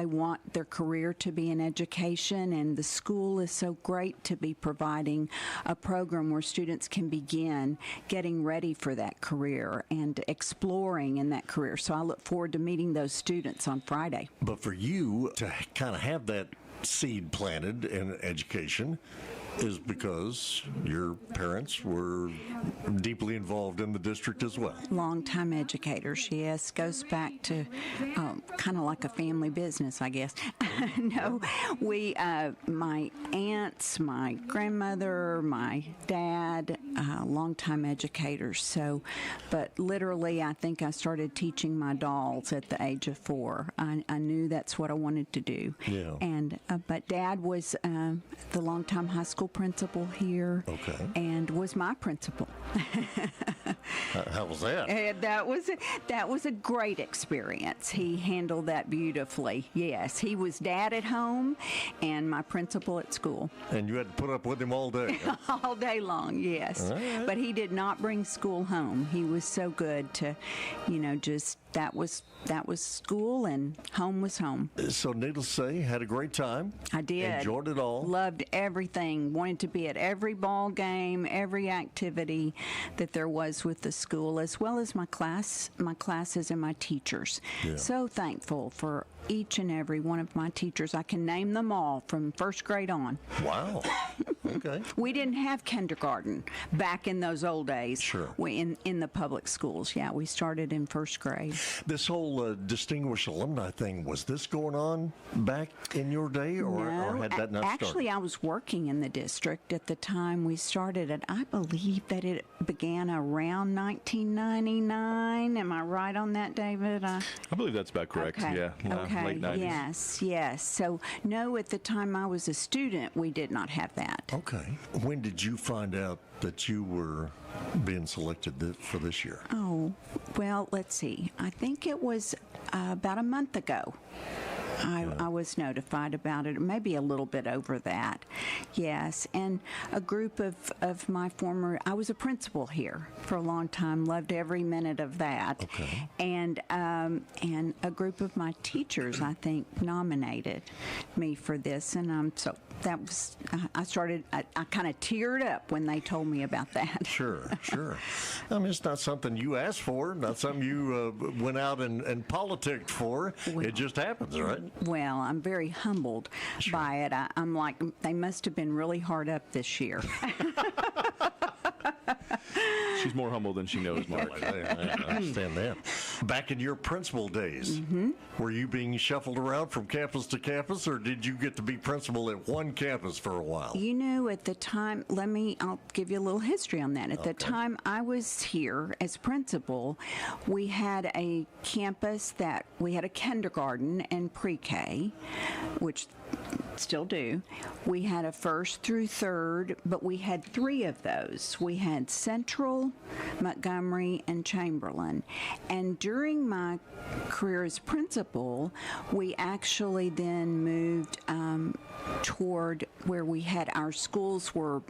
O: want their career to be in education, and the school is so great to be providing a program where students can begin getting ready for that career and exploring in that career. So I look forward to meeting those students on Friday.
A: But for you to kind of have that seed planted in education is because your parents were deeply involved in the district as well.
O: Longtime educators, yes. Goes back to kind of like a family business, I guess. No, my aunts, my grandmother, my dad, longtime educators. So, but literally, I think I started teaching my dolls at the age of 4. I knew that's what I wanted to do. Yeah. And but Dad was the longtime high school principal here, and was my principal.
A: How was that?
O: That was a great experience. He handled that beautifully. Yes, he was Dad at home and my principal at school.
A: And you had to put up with him all day.
O: All day long, yes. Right. But he did not bring school home. He was so good to, just that was school and home was home.
A: So needless to say, had a great time.
O: I did.
A: Enjoyed it all.
O: Loved everything. Wanted to be at every ball game, every activity that there was with the school, as well as my classes and my teachers. Yeah. So thankful for each and every one of my teachers. I can name them all from first grade on.
A: Wow. Okay.
O: We didn't have kindergarten back in those old days.
A: Sure.
O: In the public schools. Yeah, we started in first grade.
A: This whole distinguished alumni thing, was this going on back in your day, or had that not started?
O: Actually, I was working in the district at the time we started it. I believe that it began around 1999. Am I right on that, David?
P: I believe that's about correct.
O: Okay.
P: Yeah.
O: Okay.
P: Late 90s.
O: Yes. So, no, at the time I was a student, we did not have that.
A: Okay. When did you find out that you were being selected for this year?
O: Oh, well, let's see. I think it was about a month ago. I was notified about it, maybe a little bit over that. Yes, and a group of my I was a principal here for a long time, loved every minute of that.
A: Okay.
O: And a group of my teachers, I think, nominated me for this, and so that was, I kind of teared up when they told me about that.
A: Sure. I mean, it's not something you asked for, not something you went out and politicked for. Well, it just happens, right?
O: Well, I'm very humbled by it. I'm like, they must have been really hard up this year.
P: She's more humble than she knows, Mark.
C: I understand that. Back in your principal days, were you being shuffled around from campus to campus, or did you get to be principal at one campus for a while?
O: You know, at the time, I'll give you a little history on that. At the time I was here as principal, we had a campus that we had a kindergarten and pre-K, which still do. We had a first through third, but we had 3 of those. We had Central, Montgomery, and Chamberlain. And during my career as principal, we actually then moved toward where we had our schools were,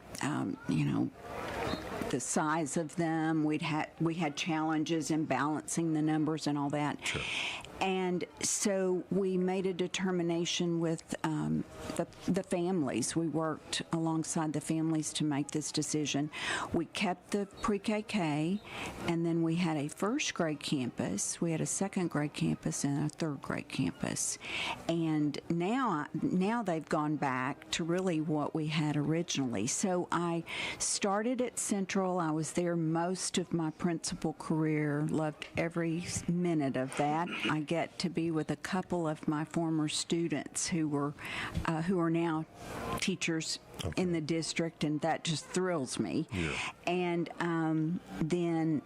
O: the size of them. We had challenges in balancing the numbers and all that. Sure. And so we made a determination with the families. We worked alongside the families to make this decision. We kept the pre-KK, and then we had a first grade campus, we had a second grade campus, and a third grade campus. And now they've gone back to really what we had originally. So I started at Central. I was there most of my principal career, loved every minute of that. I get to be with a couple of my former students who are now teachers in the district, and that just thrills me. Yeah. And then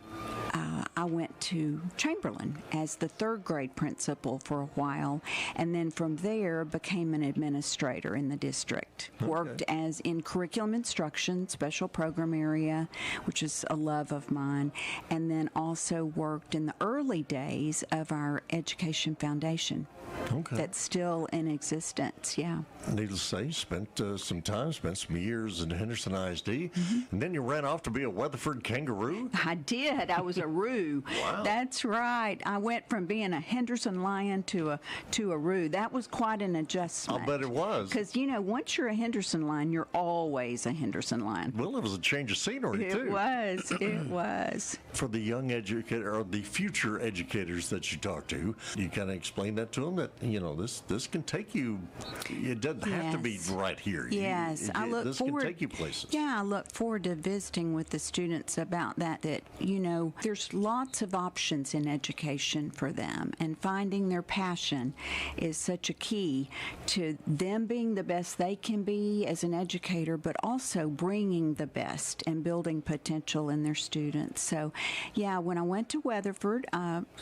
O: I went to Chamberlain as the third grade principal for a while, and then from there became an administrator in the district. Okay. Worked as in curriculum instruction, special program area, which is a love of mine, and then also worked in the early days of our education foundation. Okay. That's still in existence, yeah.
C: Needless to say, spent some years in Henderson ISD, and then you ran off to be a Weatherford Kangaroo?
O: I did. I was a Roo. Wow. That's right. I went from being a Henderson Lion to a Roo. That was quite an adjustment.
C: I'll bet it was.
O: Because, once you're a Henderson Lion, you're always a Henderson Lion.
C: Well, it was a change of scenery, too.
O: It was. It was.
C: For the young educator, or the future educators that you talk to, you kind of explain that to them that, this can take you, it doesn't have to be right here.
O: Yes.
C: This can take you places.
O: Yeah, I look forward to visiting with the students about that, there's lots of options in education for them, and finding their passion is such a key to them being the best they can be as an educator, but also bringing the best and building potential in their students. So, yeah, when I went to Weatherford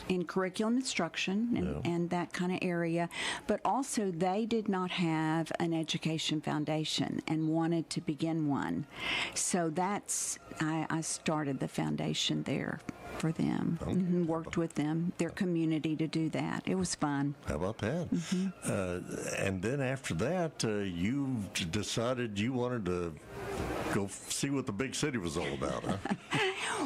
O: in curriculum instruction and that kind of area, but also they did not have an education foundation and wanted to begin one. So I started the foundation there for them. Okay. Worked with them, their community, to do that. It was fun.
C: How about that? And then after that, you decided you wanted to go see what the big city was all about, huh?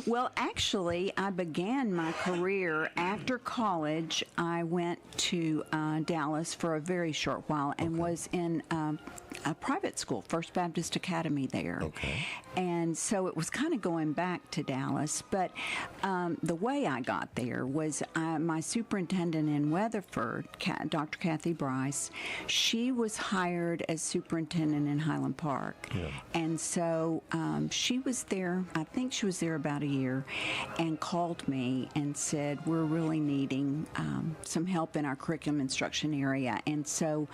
O: Well, actually, I began my career after college. I went to Dallas for a very short while and was in a private school, First Baptist Academy there. Okay. And so it was kind of going back to Dallas. But the way I got there was my superintendent in Weatherford, Dr. Kathy Bryce, she was hired as superintendent in Highland Park. Yeah. And so she was there, I think she was there about a year, and called me and said, we're really needing some help in our curriculum instruction area. And so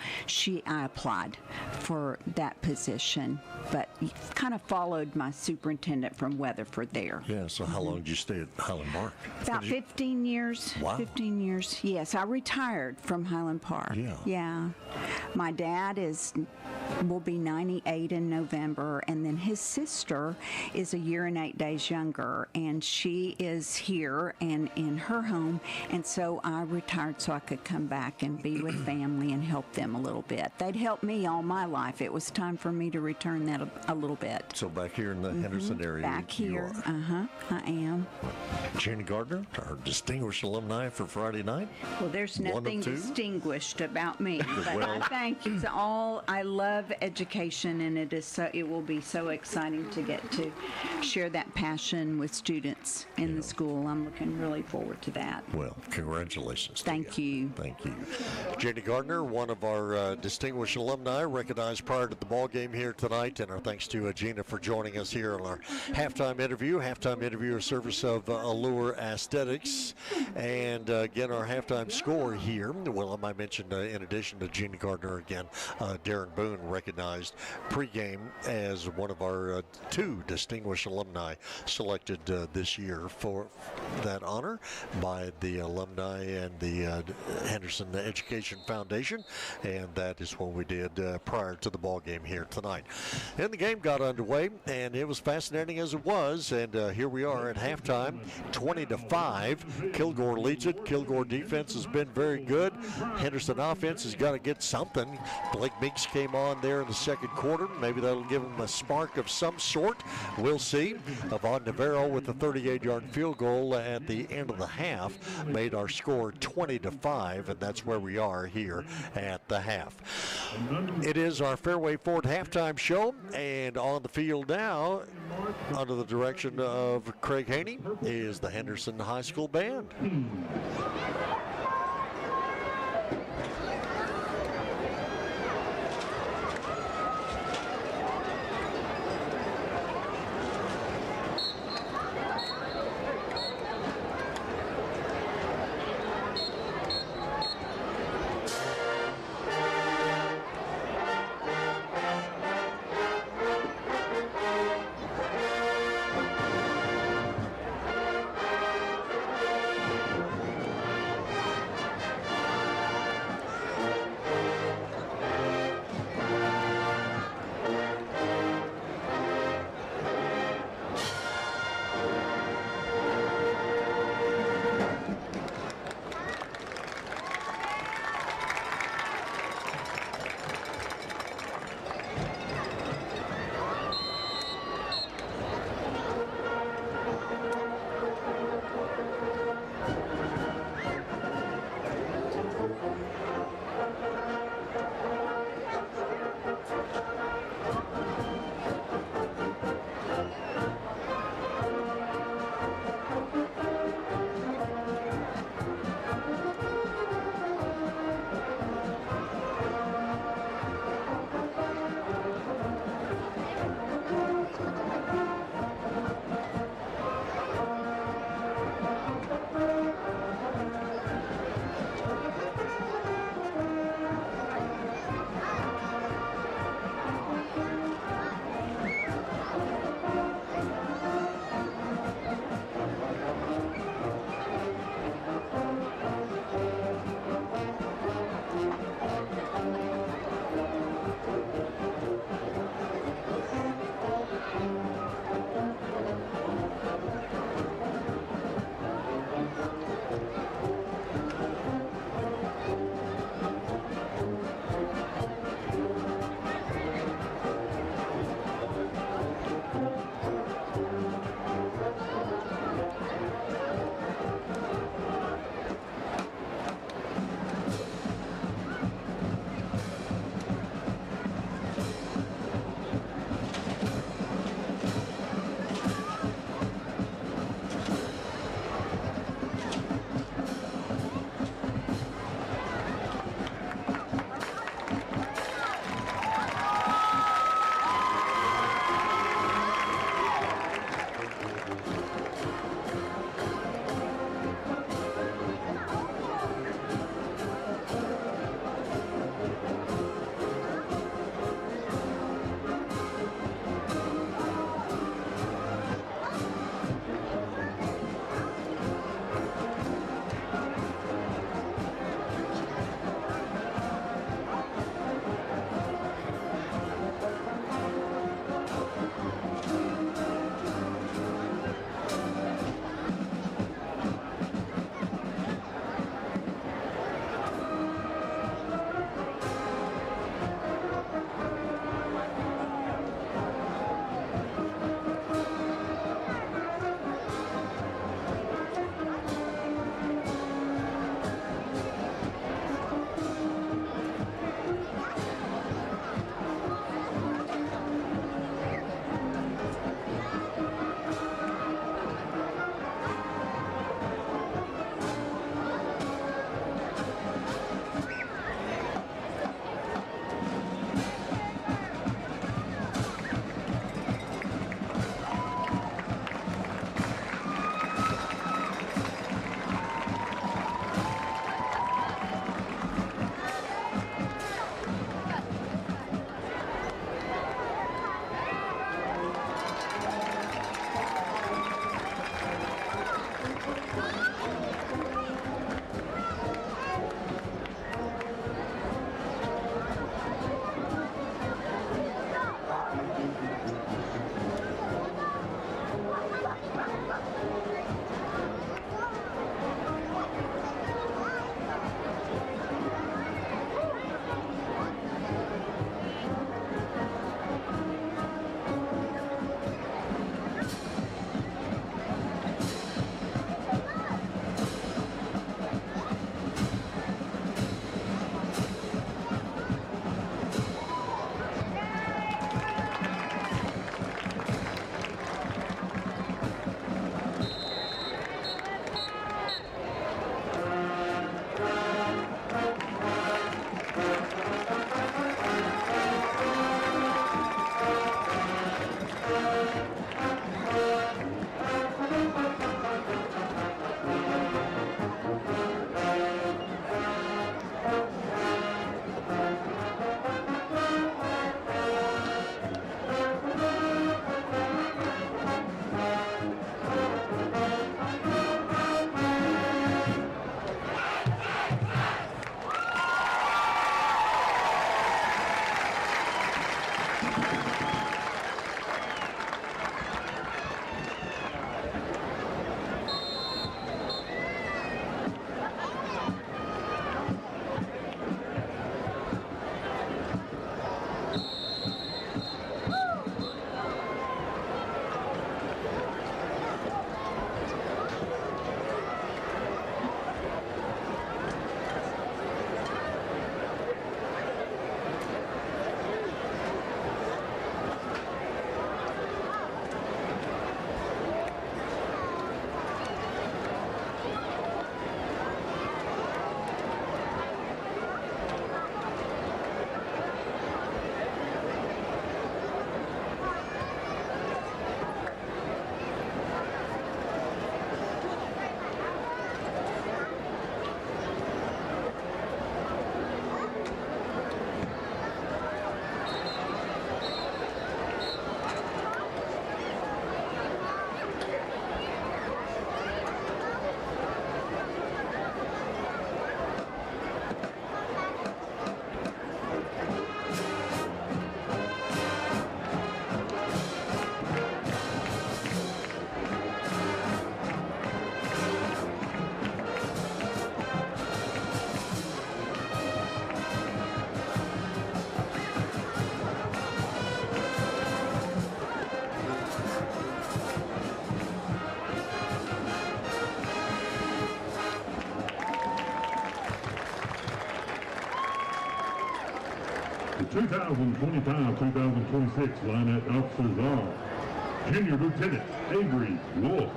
O: I applied for that position, but kind of followed my superintendent from Weatherford there.
C: Yeah, so how long did you stay at Highland Park?
O: About 15 years. Wow. 15 years, yes. I retired from Highland Park. Yeah. Yeah. My dad will be 98 in November, and then his sister is a year and 8 days younger, and she is here and in her home, and so I retired so I could come back and be with family and help them a little bit. They'd helped me all my life. It was time for me to return that a little bit.
C: So back here in the Henderson area.
O: Back here. I am.
C: Gina Gardner, our distinguished alumni for Friday night.
O: Well, there's nothing distinguished about me, but I thank you. I love education, and it will be so exciting to get to share that passion fun with students in the school. I'm looking really forward to that.
A: Well, congratulations.
O: Thank you.
A: Thank you. Gina Gardner, one of our distinguished alumni, recognized prior to the ball game here tonight, and our thanks to Gina for joining us here on our halftime interview a service of Allure Aesthetics. And again, our halftime score here, well, I mentioned in addition to Gina Gardner, again, Darren Boon recognized pregame as one of our two distinguished alumni selected this year for that honor by the alumni and the Henderson Education Foundation, and that is what we did prior to the ball game here tonight. And the game got underway, and it was fascinating as it was, and here we are at halftime, 20-5. Kilgore leads it. Kilgore defense has been very good. Henderson offense has got to get something. Blake Meeks came on there in the second quarter. Maybe that'll give him a spark of some sort. We'll see. Avon Navarro with a 38-yard field goal at the end of the half made our score 20-5, and that's where we are here at the half. It is our Fairway Ford halftime show, and on the field now, under the direction of Craig Haney, is the Henderson High School Band.
J: The 2025-2026 Lionette officers are Junior Lieutenant Avery Wolf,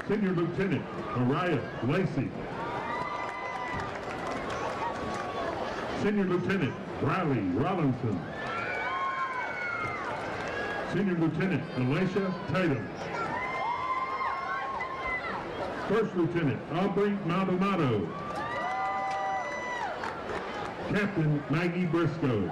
J: Senior Lieutenant Mariah Lacey, Senior Lieutenant Riley Robinson, Senior Lieutenant Alicia Tatum, First Lieutenant Aubrey Maldonado, Captain Maggie Briscoe.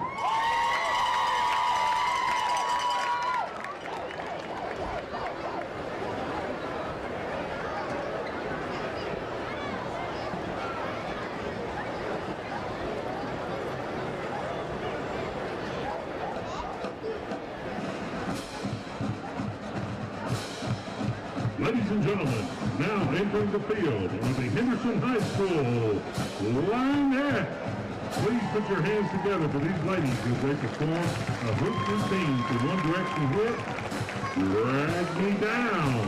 J: Ladies and gentlemen, now entering the field are the Henderson High School Lionette. Please put your hands together for these ladies as they perform a hoop routine to One Direction hit, Drag Me Down.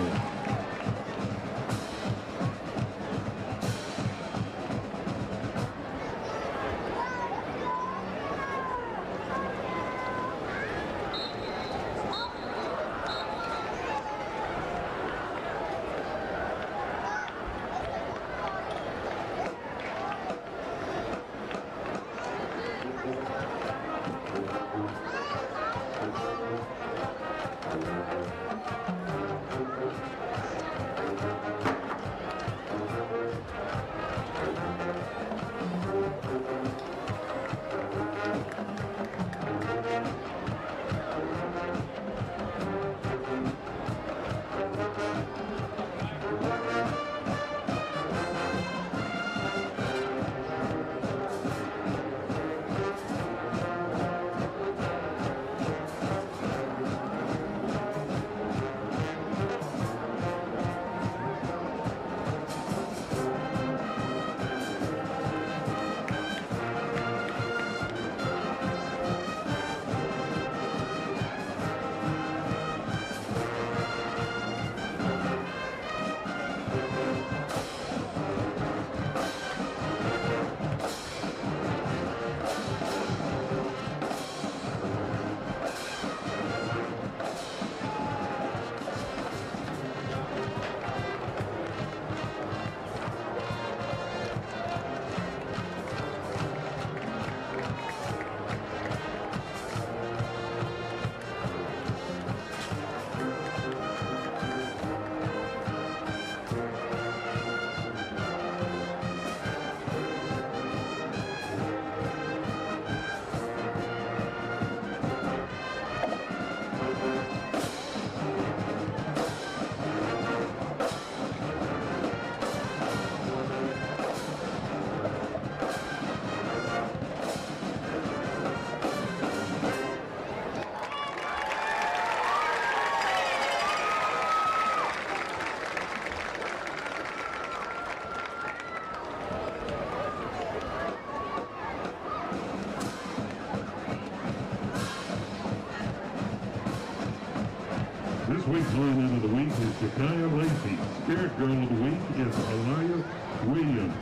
J: This week's Lionette of the Week is Jakaya Lacey. Spirit Girl of the Week is Alaya Williams.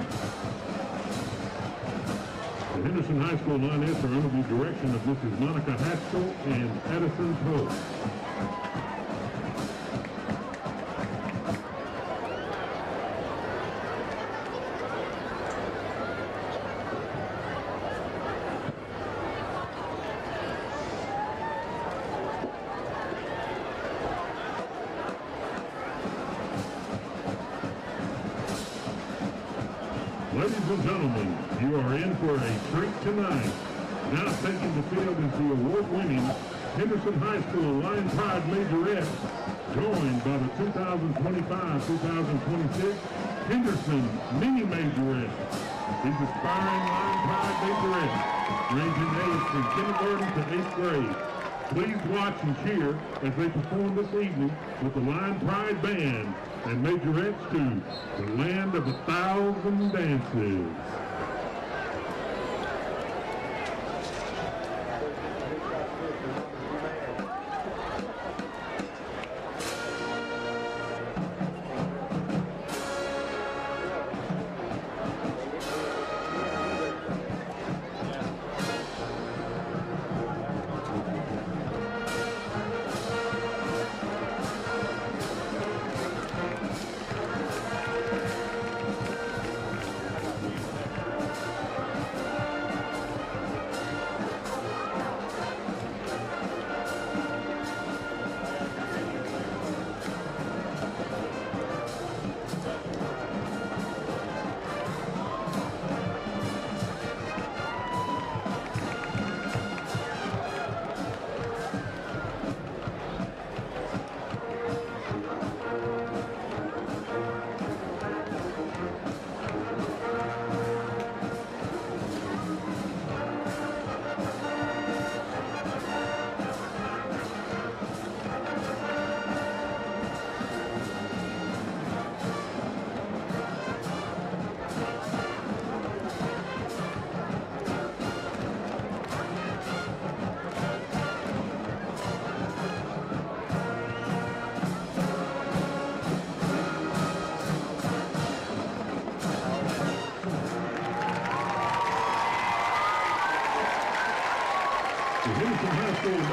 J: The Henderson High School Lionettes are under the direction of Mrs. Monica Haskell and Addison Pope. Ladies and gentlemen, you are in for a treat tonight. Now taking the field is the award-winning Henderson High School Lion Pride Majorettes, joined by the 2025-2026 Henderson Mini Majorettes. These aspiring Lion Pride Majorettes range in age from kindergarten to 8th grade. Please watch and cheer as they perform this evening with the Lion Pride Band and Majorettes to the Land of 1,000 Dances.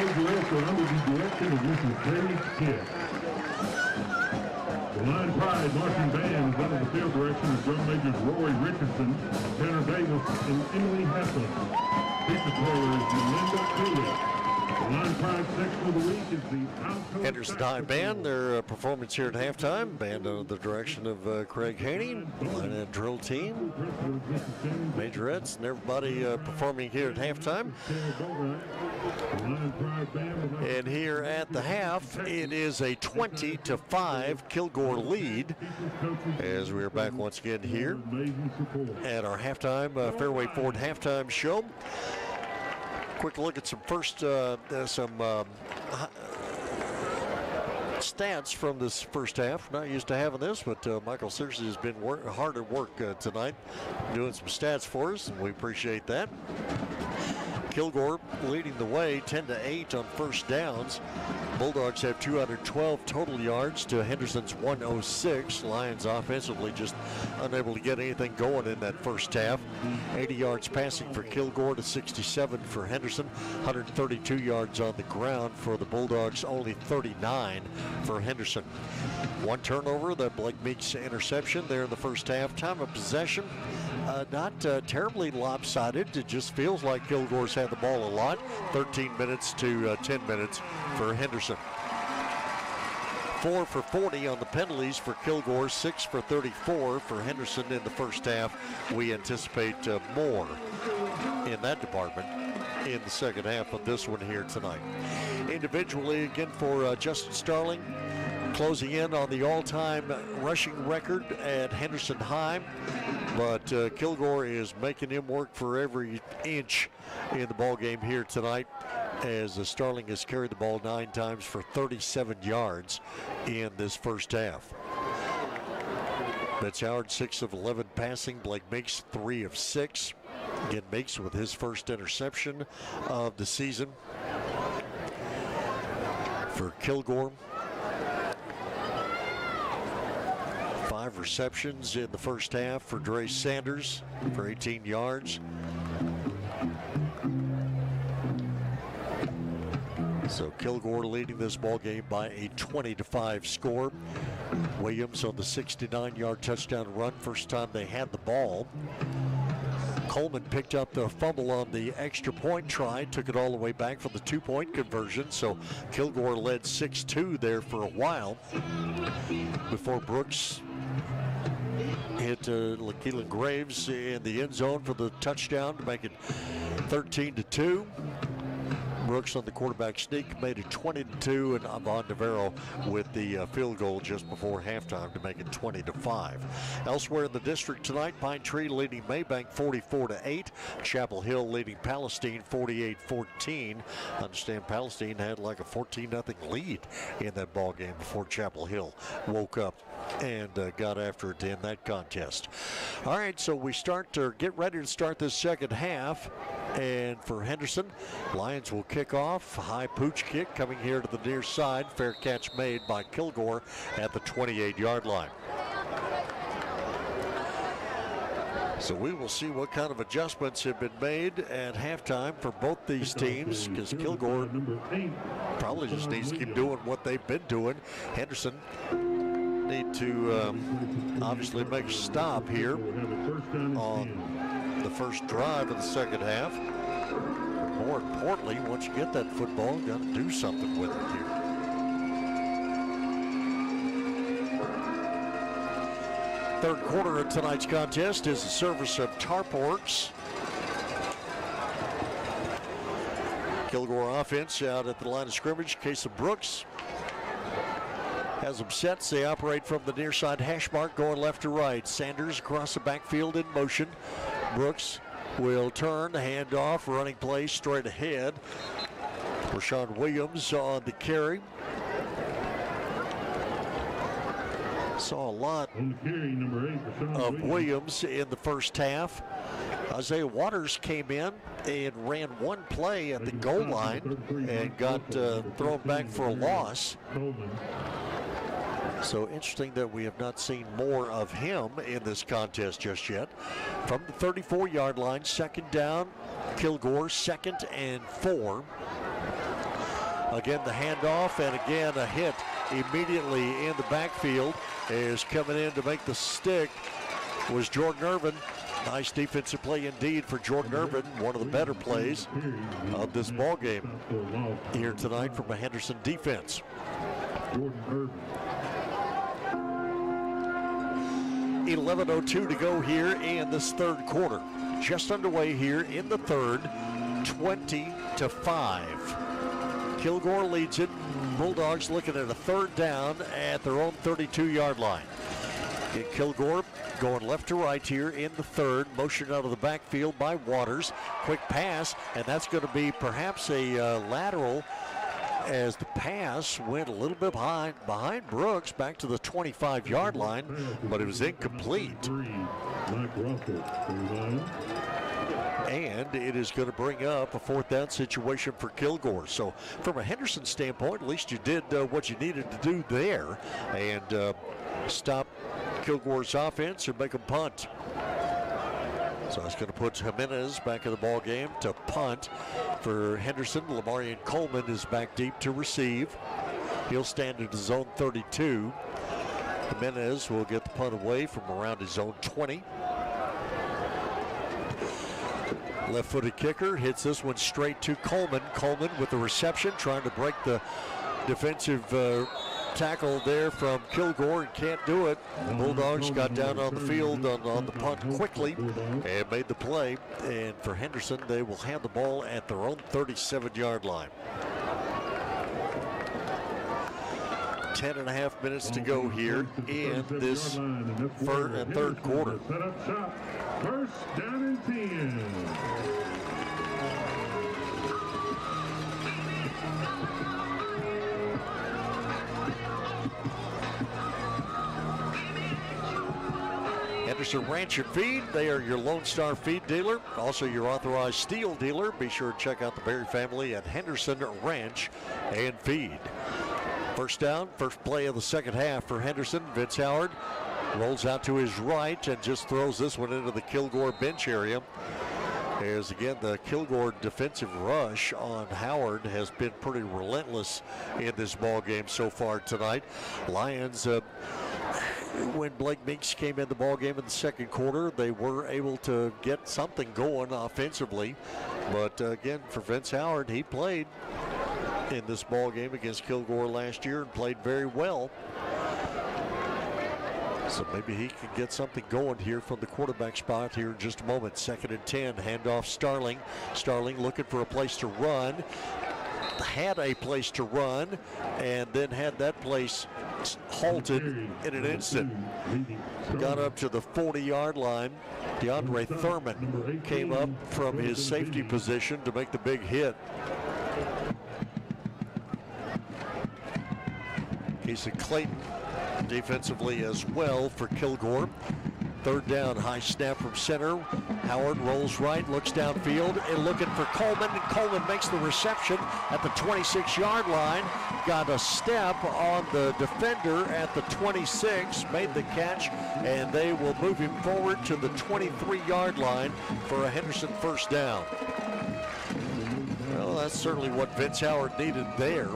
J: majorettes are under the direction of Mrs. Terry Kidd. The Lion Pride Marching Band is under the field direction of drum majors Rory Richardson, Tanner Davis, and Emily Heffler. Pizza twirler is Melinda Cooley. The Lion Pride section of the week is the Alto
C: Henderson High Band, their performance here at halftime. Band under the direction of Craig Haney, and drill team, majorettes, and everybody performing here at halftime. And here at the half, it is a 20-5 Kilgore lead, as we are back once again here at our halftime Fairway Ford halftime show. Quick look at some stats from this first half. Not used to having this, but Michael Searcy has been hard at work tonight, doing some stats for us, and we appreciate that. Kilgore leading the way 10-8 on first downs. Bulldogs have 212 total yards to Henderson's 106. Lions offensively just unable to get anything going in that first half. 80 yards passing for Kilgore to 67 for Henderson. 132 yards on the ground for the Bulldogs, only 39 for Henderson. One turnover, the Blake Meeks interception there in the first half. Time of possession, not terribly lopsided. It just feels like Kilgore's had the ball a lot. 13 minutes to 10 minutes for Henderson. 4 for 40 on the penalties for Kilgore, 6 for 34 for Henderson in the first half. We anticipate more in that department in the second half of this one here tonight. Individually, again for Justin Starling, closing in on the all-time rushing record at Henderson High, but Kilgore is making him work for every inch in the ball game here tonight, as Starling has carried the ball 9 times for 37 yards in this first half. Betts Howard 6 of 11 passing. Blake Meeks 3 of 6. Again, Meeks with his first interception of the season for Kilgore. 5 receptions in the first half for Dre Sanders for 18 yards. So Kilgore leading this ball game by a 20-5 score. Williams on the 69-yard touchdown run, first time they had the ball. Coleman picked up the fumble on the extra point try, took it all the way back for the 2-point conversion. So Kilgore led 6-2 there for a while before Brooks hit Keelan Graves in the end zone for the touchdown to make it 13-2. Brooks on the quarterback sneak made it 20-2, and Avon Navarro with the field goal just before halftime to make it 20-5. Elsewhere in the district tonight, Pine Tree leading Maybank 44-8. Chapel Hill leading Palestine 48-14. Understand Palestine had like a 14-0 lead in that ball game before Chapel Hill woke up and got after it in that contest. All right, so we get ready to start this second half. And for Henderson, Lions will kick off. High pooch kick coming here to the near side. Fair catch made by Kilgore at the 28-yard line. So we will see what kind of adjustments have been made at halftime for both these teams, because Kilgore probably just needs to keep doing what they've been doing. Henderson need to obviously make a stop here on the first drive of the second half. But more importantly, once you get that football, you got to do something with it here. Third quarter of tonight's contest is the service of Tarpworks. Kilgore offense out at the line of scrimmage. Case of Brooks has them set. They operate from the near side hash mark, going left to right. Sanders across the backfield in motion. Brooks will turn, hand off, running play straight ahead. Rashawn Williams on the carry. Saw a lot of Williams in the first half. Isaiah Waters came in and ran one play at the goal line and got thrown back for a loss. So interesting that we have not seen more of him in this contest just yet. From the 34-yard line, second down, Kilgore, 2nd and 4. Again, the handoff, and again, a hit immediately in the backfield. Is coming in to make the stick was Jordan Irvin. Nice defensive play indeed for Jordan Irvin. One of the better plays of this ball game here tonight from a Henderson defense. 11:02 to go here in this third quarter. Just underway here in the third, 20-5. Kilgore leads it. Bulldogs looking at a third down at their own 32-yard line. And Kilgore going left to right here in the third. Motion out of the backfield by Waters. Quick pass, and that's going to be perhaps a lateral as the pass went a little bit behind Brooks back to the 25-yard line, but it was incomplete. And it is going to bring up a fourth down situation for Kilgore. So from a Henderson standpoint, at least you did what you needed to do there and stop Kilgore's offense and make them punt. So it's going to put Jimenez back in the ball game to punt for Henderson. Lamarian Coleman is back deep to receive. He'll stand at his own 32. Jimenez will get the punt away from around his own 20. Left-footed kicker hits this one straight to Coleman. Coleman with the reception, trying to break the defensive tackle there from Kilgore and can't do it. The Bulldogs got down on the field on the punt quickly and made the play. And for Henderson, they will have the ball at their own 37-yard line. 10.5 minutes to go here in this third quarter.
J: First down and 10.
C: Henderson Ranch and Feed, they are your Lone Star feed dealer, also your authorized steel dealer. Be sure to check out the Berry family at Henderson Ranch and Feed. First down, first play of the second half for Henderson. Vince Howard rolls out to his right and just throws this one into the Kilgore bench area. As again, the Kilgore defensive rush on Howard has been pretty relentless in this ball game so far tonight. Lions, when Blake Meeks came in the ball game in the second quarter, they were able to get something going offensively. But again, for Vince Howard, he played in this ball game against Kilgore last year and played very well. So maybe he can get something going here from the quarterback spot here in just a moment. 2nd and 10, handoff Starling. Starling looking for a place to run. Had a place to run and then had that place halted in an instant. Got up to the 40-yard line. DeAndre Thurman came up from his safety position to make the big hit. Casey Clayton defensively as well for Kilgore. Third down, high snap from center. Howard rolls right, looks downfield, and looking for Coleman. And Coleman makes the reception at the 26-yard line. Got a step on the defender at the 26, made the catch, and they will move him forward to the 23-yard line for a Henderson first down. Well, that's certainly what Vince Howard needed there,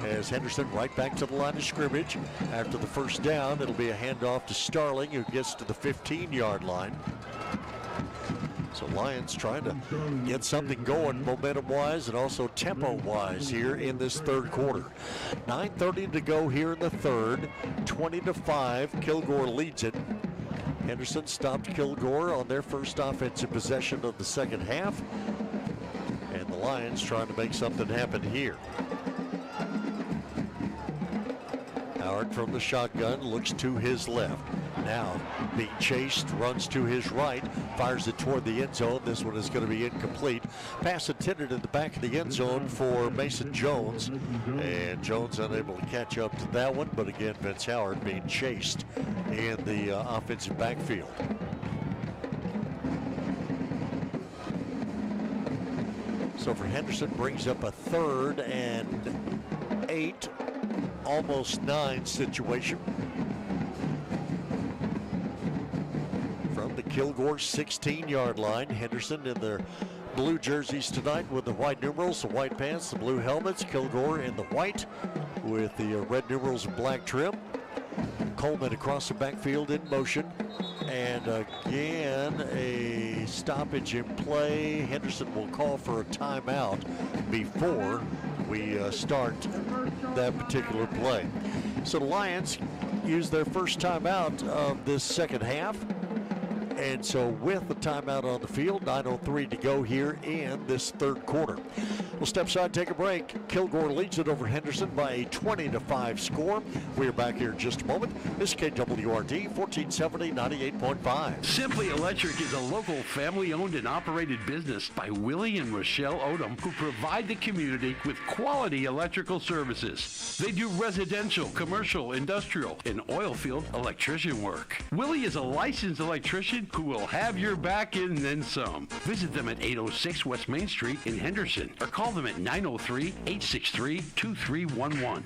C: as Henderson right back to the line of scrimmage. After the first down, it'll be a handoff to Starling, who gets to the 15-yard line. So Lions trying to get something going momentum-wise and also tempo-wise here in this third quarter. 9:30 to go here in the third. 20-5, Kilgore leads it. Henderson stopped Kilgore on their first offensive possession of the second half. And the Lions trying to make something happen here. Howard from the shotgun looks to his left. Now being chased, runs to his right, fires it toward the end zone. This one is going to be incomplete. Pass intended in the back of the end zone for Mason Jones. And Jones unable to catch up to that one. But again, Vince Howard being chased in the offensive backfield. So for Henderson, brings up a 3rd and 8, almost 9 situation. From the Kilgore 16-yard line, Henderson in their blue jerseys tonight with the white numerals, the white pants, the blue helmets. Kilgore in the white with the red numerals and black trim. Coleman across the backfield in motion. And again, a stoppage in play. Henderson will call for a timeout before we start that particular play. So the Lions use their first timeout of this second half. And so with the timeout on the field, 9:03 to go here in this third quarter. We'll step aside, take a break. Kilgore leads it over Henderson by a 20-5 score. We are back here in just a moment. This is KWRD 1470 98.5.
E: Simply Electric is a local family-owned and operated business by Willie and Rochelle Odom, who provide the community with quality electrical services. They do residential, commercial, industrial, and oil field electrician work. Willie is a licensed electrician who will have your back and then some. Visit them at 806 West Main Street in Henderson or call them at 903-863-2311.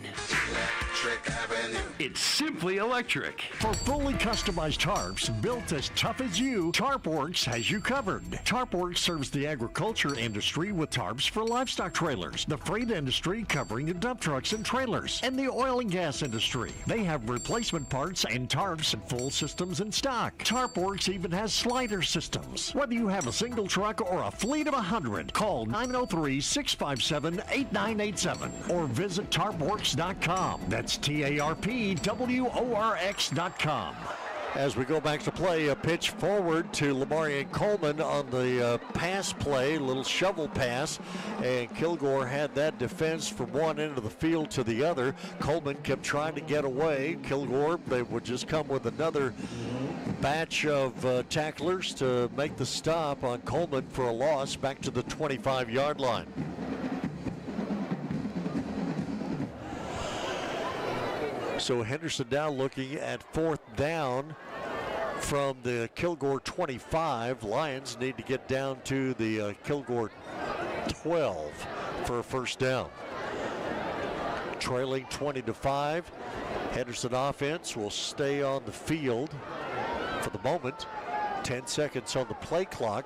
E: It's Simply Electric.
C: For fully customized tarps built as tough as you, TarpWorks has you covered. TarpWorks serves the agriculture industry with tarps for livestock trailers, the freight industry covering the dump trucks and trailers, and the oil and gas industry. They have replacement parts and tarps and full systems in stock. TarpWorks even has slider systems. Whether you have a single truck or a fleet of 100, call 903-657-8987 or visit tarpworks.com. That's TARPWORX.com. As we go back to play, a pitch forward to Lamarian Coleman on the pass play, little shovel pass, and Kilgore had that defense from one end of the field to the other. Coleman kept trying to get away. Kilgore, they would just come with another batch of tacklers to make the stop on Coleman for a loss back to the 25-yard line. So Henderson now looking at fourth down from the Kilgore 25. Lions need to get down to the Kilgore 12 for a first down. Trailing 20-5. Henderson offense will stay on the field for the moment. 10 seconds on the play clock.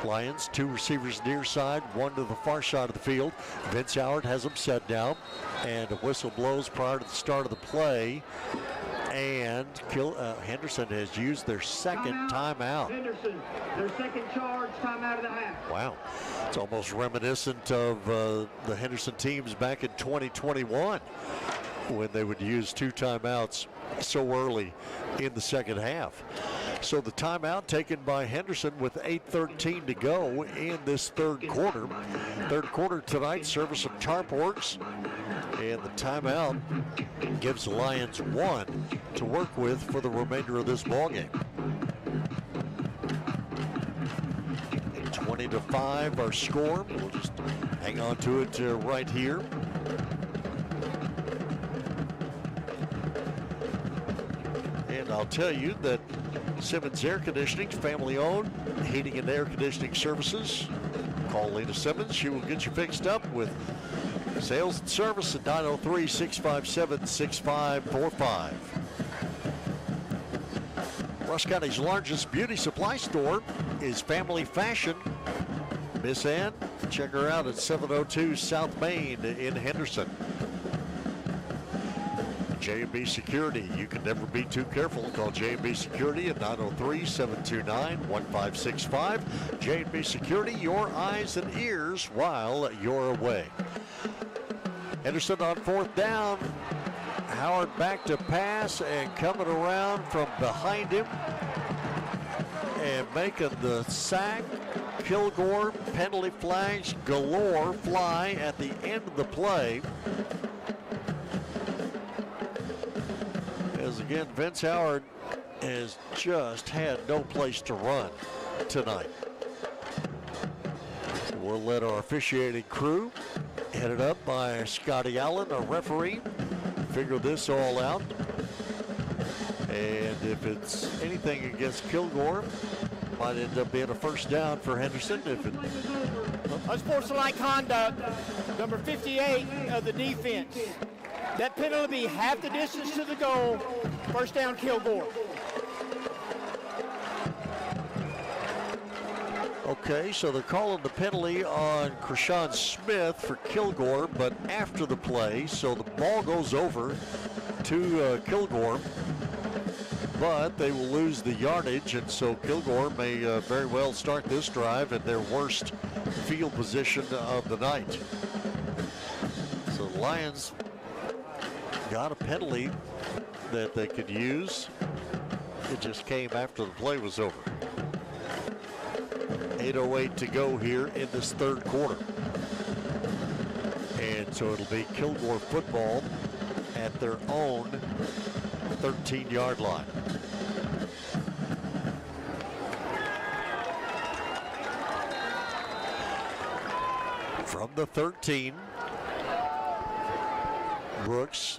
C: Lions, two receivers near side, one to the far side of the field. Vince Howard has them set down, and a whistle blows prior to the start of the play. And Henderson has used their second timeout.
L: Henderson, their second charge, timeout of the half.
C: Wow. It's almost reminiscent of the Henderson teams back in 2021 when they would use two timeouts so early in the second half. So the timeout taken by Henderson with 8:13 to go in this third quarter. Third quarter tonight, service of TarpWorks. And the timeout gives the Lions one to work with for the remainder of this ballgame. 20-5 our score. We'll just hang on to it right here. And I'll tell you that Simmons Air Conditioning, family-owned, heating and air conditioning services. Call Lena Simmons. She will get you fixed up with sales and service at 903-657-6545. Rush County's largest beauty supply store is Family Fashion. Miss Ann, check her out at 702 South Main in Henderson. J&B Security, you can never be too careful. Call J&B Security at 903-729-1565. J&B Security, your eyes and ears while you're away. Henderson on fourth down. Howard back to pass and coming around from behind him and making the sack. Kilgore, penalty flags galore fly at the end of the play. As again, Vince Howard has just had no place to run tonight. We'll let our officiating crew, headed up by Scotty Allen, our referee, figure this all out. And if it's anything against Kilgore, might end up being a first down for Henderson. If it
L: unsportsmanlike conduct, number 58 of the defense. That penalty will be half the distance to the goal. First down, Kilgore.
C: Okay. Okay, so they're calling the penalty on Krishawn Smith for Kilgore, but after the play, so the ball goes over to Kilgore, but they will lose the yardage, and so Kilgore may very well start this drive at their worst field position of the night. So the Lions got a penalty that they could use. It just came after the play was over. 8:08 to go here in this third quarter. And so it'll be Kilgore football at their own 13-yard line. From the 13, Brooks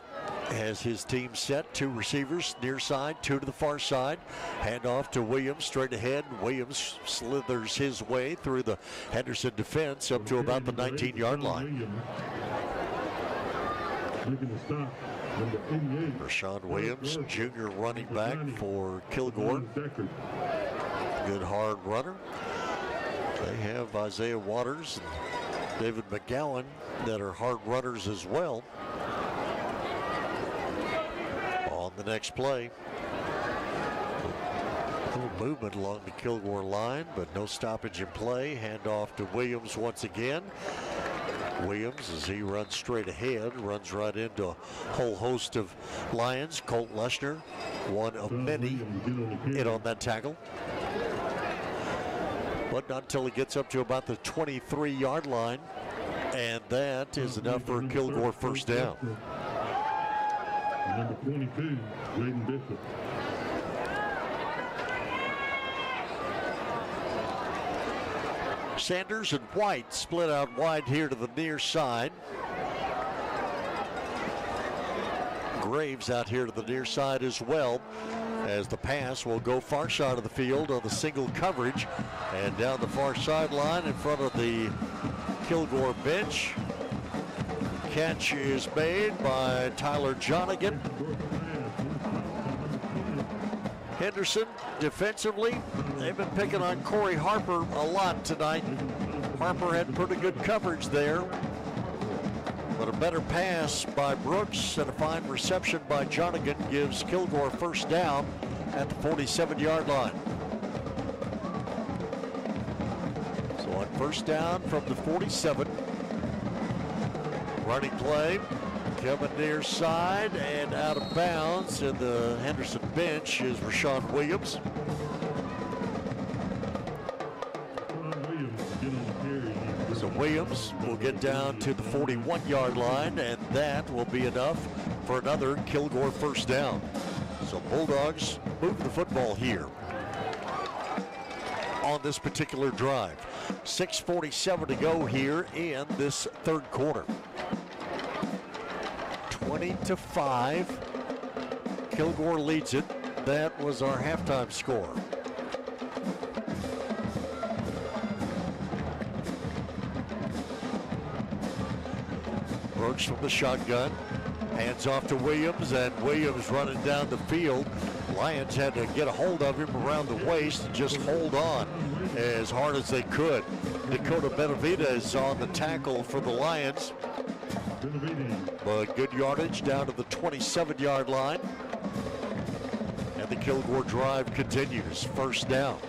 C: has his team set. 2 receivers near side, 2 to the far side. Hand off to Williams straight ahead. Williams slithers his way through the Henderson defense up to about the 19-yard line. Rashawn Williams, junior running back for Kilgore. Good hard runner. They have Isaiah Waters and David McGowan that are hard runners as well. On the next play, a little movement along the Kilgore line, but no stoppage in play. Hand off to Williams once again. Williams, as he runs straight ahead, runs right into a whole host of Lions. Colt Leshner, one of many, in on that tackle. But not until he gets up to about the 23-yard line, and that is enough for a Kilgore first down.
J: Number 22, Jaden Bishop.
C: Sanders and White split out wide here to the near side. Graves out here to the near side as well, as the pass will go far side of the field on the single coverage and down the far sideline in front of the Kilgore bench. Catch is made by Tyler Jonigan. Henderson defensively, they've been picking on Corey Harper a lot tonight. Harper had pretty good coverage there, but a better pass by Brooks and a fine reception by Jonigan gives Kilgore first down at the 47-yard line. So on first down from the 47, running play, coming near side and out of bounds in the Henderson bench is Rashawn Williams. So Williams will get down to the 41-yard line, and that will be enough for another Kilgore first down. So Bulldogs move the football here on this particular drive. 6:47 to go here in this third quarter. 20-5. Kilgore leads it. That was our halftime score. Brooks from the shotgun. Hands off to Williams, and Williams running down the field. Lions had to get a hold of him around the waist and just hold on as hard as they could. Dakota Benavidez on the tackle for the Lions. But good yardage down to the 27-yard line. And the Kilgore drive continues. First down.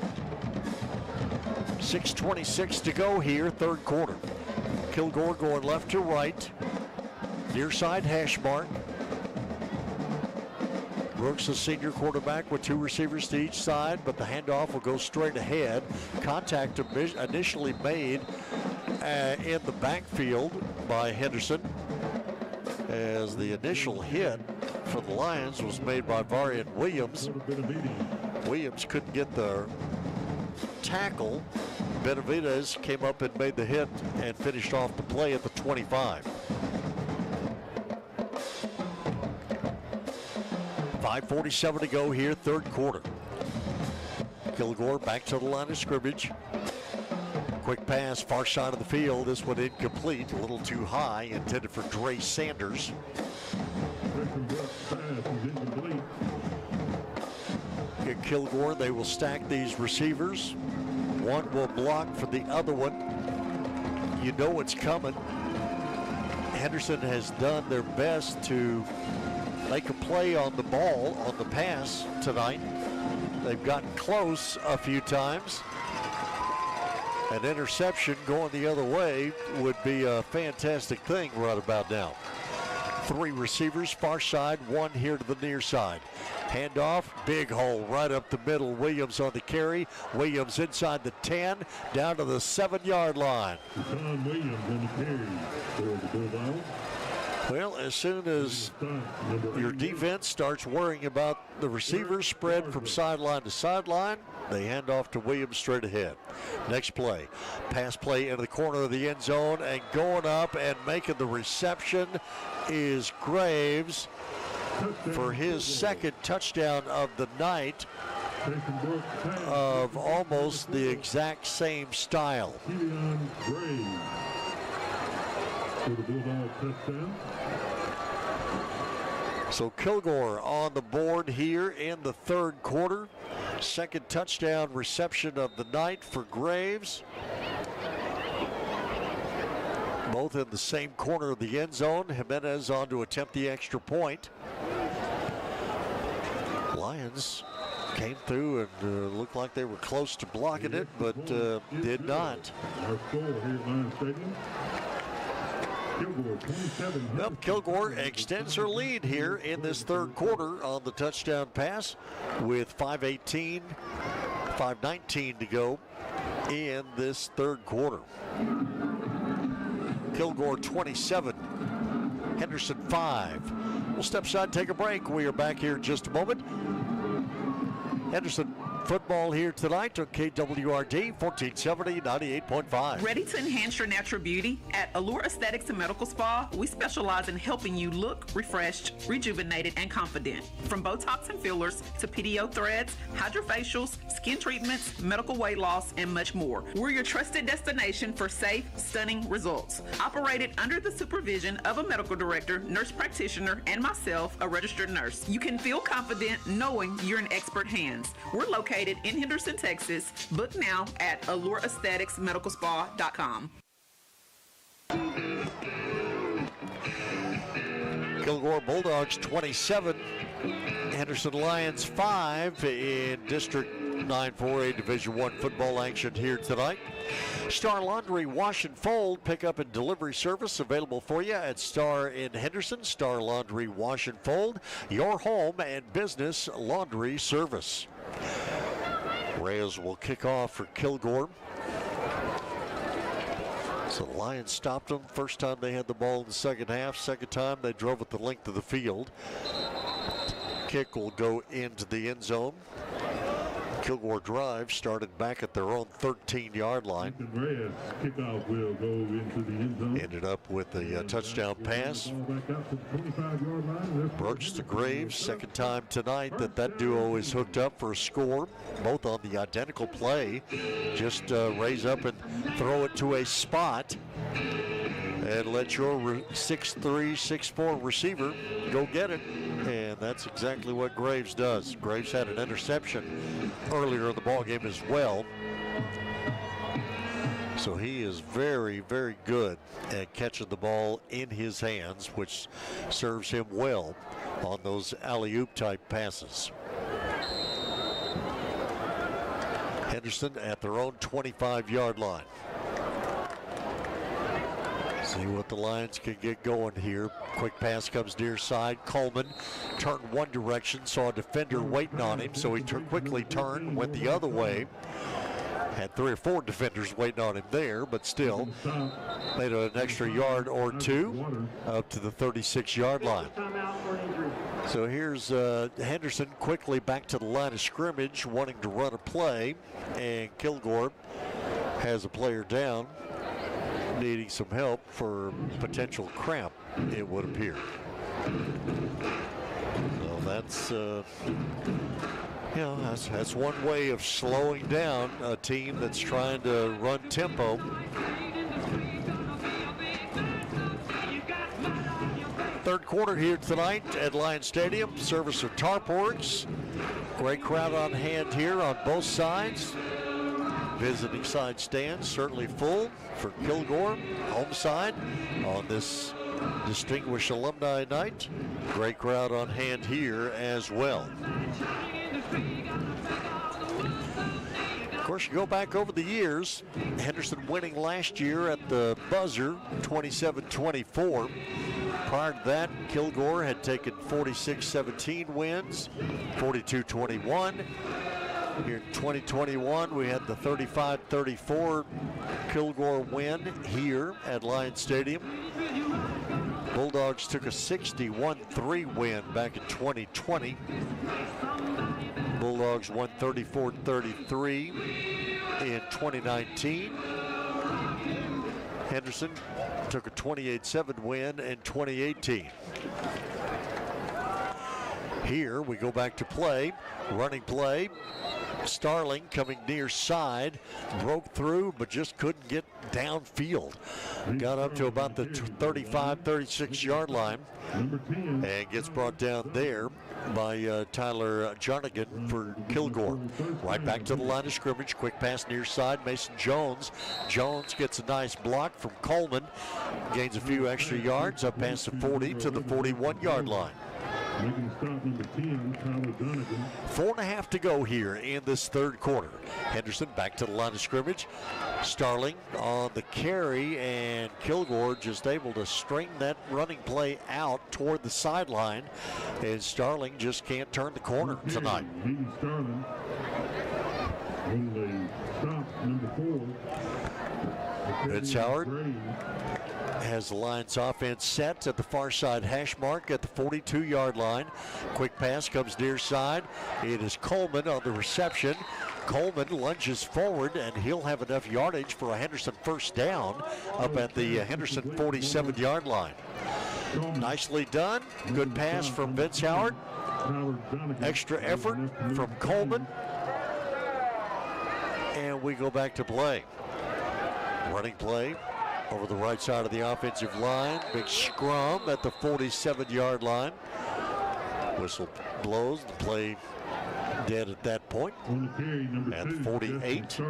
C: 6:26 to go here, third quarter. Kilgore going left to right. Near side hash mark. Brooks, the senior quarterback, with 2 receivers to each side, but the handoff will go straight ahead. Contact initially made in the backfield by Henderson, as the initial hit for the Lions was made by Varian Williams. Williams couldn't get the tackle. Benavidez came up and made the hit and finished off the play at the 25. 5:47 to go here, third quarter. Kilgore back to the line of scrimmage. Quick pass, far side of the field. This one incomplete, a little too high, intended for Dre Sanders. At Kilgore, they will stack these receivers One will block for the other one. You know what's coming. Henderson has done their best to make a play on the ball, on the pass tonight. They've gotten close a few times. An interception going the other way would be a fantastic thing right about now. 3 receivers, far side, 1 here to the near side. Handoff, big hole right up the middle. Williams on the carry. Williams inside the 10, down to the 7-yard line.
J: Sean Williams on the carry for the Bulldogs.
C: Well, as soon as your defense starts worrying about the receivers spread from sideline to sideline, they hand off to Williams straight ahead. Next play, pass play into the corner of the end zone, and going up and making the reception is Graves for his second touchdown of the night, of almost the exact same style. So Kilgore on the board here in the third quarter. Second touchdown reception of the night for Graves. Both in the same corner of the end zone. Jimenez on to attempt the extra point. Lions came through and looked like they were close to blocking it, but did not.
J: Our score here at Lions Stadium. Kilgore 27.
C: Well, Kilgore extends her lead here in this third quarter on the touchdown pass with 5:19 to go in this third quarter. Kilgore 27, Henderson 5. We'll step aside, take a break. We are back here in just a moment. Henderson football here tonight on KWRD 1470 98.5.
F: Ready to enhance your natural beauty? At Allure Aesthetics and Medical Spa, we specialize in helping you look refreshed, rejuvenated, and confident. From Botox and fillers to PDO threads, hydrofacials, skin treatments, medical weight loss, and much more. We're your trusted destination for safe, stunning results. Operated under the supervision of a medical director, nurse practitioner, and myself, a registered nurse. You can feel confident knowing you're in expert hands. We're located in Henderson, Texas. Book now at AllureAestheticsMedicalSpa.com.
C: Kilgore Bulldogs 27, Henderson Lions 5 in District 9-4A Division I football action here tonight. Star Laundry Wash and Fold pickup and delivery service available for you at Star in Henderson. Star Laundry Wash and Fold, your home and business laundry service. Reyes will kick off for Kilgore. So the Lions stopped them. First time they had the ball in the second half. Second time they drove it the length of the field. Kick will go into the end zone. Kilgore drive started back at their own 13-yard line.
J: Kickoff will go into the end zone.
C: Ended up with a touchdown pass. Brooks to Graves, second time tonight that duo is hooked up for a score. Both on the identical play. Just raise up and throw it to a spot and let your 6'3", 6'4" receiver go get it. And that's exactly what Graves does. Graves had an interception earlier in the ballgame as well. So he is very, very good at catching the ball in his hands, which serves him well on those alley-oop type passes. Henderson at their own 25-yard line. See what the Lions can get going here. Quick pass comes near side. Coleman turned one direction, saw a defender waiting on him, so he quickly turned, went the other way. Had 3 or 4 defenders waiting on him there, but still made an extra yard or two up to the 36-yard line. So here's Henderson quickly back to the line of scrimmage, wanting to run a play, and Kilgore has a player down, needing some help for potential cramp, it would appear. So that's that's one way of slowing down a team that's trying to run tempo. Third quarter here tonight at Lions Stadium. Service of Tarporgs. Great crowd on hand here on both sides. visiting side stands certainly full for Kilgore, home side on this distinguished alumni night. Great crowd on hand here as well. Of course, you go back over the years, Henderson winning last year at the buzzer, 27-24. Prior to that, Kilgore had taken 46-17 wins, 42-21. Here in 2021, we had the 35-34 Kilgore win here at Lions Stadium. Bulldogs took a 61-3 win back in 2020. Bulldogs won 34-33 in 2019. Henderson took a 28-7 win in 2018. Here we go back to play, running play. Starling coming near side, broke through but just couldn't get downfield. Got up to about the 35, 36 yard line and gets brought down there by Tyler Jarnigan for Kilgore. Right back to the line of scrimmage, quick pass near side, Mason Jones. Jones gets a nice block from Coleman, gains a few extra yards up past the 40 to the 41 yard line.
J: Making stop number 10, Tyler Donegan.
C: 4.5 to go here in this third quarter. Henderson back to the line of scrimmage. Starling on the carry, and Kilgore just able to string that running play out toward the sideline, and Starling just can't turn the corner tonight.
J: Leading Starling. On the stop number 4.
C: Vince Howard has the Lions offense set at the far side hash mark at the 42 yard line. Quick pass comes near side. It is Coleman on the reception. Coleman lunges forward, and he'll have enough yardage for a Henderson first down up at the Henderson 47 yard line. Nicely done. Good pass from Vince Howard. Extra effort from Coleman. And we go back to play. Running play over the right side of the offensive line. Big scrum at the 47 yard line. Whistle blows. The play dead at that point. At 48.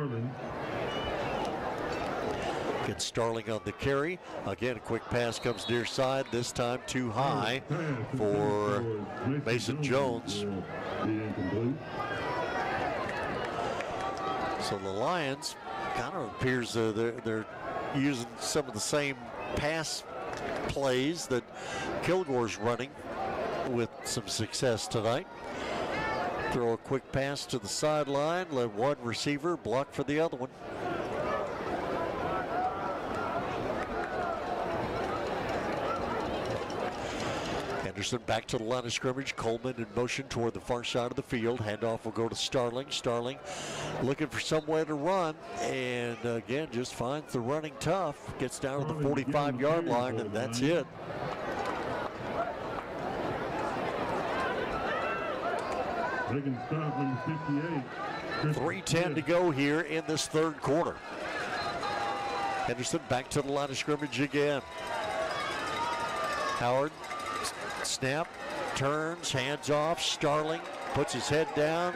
C: Gets Starling on the carry. Again, a quick pass comes near side. This time too high for Mason Jones. So the Lions kind of appears they're using some of the same pass plays that Kilgore's running with some success tonight. Throw a quick pass to the sideline, let one receiver block for the other one. Henderson back to the line of scrimmage. Coleman in motion toward the far side of the field. Handoff will go to Starling. Starling looking for some way to run, and again just finds the running tough. Gets down to the 45 yard line, and that's it.
J: Taking stop number 58.
C: 3:10 to go here in this third quarter. Henderson back to the line of scrimmage again. Howard, snap, turns, hands off. Starling puts his head down,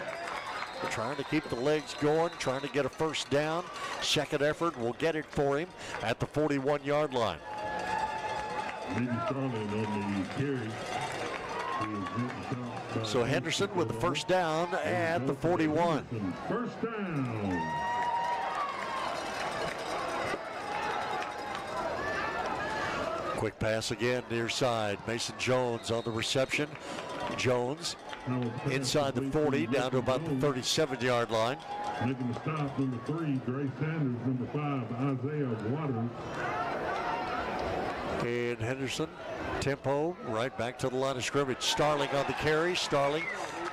C: trying to keep the legs going, trying to get a first down. Second effort will get it for him at the 41 yard line.
J: Maybe Starling on the carry.
C: So Henderson with the first down at the 41.
J: First down.
C: Quick pass again near side. Mason Jones on the reception. Jones inside the 40 down to about the 37 yard line.
J: Making the stop number 3, Dre Sanders. Number 5, Isaiah Waters.
C: And Henderson, tempo right back to the line of scrimmage. Starling on the carry. Starling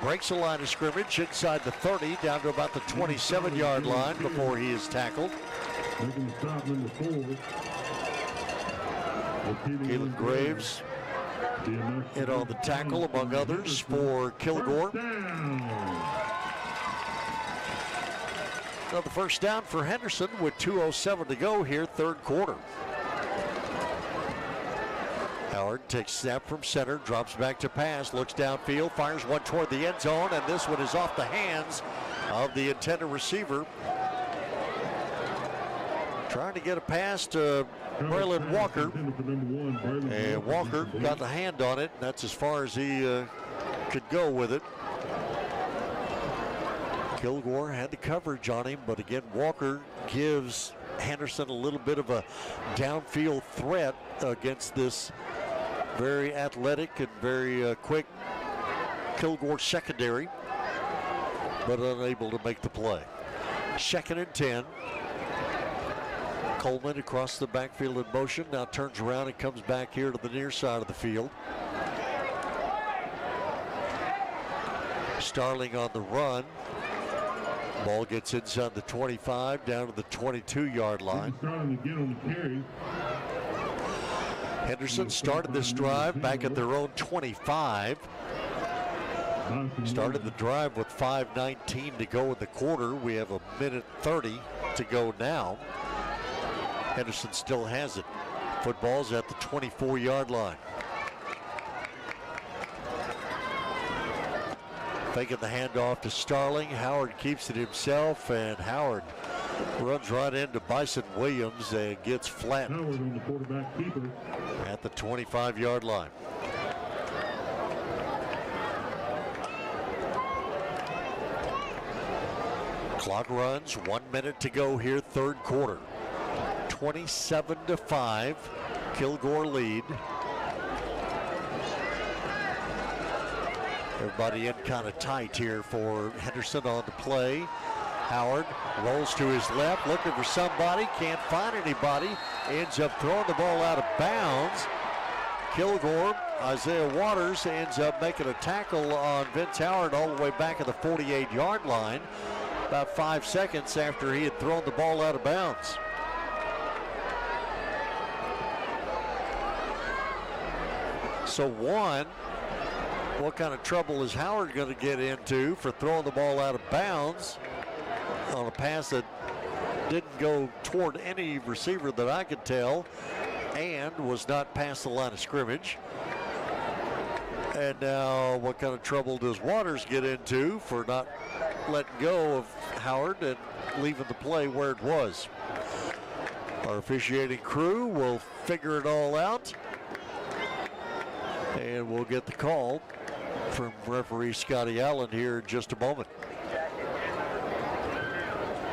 C: breaks the line of scrimmage inside the 30 down to about the 27 yard line before he is tackled.
J: Making the stop number 4.
C: Caleb Graves in on the tackle, among others, for Kilgore. Another first down for Henderson with 2:07 to go here, third quarter. Howard takes snap from center, drops back to pass, looks downfield, fires one toward the end zone, and this one is off the hands of the intended receiver. Trying to get a pass to Braylon Walker. And Walker got the hand on it. That's as far as he could go with it. Kilgore had the coverage on him, but again, Walker gives Henderson a little bit of a downfield threat against this very athletic and very quick Kilgore secondary, but unable to make the play. 2nd and 10. Coleman across the backfield in motion, now turns around and comes back here to the near side of the field. Starling on the run. Ball gets inside the 25, down to the 22-yard line. Henderson started this drive back at their own 25. Started the drive with 5:19 to go in the quarter. We have 1:30 to go now. Henderson still has it. Football's at the 24-yard line. Faking the handoff to Starling. Howard keeps it himself, and Howard runs right into Bison Williams and gets flattened at the 25-yard line. Clock runs, 1 minute to go here, third quarter. 27-5, Kilgore lead. Everybody in kind of tight here for Henderson on the play. Howard rolls to his left, looking for somebody, can't find anybody, ends up throwing the ball out of bounds. Kilgore, Isaiah Waters, ends up making a tackle on Vince Howard all the way back at the 48-yard line, about 5 seconds after he had thrown the ball out of bounds. So what kind of trouble is Howard going to get into for throwing the ball out of bounds on a pass that didn't go toward any receiver that I could tell and was not past the line of scrimmage? And now what kind of trouble does Waters get into for not letting go of Howard and leaving the play where it was? Our officiating crew will figure it all out, and we'll get the call from referee Scotty Allen here in just a moment.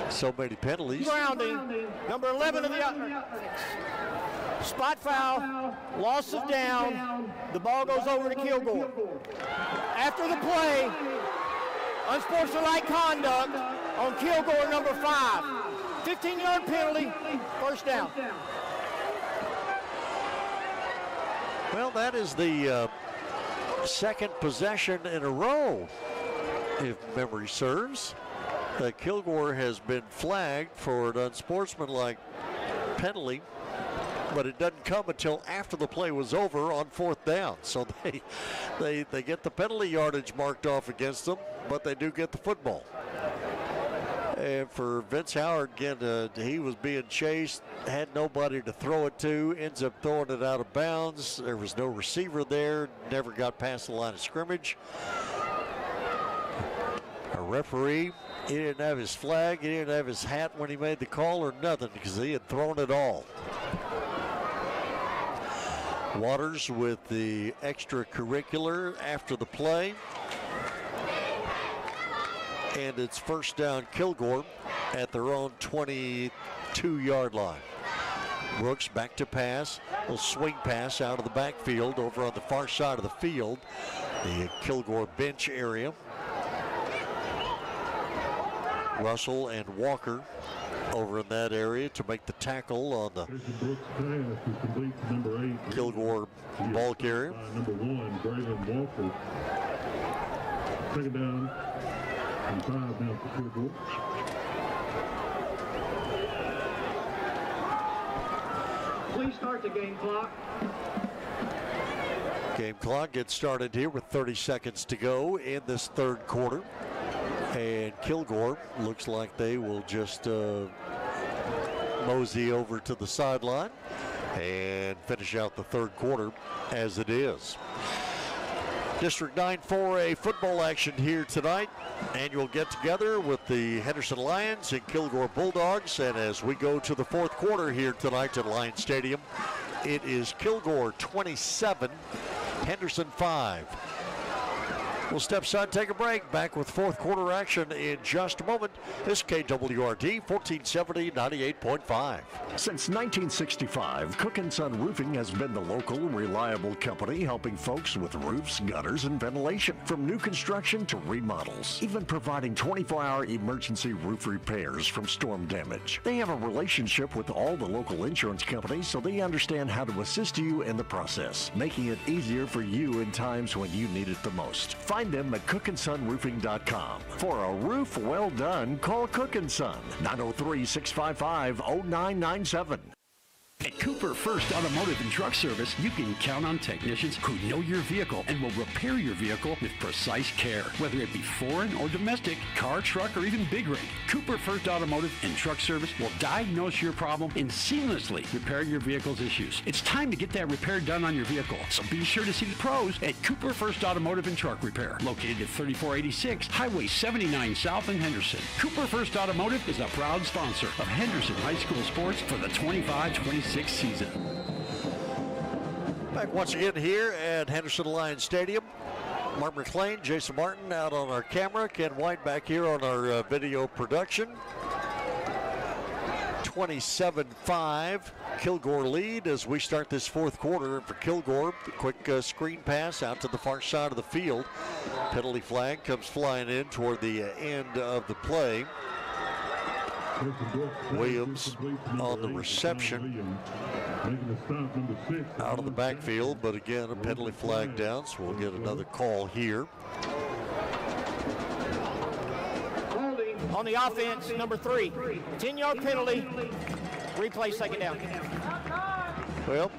C: So many penalties.
L: Grounding, number 11 of the spot foul, loss of down. The ball goes over to Kilgore. After the play, unsportsmanlike conduct on Kilgore, number 5. 15-yard penalty, first down.
C: Well, that is the second possession in a row, if memory serves. Kilgore has been flagged for an unsportsmanlike penalty, but it doesn't come until after the play was over on 4th down. So they get the penalty yardage marked off against them, but they do get the football. And for Vince Howard, again, he was being chased, had nobody to throw it to, ends up throwing it out of bounds. There was no receiver there, never got past the line of scrimmage. A referee, he didn't have his flag, he didn't have his hat when he made the call or nothing, because he had thrown it all. Waters with the extracurricular after the play. And it's first down Kilgore at their own 22-yard line. Brooks back to pass. A little swing pass out of the backfield over on the far side of the field. The Kilgore bench area. Russell and Walker over in that area to make the tackle on the Kilgore ball carrier.
J: Number 1, Braylon Walker. Second down. And 5 down for Kilgore.
L: Please start the game clock.
C: Game clock gets started here with 30 seconds to go in this third quarter. And Kilgore looks like they will just mosey over to the sideline and finish out the third quarter as it is. District 9 4A football action here tonight. Annual get-together with the Henderson Lions and Kilgore Bulldogs. And as we go to the fourth quarter here tonight at Lions Stadium, it is Kilgore 27, Henderson 5. We'll step aside, take a break. Back with fourth quarter action in just a moment. This is KWRD 1470 98.5.
Q: Since 1965, Cook & Son Roofing has been the local, reliable company helping folks with roofs, gutters, and ventilation. From new construction to remodels, even providing 24-hour emergency roof repairs from storm damage. They have a relationship with all the local insurance companies, so they understand how to assist you in the process, making it easier for you in times when you need it the most. Find them at cookandsonroofing.com. For a roof well done, call Cook & Son, 903-655-0997.
E: At Cooper First Automotive and Truck Service, you can count on technicians who know your vehicle and will repair your vehicle with precise care. Whether it be foreign or domestic, car, truck, or even big rig, Cooper First Automotive and Truck Service will diagnose your problem and seamlessly repair your vehicle's issues. It's time to get that repair done on your vehicle, so be sure to see the pros at Cooper First Automotive and Truck Repair, located at 3486 Highway 79 South in Henderson. Cooper First Automotive is a proud sponsor of Henderson High School sports for the 25-26 season.
C: Back once again here at Henderson Lions Stadium. Mark McLean, Jason Martin out on our camera. Ken White back here on our video production. 27-5, Kilgore lead as we start this fourth quarter. And for Kilgore, the quick screen pass out to the far side of the field. Penalty flag comes flying in toward the end of the play. Williams on the reception out of the backfield, but again a penalty flag down, so we'll get another call here.
L: On the offense, number 3, 10-yard penalty, replay second down.
C: Well,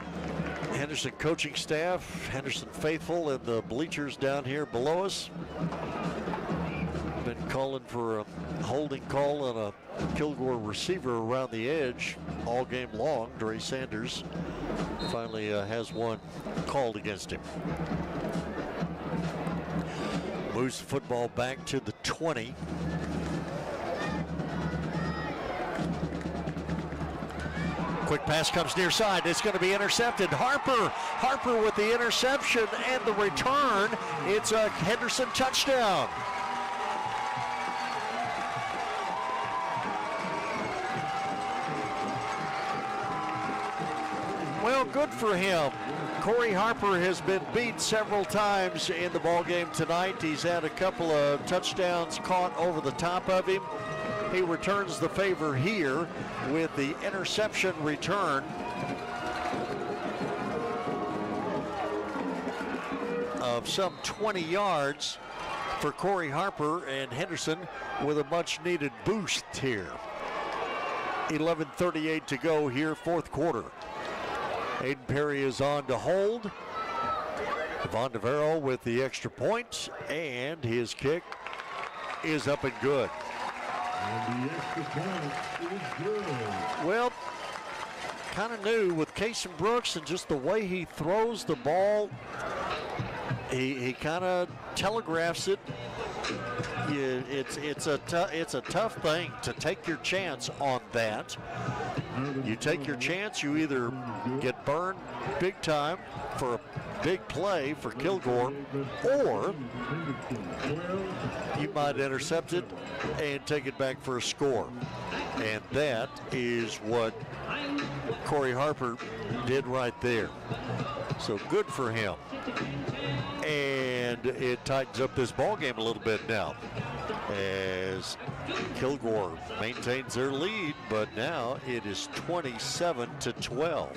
C: Henderson coaching staff, Henderson faithful in the bleachers down here below us. Been calling for a holding call on a Kilgore receiver around the edge all game long. Dre Sanders finally has one called against him. Moves the football back to the 20. Quick pass comes near side. It's going to be intercepted. Harper with the interception and the return. It's a Henderson touchdown. Well, good for him. Corey Harper has been beat several times in the ballgame tonight. He's had a couple of touchdowns caught over the top of him. He returns the favor here with the interception return of some 20 yards for Corey Harper, and Henderson with a much-needed boost here. 11:38 to go here, fourth quarter. Aiden Perry is on to hold. Devon Navarro with the extra point, and his kick is up and good.
J: And the extra point is good.
C: Well, kind of new with Kason Brooks and just the way he throws the ball. He kind of telegraphs it. It's a tough thing to take your chance on that. You take your chance, you either get burned big time for a big play for Kilgore, or you might intercept it and take it back for a score. And that is what Corey Harper did right there. So good for him. And it tightens up this ball game a little bit now as Kilgore maintains their lead, but now it is 27-12.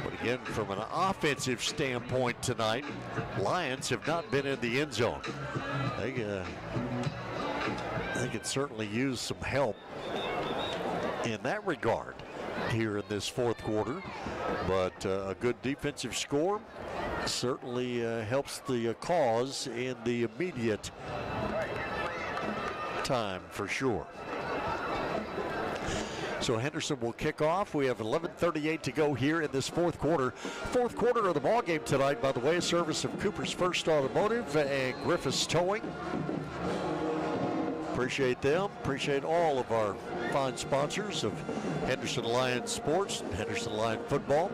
C: But again, from an offensive standpoint tonight, Lions have not been in the end zone. They could certainly use some help in that regard here in this fourth quarter, but a good defensive score certainly helps the cause in the immediate time for sure. So Henderson will kick off. We have 11:38 to go here in this fourth quarter. Fourth quarter of the ball game tonight, by the way, a service of Cooper's First Automotive and Griffiths Towing. Appreciate them. Appreciate all of our fine sponsors of Henderson Lions Sports and Henderson Lion Football.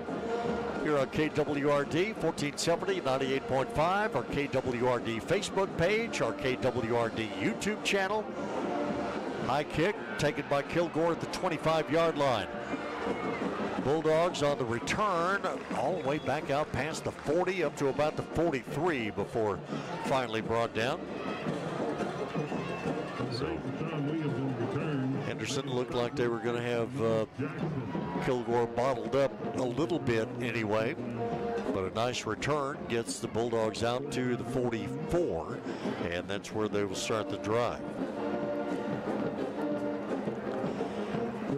C: Here on KWRD 1470, 98.5, our KWRD Facebook page, our KWRD YouTube channel. High kick taken by Kilgore at the 25-yard line. Bulldogs on the return all the way back out past the 40 up to about the 43 before finally brought down. So Henderson looked like they were going to have Kilgore bottled up a little bit anyway, but a nice return gets the Bulldogs out to the 44, and that's where they will start the drive.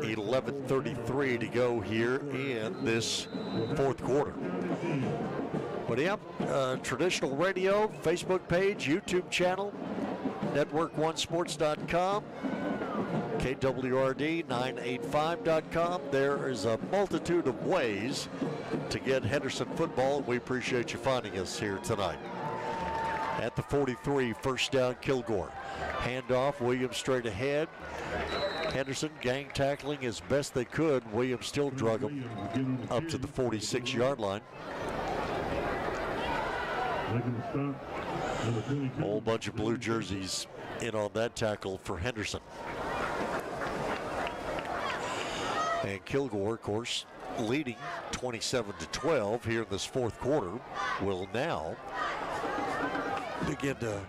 C: 11:33 to go here in this fourth quarter. But yeah, traditional radio, Facebook page, YouTube channel, network1sports.com, KWRD985.com. There is a multitude of ways to get Henderson football. We appreciate you finding us here tonight. At the 43, first down, Kilgore. Handoff, Williams straight ahead. Henderson gang tackling as best they could. Williams still drug him up to the 46-yard line. Whole bunch of blue jerseys in on that tackle for Henderson. And Kilgore, of course, leading 27-12 here in this fourth quarter, will now begin to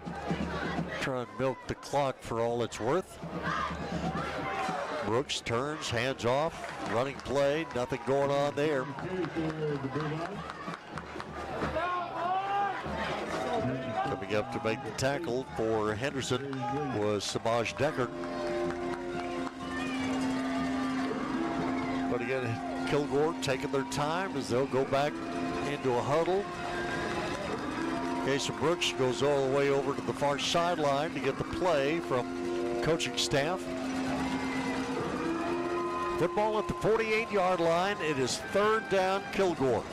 C: try and milk the clock for all it's worth. Brooks turns, hands off, running play, nothing going on there. Coming up to make the tackle for Henderson was Samaj Deckard. But again, Kilgore taking their time as they'll go back into a huddle. Casey Brooks goes all the way over to the far sideline to get the play from coaching staff. Football at the 48-yard line. It is third down, Kilgore.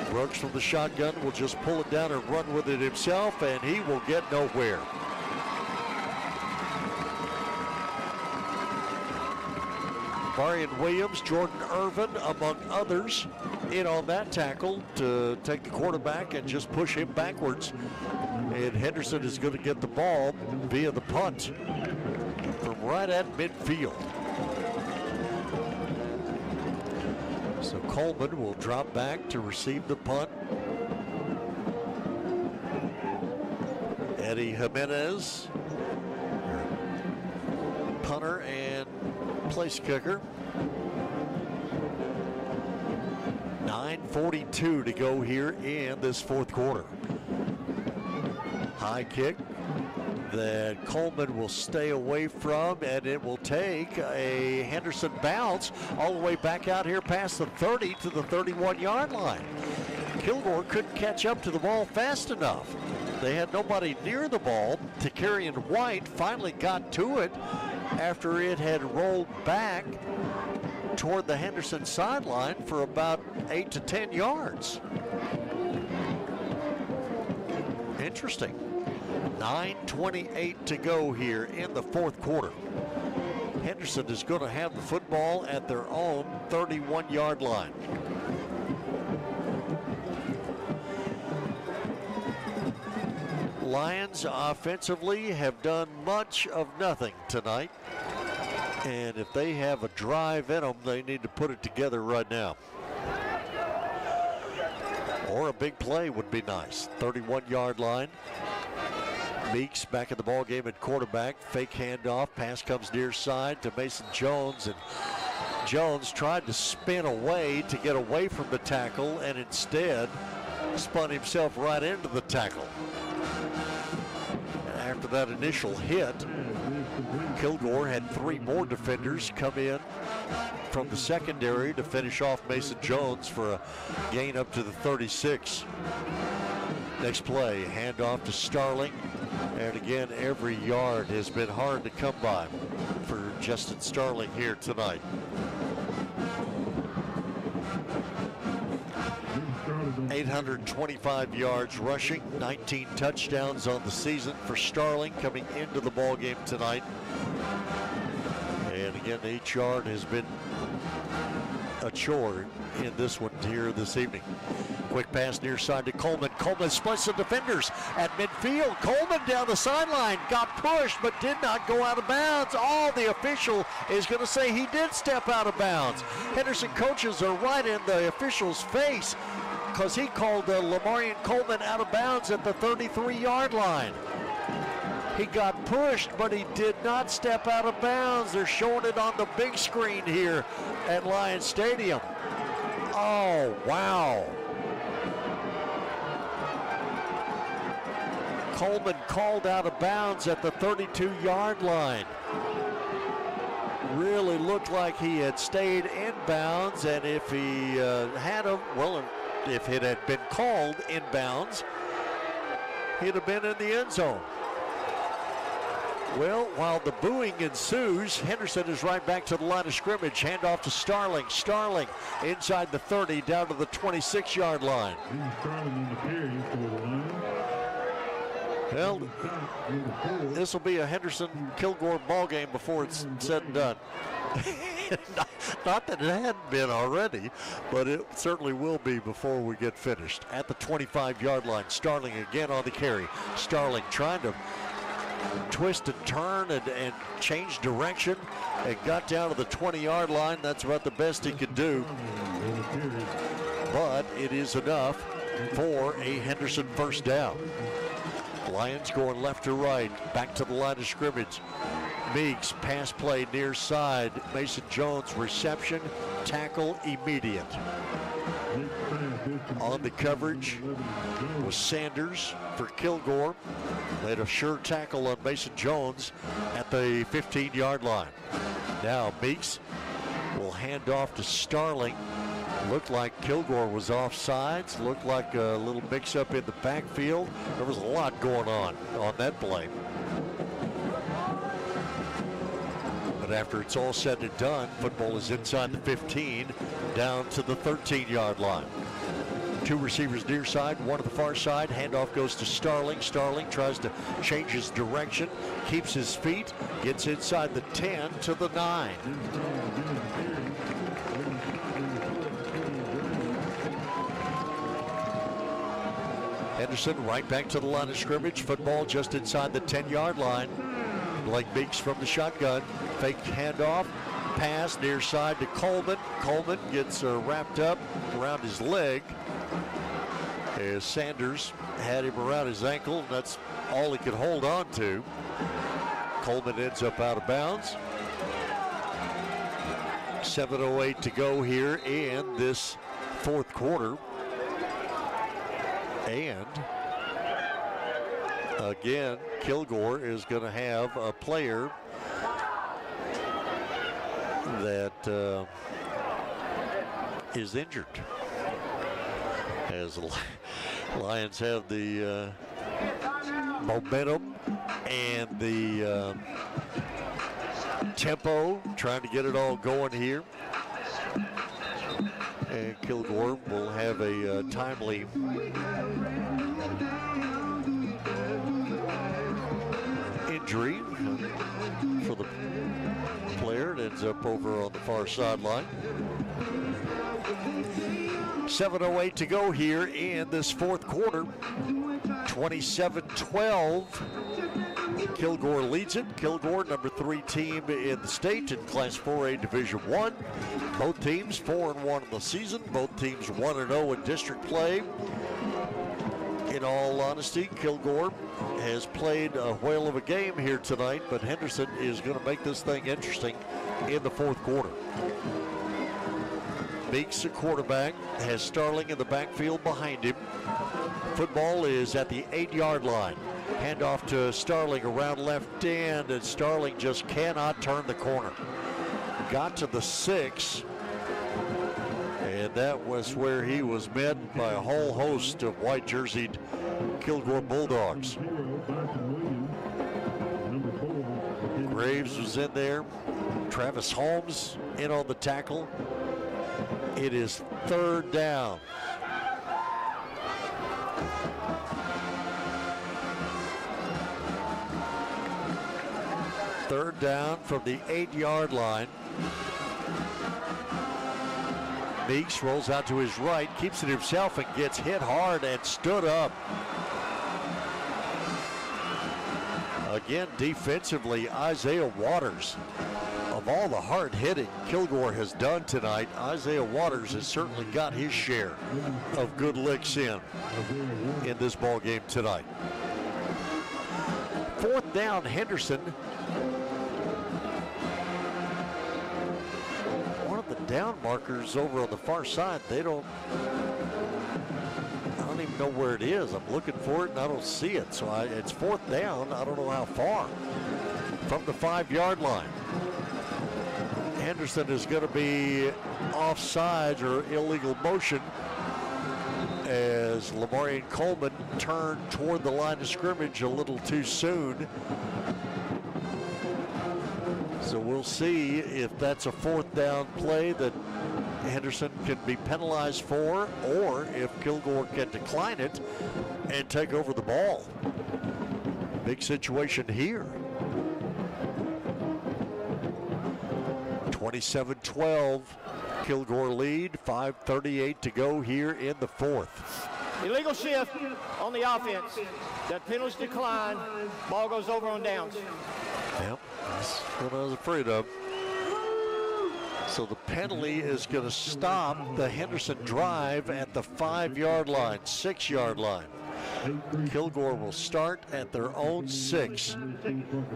C: Brooks from the shotgun will just pull it down and run with it himself, and he will get nowhere. Varian Williams, Jordan Irvin, among others, in on that tackle to take the quarterback and just push him backwards. And Henderson is going to get the ball via the punt from right at midfield. So Coleman will drop back to receive the punt. Eddie Jimenez, punter and place kicker. 9:42 to go here in this fourth quarter. High kick that Coleman will stay away from, and it will take a Henderson bounce all the way back out here past the 30 to the 31-yard line. Kilgore couldn't catch up to the ball fast enough. They had nobody near the ball. Takarian White finally got to it after it had rolled back toward the Henderson sideline for about 8 to 10 yards. Interesting. 9:28 to go here in the fourth quarter. Henderson is going to have the football at their own 31-yard line. Lions offensively have done much of nothing tonight. And if they have a drive in them, they need to put it together right now. Or a big play would be nice. 31-yard line. Meeks back in the ball game at quarterback. Fake handoff. Pass comes near side to Mason Jones. And Jones tried to spin away to get away from the tackle and instead spun himself right into the tackle. After that initial hit, Kilgore had 3 more defenders come in from the secondary to finish off Mason Jones for a gain up to the 36. Next play, handoff to Starling. And again, every yard has been hard to come by for Justin Starling here tonight. 825 yards rushing, 19 touchdowns on the season for Starling coming into the ball game tonight. And again, each yard has been a chore in this one here this evening. Quick pass near side to Coleman. Coleman splits the defenders at midfield. Coleman down the sideline, got pushed but did not go out of bounds. Oh, the official is going to say he did step out of bounds. Henderson coaches are right in the official's face because he called Lamarian Coleman out of bounds at the 33-yard line. He got pushed, but he did not step out of bounds. They're showing it on the big screen here at Lions Stadium. Oh, wow. Coleman called out of bounds at the 32-yard line. Really looked like he had stayed in bounds, and if he if it had been called in bounds, he'd have been in the end zone. Well, while the booing ensues, Henderson is right back to the line of scrimmage. Handoff to Starling. Starling inside the 30, down to the 26-yard line. Well, this will be a Henderson-Kilgore ball game before it's said and done. Not that it hadn't been already, but it certainly will be before we get finished. At the 25-yard line, Starling again on the carry. Starling trying to twist and turn and change direction and got down to the 20-yard line. That's about the best he could do. But it is enough for a Henderson first down. Lions going left to right, back to the line of scrimmage. Meeks, pass play near side. Mason Jones, reception, tackle immediate. On the coverage was Sanders for Kilgore. Made a sure tackle on Mason Jones at the 15-yard line. Now Meeks will hand off to Starling. Looked like Kilgore was offsides. Looked like a little mix-up in the backfield. There was a lot going on that play. But after it's all said and done, football is inside the 15, down to the 13-yard line. Two receivers near side, one to the far side. Handoff goes to Starling. Starling tries to change his direction, keeps his feet, gets inside the 10 to the 9. Henderson right back to the line of scrimmage. Football just inside the 10-yard line. Blake Meeks from the shotgun. Fake handoff. Pass near side to Coleman. Coleman gets wrapped up around his leg as Sanders had him around his ankle. And that's all he could hold on to. Coleman ends up out of bounds. 7:08 to go here in this fourth quarter. And again, Kilgore is going to have a player that is injured. As the Lions have the momentum and the tempo, trying to get it all going here. And Kilgore will have a timely injury for the player. It ends up over on the far sideline. 7:08 to go here in this fourth quarter. 27-12. Kilgore leads it. Kilgore, number 3 team in the state in Class 4A Division I. Both teams 4-1 in the season. Both teams 1-0 in district play. In all honesty, Kilgore has played a whale of a game here tonight, but Henderson is going to make this thing interesting in the fourth quarter. Meeks, a quarterback, has Starling in the backfield behind him. Football is at the 8-yard line. Handoff to Starling around left end, and Starling just cannot turn the corner. Got to the 6, and that was where he was met by a whole host of white-jerseyed
R: Kilgore Bulldogs. Graves was in there. Travis Holmes in on the tackle. It is 3rd down. Third down from the 8-yard line. Meeks rolls out to his right, keeps it himself and gets hit hard and stood up. Again, defensively, Isaiah Waters. Of all the hard hitting Kilgore has done tonight, Isaiah Waters has certainly got his share of good licks in this ball game tonight. 4th down, Henderson. One of the down markers over on the far side, I don't even know where it is. I'm looking for it and I don't see it. So it's 4th down. I don't know how far. From the 5-yard line. Henderson is going to be offsides or illegal motion as Lamarian Coleman turned toward the line of scrimmage a little too soon. So we'll see if that's a 4th down play that Henderson can be penalized for, or if Kilgore can decline it and take over the ball. Big situation here. 27-12, Kilgore lead, 5:38 to go here in the 4th.
L: Illegal shift on the offense. That penalty's declined. Ball goes over on downs.
R: Yep, that's what I was afraid of. So the penalty is going to stop the Henderson drive at the 5-yard line, 6-yard line. Kilgore will start at their own 6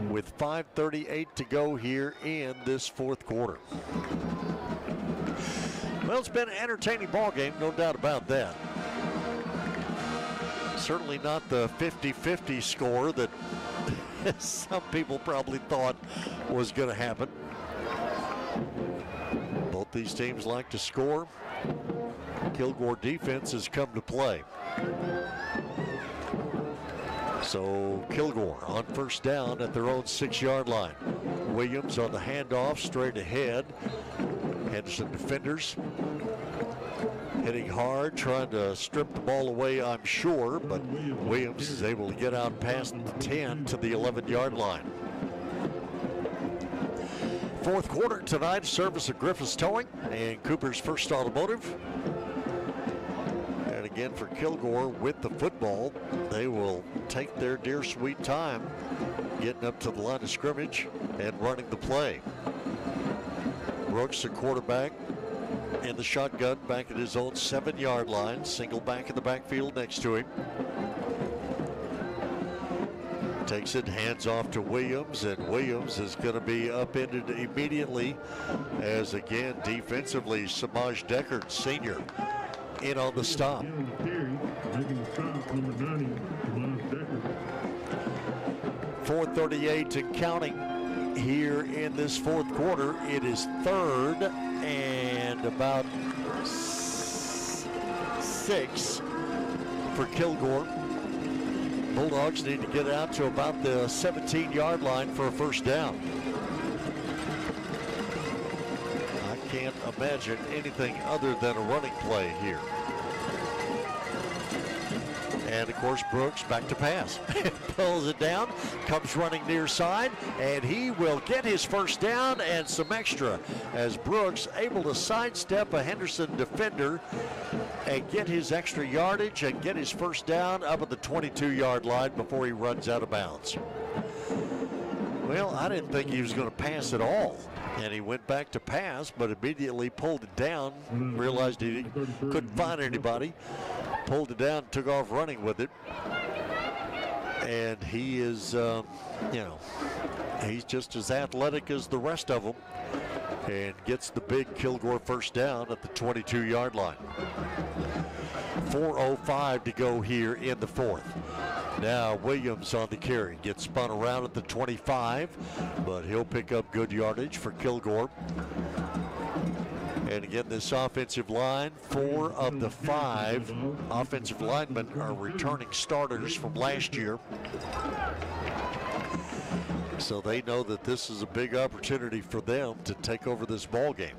R: with 5:38 to go here in this 4th quarter. Well, it's been an entertaining ball game, no doubt about that. Certainly not the 50-50 score that some people probably thought was going to happen. Both these teams like to score. Kilgore defense has come to play. So Kilgore on 1st down at their own 6-yard line. Williams on the handoff straight ahead. Henderson defenders hitting hard, trying to strip the ball away, I'm sure, but Williams is able to get out past the 10 to the 11-yard line. 4th quarter tonight, service of Griffiths Towing and Cooper's First Automotive. And again for Kilgore with the football, they will take their dear sweet time getting up to the line of scrimmage and running the play. Brooks, the quarterback, in the shotgun back at his own 7-yard line. Single back in the backfield next to him. Takes it, hands off to Williams, and Williams is going to be upended immediately as, again, defensively, Samaj Deckard, senior, in on the stop. 4:38 and counting here in this 4th quarter. It is 3rd and about 6 for Kilgore. Bulldogs need to get out to about the 17-yard line for a 1st down. I can't imagine anything other than a running play here. And of course, Brooks back to pass. Pulls it down, comes running near side, and he will get his 1st down and some extra as Brooks able to sidestep a Henderson defender and get his extra yardage and get his 1st down up at the 22-yard line before he runs out of bounds. Well, I didn't think he was going to pass at all. And he went back to pass, but immediately pulled it down, realized he couldn't find anybody, pulled it down, took off running with it. And he is, he's just as athletic as the rest of them and gets the big Kilgore 1st down at the 22-yard line. 4:05 to go here in the 4th. Now Williams on the carry, gets spun around at the 25, but he'll pick up good yardage for Kilgore. And again, this offensive line, 4 of the 5 offensive linemen are returning starters from last year. So they know that this is a big opportunity for them to take over this ball game.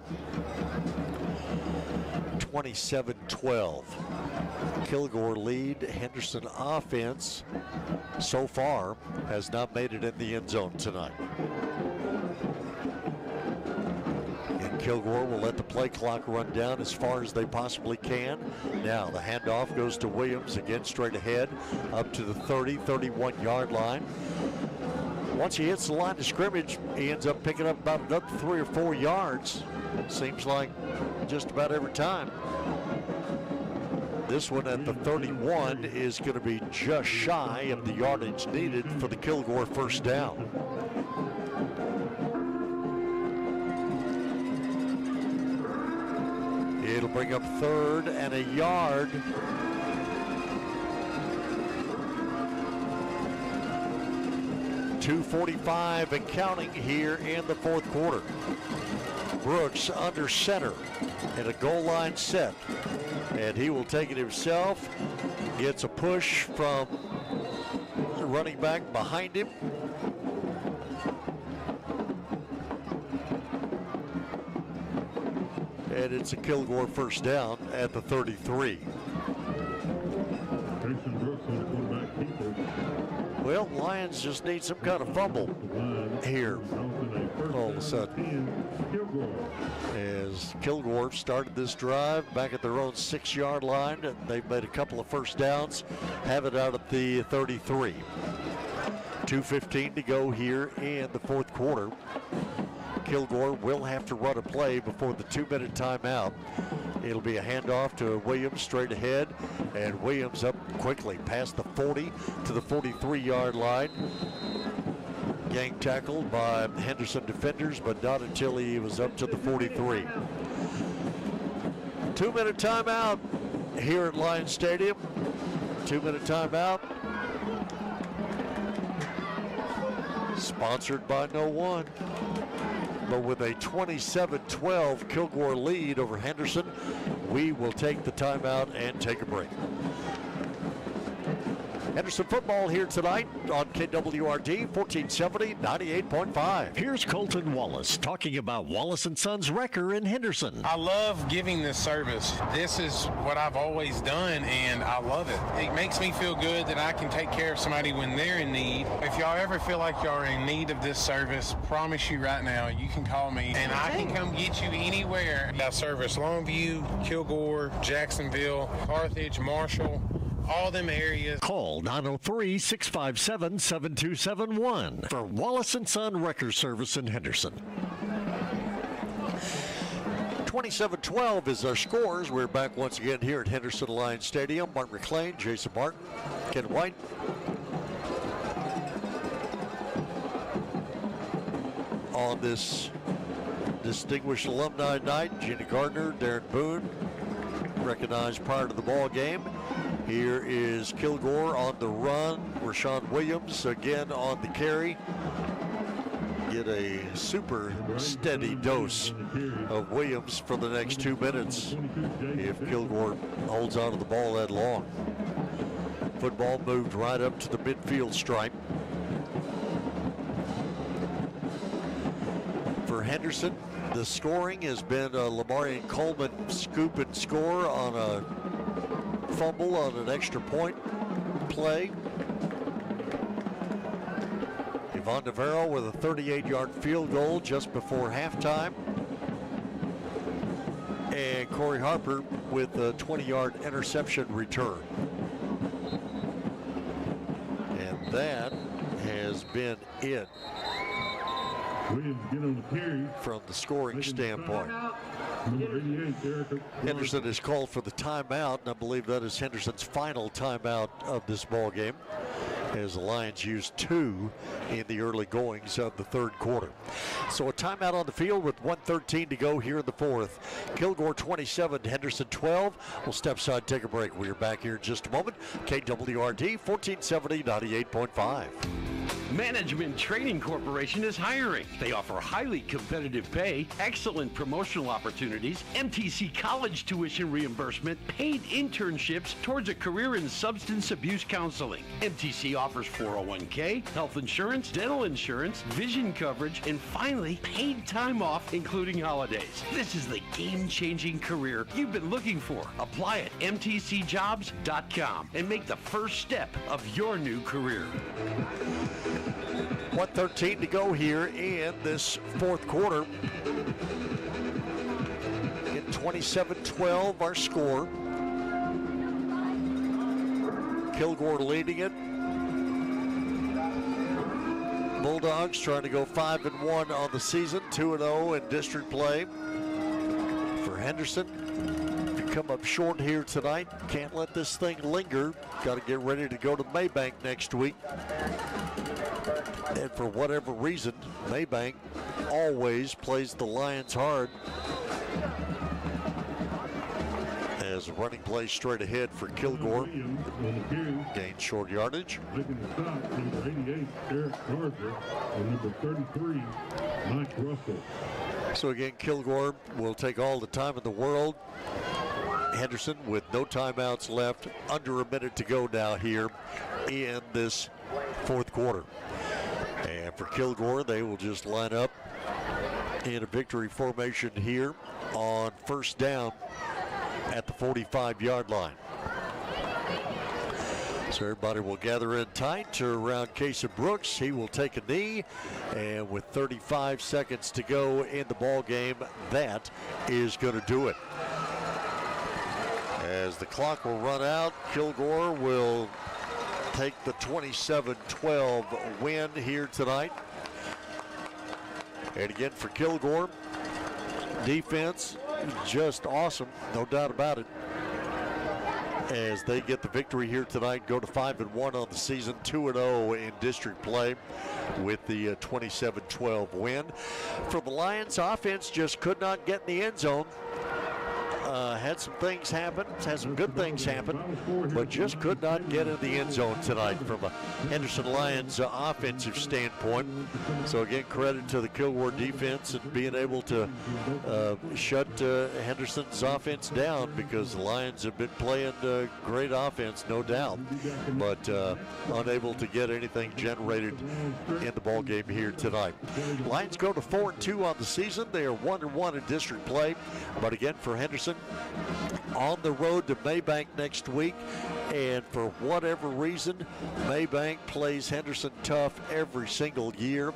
R: 27-12. Kilgore lead. Henderson offense so far has not made it in the end zone tonight. And Kilgore will let the play clock run down as far as they possibly can. Now the handoff goes to Williams, again straight ahead, up to the 30, 31-yard line. Once he hits the line of scrimmage, he ends up picking up about another 3 or 4 yards. Seems like just about every time. This one at the 31 is going to be just shy of the yardage needed for the Kilgore first down. It'll bring up 3rd and a yard. .245 and counting here in the 4th quarter. Brooks under center in a goal line set. And he will take it himself. Gets a push from the running back behind him. And it's a Kilgore first down at the 33. Well, Lions just need some kind of fumble here all of a sudden. As Kilgore started this drive back at their own 6-yard line, and they've made a couple of first downs, have it out at the 33. 2:15 to go here in the 4th quarter. Kilgore will have to run a play before the 2-minute timeout. It'll be a handoff to Williams straight ahead, and Williams up quickly past the 40 to the 43-yard line. Gang tackled by Henderson defenders, but not until he was up to the 43. 2-minute timeout here at Lions Stadium. 2-minute timeout. Sponsored by no one. But with a 27-12 Kilgore lead over Henderson, we will take the timeout and take a break. Henderson football here tonight on KWRD 1470 98.5.
C: Here's Colton Wallace talking about Wallace & Sons Wrecker in Henderson.
H: I love giving this service. This is what I've always done, and I love it. It makes me feel good that I can take care of somebody when they're in need. If y'all ever feel like y'all are in need of this service, promise you right now, you can call me, and I can come get you anywhere. I service Longview, Kilgore, Jacksonville, Carthage, Marshall, all them areas.
C: Call 903-657-7271 for Wallace & Son Wrecker Service in Henderson.
R: 27-12 is our scores. We're back once again here at Henderson Lions Stadium. Martin McClain, Jason Martin, Ken White. On this distinguished alumni night, Gina Gardner, Darren Boon, recognized prior to the ball game. Here is Kilgore on the run. Rashawn Williams again on the carry. Get a super steady dose of Williams for the next 2 minutes if Kilgore holds on to the ball that long. Football moved right up to the midfield stripe. For Henderson, the scoring has been a Lamarian Coleman scoop and score on a fumble on an extra point play. Yvonne Navarro with a 38-yard field goal just before halftime. And Corey Harper with a 20-yard interception return. And that has been it from the scoring standpoint. Henderson has called for the timeout, and I believe that is Henderson's final timeout of this ball game, as the Lions used 2 in the early goings of the 3rd quarter. So a timeout on the field with 1:13 to go here in the 4th. Kilgore 27, Henderson 12. We'll step aside, take a break. We're back here in just a moment. KWRD 1470 98.5.
E: Management Training Corporation is hiring. They offer highly competitive pay, excellent promotional opportunities, MTC college tuition reimbursement, paid internships towards a career in substance abuse counseling. MTC offers 401k, health insurance, dental insurance, vision coverage, and finally, paid time off, including holidays. This is the game-changing career you've been looking for. Apply at mtcjobs.com and make the first step of your new career.
R: 1:13 to go here in this fourth quarter. At 27-12, our score. Kilgore leading it. Bulldogs trying to go 5-1 on the season, 2-0 in district play. For Henderson, if you come up short here tonight, can't let this thing linger. Got to get ready to go to Maybank next week. And for whatever reason, Maybank always plays the Lions hard. As a running play straight ahead for Kilgore. Gain short yardage.
J: Making the stop, number 88, Eric Gardner, and number 33, Mike Russell.
R: So again, Kilgore will take all the time in the world. Henderson with no timeouts left, under a minute to go now here in this fourth quarter. And for Kilgore, they will just line up in a victory formation here on first down at the 45-yard line. So everybody will gather in tight to around Casey Brooks. He will take a knee, and with 35 seconds to go in the ball game, that is going to do it. As the clock will run out, Kilgore will take the 27-12 win here tonight. And again for Kilgore, defense just awesome, no doubt about it. As they get the victory here tonight, go to 5-1 on the season, 2-0 in district play with the 27-12 win. For the Lions, offense just could not get in the end zone. Had some things happen, had some good things happen, but just could not get in the end zone tonight from a Henderson Lions offensive standpoint. So again, credit to the Kilgore defense and being able to shut Henderson's offense down, because the Lions have been playing great offense, no doubt, but unable to get anything generated in the ball game here tonight. Lions go to 4-2 on the season. They are 1-1 in district play, but again for Henderson, on the road to Maybank next week, and for whatever reason, Maybank plays Henderson tough every single year,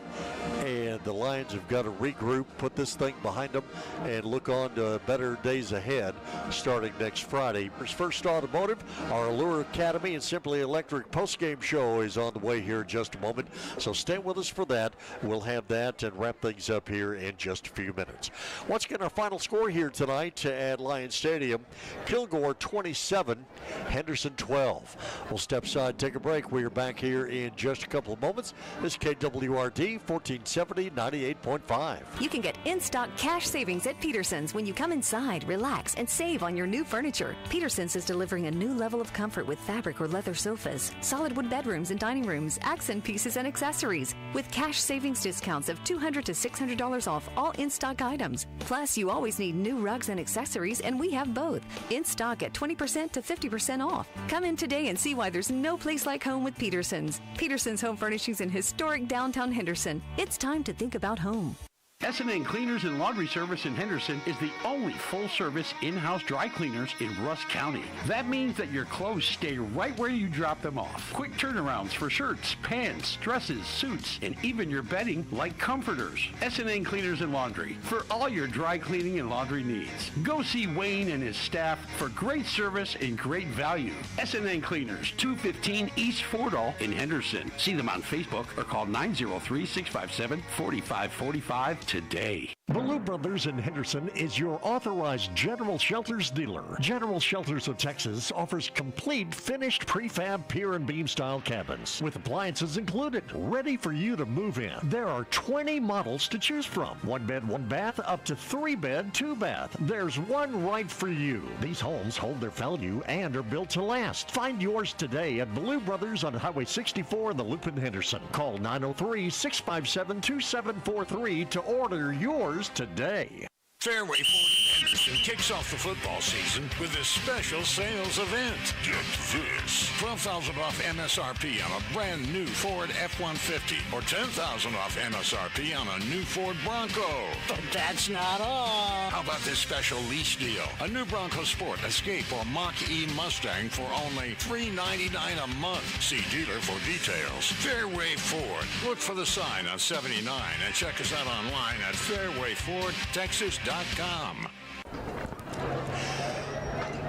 R: and the Lions have got to regroup, put this thing behind them, and look on to better days ahead starting next Friday. First Automotive, our Allure Academy and Simply Electric postgame show is on the way here in just a moment, so stay with us for that. We'll have that and wrap things up here in just a few minutes. Once again, our final score here tonight at Lions Stadium, Kilgore 27, Henderson 12. We'll step aside, take a break. We are back here in just a couple of moments. This is KWRD 1470 98.5.
I: You can get in-stock cash savings at Peterson's when you come inside, relax, and save on your new furniture. Peterson's is delivering a new level of comfort with fabric or leather sofas, solid wood bedrooms and dining rooms, accent pieces and accessories, with cash savings discounts of $200 to $600 off all in-stock items. Plus, you always need new rugs and accessories, and we have both in stock at 20% to 50% off. Come in today and see why there's no place like home with Peterson's. Peterson's Home Furnishings in historic downtown Henderson. It's time to think about home.
E: S&N Cleaners and Laundry Service in Henderson is the only full-service in-house dry cleaners in Russ County. That means that your clothes stay right where you drop them off. Quick turnarounds for shirts, pants, dresses, suits, and even your bedding like comforters. S&N Cleaners and Laundry for all your dry cleaning and laundry needs. Go see Wayne and his staff for great service and great value. S&N Cleaners, 215 East Fordall in Henderson. See them on Facebook or call 903-657-4545 today. today.
C: Blue Brothers in Henderson is your authorized General Shelters dealer. General Shelters of Texas offers complete finished prefab pier and beam style cabins with appliances included, ready for you to move in. There are 20 models to choose from. 1 bed, 1 bath, up to 3 bed, 2 bath. There's one right for you. These homes hold their value and are built to last. Find yours today at Blue Brothers on Highway 64 in the Loop in Henderson. Call 903-657-2743 to order yours today.
S: Fairway Ford in Henderson kicks off the football season with a special sales event. Get this. $12,000 off MSRP on a brand new Ford F-150 or $10,000 off MSRP on a new Ford Bronco.
M: But that's not all.
S: How about this special lease deal? A new Bronco Sport, Escape, or Mach-E Mustang for only $399 a month. See dealer for details. Fairway Ford. Look for the sign on 79 and check us out online at fairwayfordtexas.com.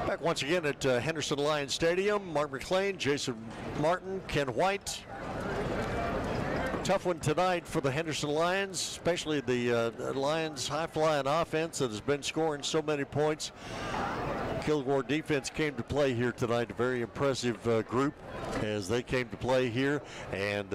R: Back once again at Henderson Lions Stadium. Mark McClain, Jason Martin, Ken White. Tough one tonight for the Henderson Lions, especially the Lions high-flying offense that has been scoring so many points. Kilgore defense came to play here tonight. A very impressive group as they came to play here, and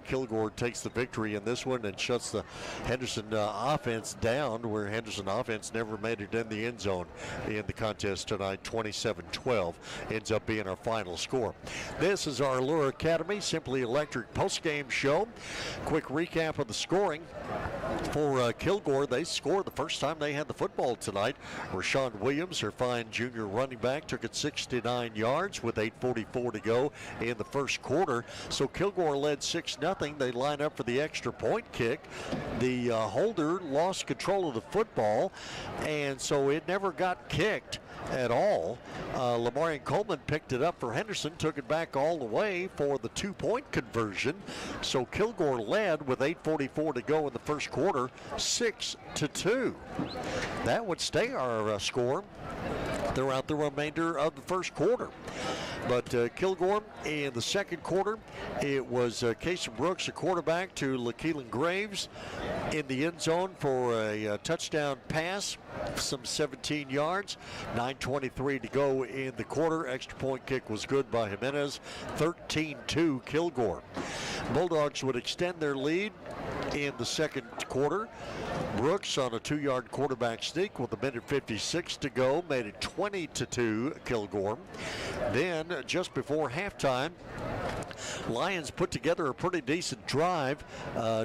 R: Kilgore takes the victory in this one and shuts the Henderson offense down, where Henderson offense never made it in the end zone in the contest tonight. 27-12 ends up being our final score. This is our Allure Academy Simply Electric post-game show. Quick recap of the scoring for Kilgore. They scored the first time they had the football tonight. Rashawn Williams, their fine junior running back, took it 69 yards with 8:44 to go in the first quarter. So Kilgore led 6-0. They line up for the extra point kick. The holder lost control of the football, and so it never got kicked at all. Lamarian Coleman picked it up for Henderson, took it back all the way for the 2-point conversion. So Kilgore led with 8:44 to go in the first quarter, 6-2. That would stay our score throughout the remainder of the first quarter. But Kilgore in the second quarter, it was Casey Brooks, a quarterback, to LaKeelan Graves in the end zone for a touchdown pass, some 17 yards. 9:23 to go in the quarter. Extra point kick was good by Jimenez. 13-2 Kilgore. Bulldogs would extend their lead in the second quarter. Brooks on a 2-yard quarterback sneak with 1:56 to go made it 20-2 Kilgore. Then just before halftime, Lions put together a pretty decent drive,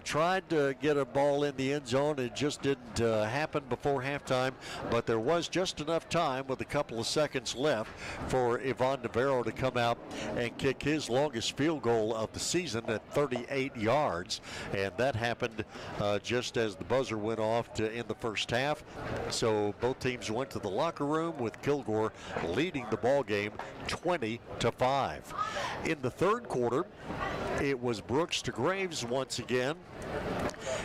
R: tried to get a ball in the end zone. It just didn't happen before halftime, but there was just enough time with a couple of seconds left for Ivan Navarro to come out and kick his longest field goal of the season at 38 yards, and that happened just as the buzzer went off in the first half. So both teams went to the locker room with Kilgore leading the ball game 20-5. In the third quarter, it was Brooks to Graves once again.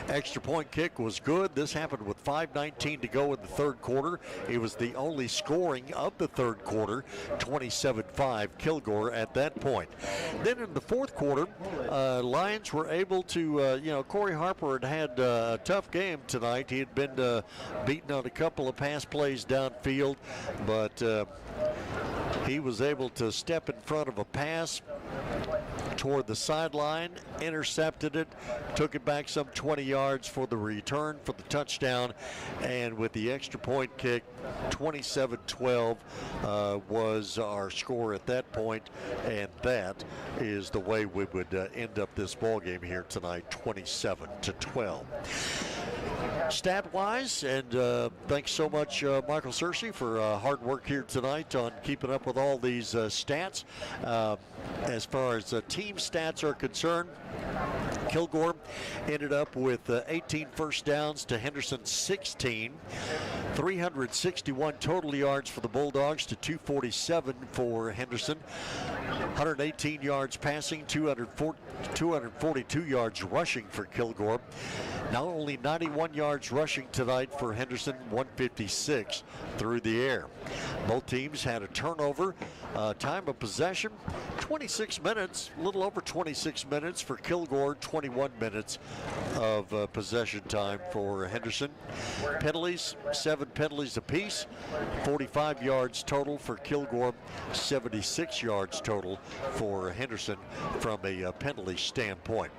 R: Extra point kick was good. This happened with 5:19 to go in the third quarter. It was the only scoring of the third quarter, 27-5 Kilgore at that point. Then in the fourth quarter, Lions were able to, Corey Harper had a tough game tonight. He had been beaten on a couple of pass plays downfield, but he was able to step in front of a pass toward the sideline, intercepted it, took it back some 20 yards for the return for the touchdown, and with the extra point kick, 27-12 was our score at that point, and that is the way we would end up this ball game here tonight, 27-12. Stat-wise, and thanks so much, Michael Searcy, for hard work here tonight on keeping up with all these stats. As far as team stats are concerned, Kilgore ended up with 18 first downs to Henderson 16, 361 total yards for the Bulldogs to 247 for Henderson, 118 yards passing, 242 yards rushing for Kilgore. Now only 91 yards rushing tonight for Henderson, 156 through the air. Both teams had a turnover. Time of possession, 26 minutes, a little over 26 minutes for Kilgore, 20 21 minutes of possession time for Henderson. Penalties, 7 penalties apiece, 45 yards total for Kilgore, 76 yards total for Henderson from a penalty standpoint.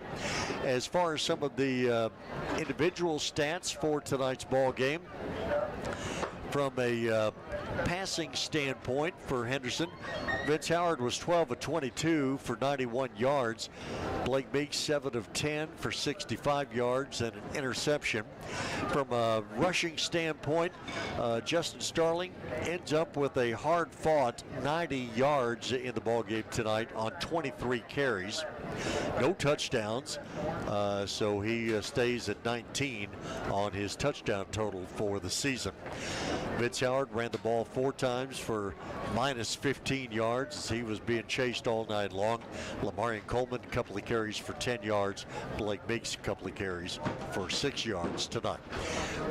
R: As far as some of the individual stats for tonight's ball game, from a passing standpoint for Henderson, Vince Howard was 12 of 22 for 91 yards. Blake Meeks 7 of 10 for 65 yards and an interception. From a rushing standpoint, Justin Starling ends up with a hard-fought 90 yards in the ballgame tonight on 23 carries. No touchdowns, so he stays at 19 on his touchdown total for the season. Vince Howard ran the ball 4 times for minus 15 yards as he was being chased all night long. Lamarian Coleman, a couple of carries for 10 yards. Blake Meeks, a couple of carries for 6 yards tonight.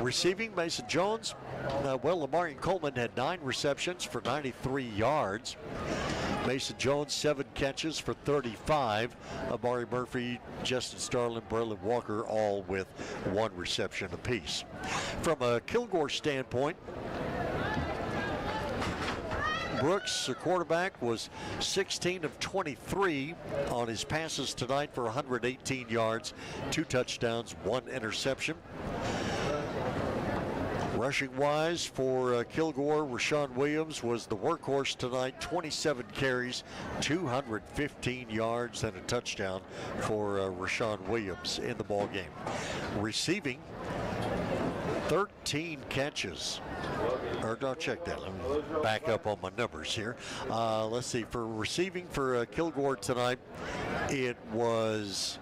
R: Receiving, Mason Jones. Lamarian Coleman had 9 receptions for 93 yards. Mason Jones, 7 catches for 35. Amari Murphy, Justin Starlin, Braylon Walker, all with 1 reception apiece. From a Kilgore standpoint, Brooks, the quarterback, was 16 of 23 on his passes tonight for 118 yards, 2 touchdowns, 1 interception. Rushing-wise for Kilgore, Rashawn Williams was the workhorse tonight, 27 carries, 215 yards, and a touchdown for Rashawn Williams in the ballgame. Receiving, 13 catches. Or I'll check that. Let me back up on my numbers here. Let's see. For receiving for Kilgore tonight, it was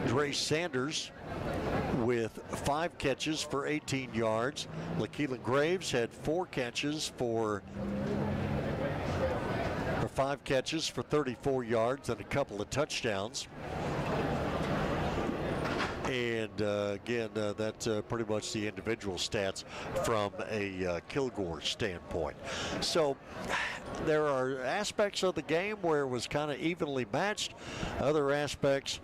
R: Dre Sanders with 5 catches for 18 yards. LaKeelan Graves had 4 catches for 5 catches for 34 yards and a couple of touchdowns. And again, that's pretty much the individual stats from a Kilgore standpoint. So there are aspects of the game where it was kind of evenly matched. Other aspects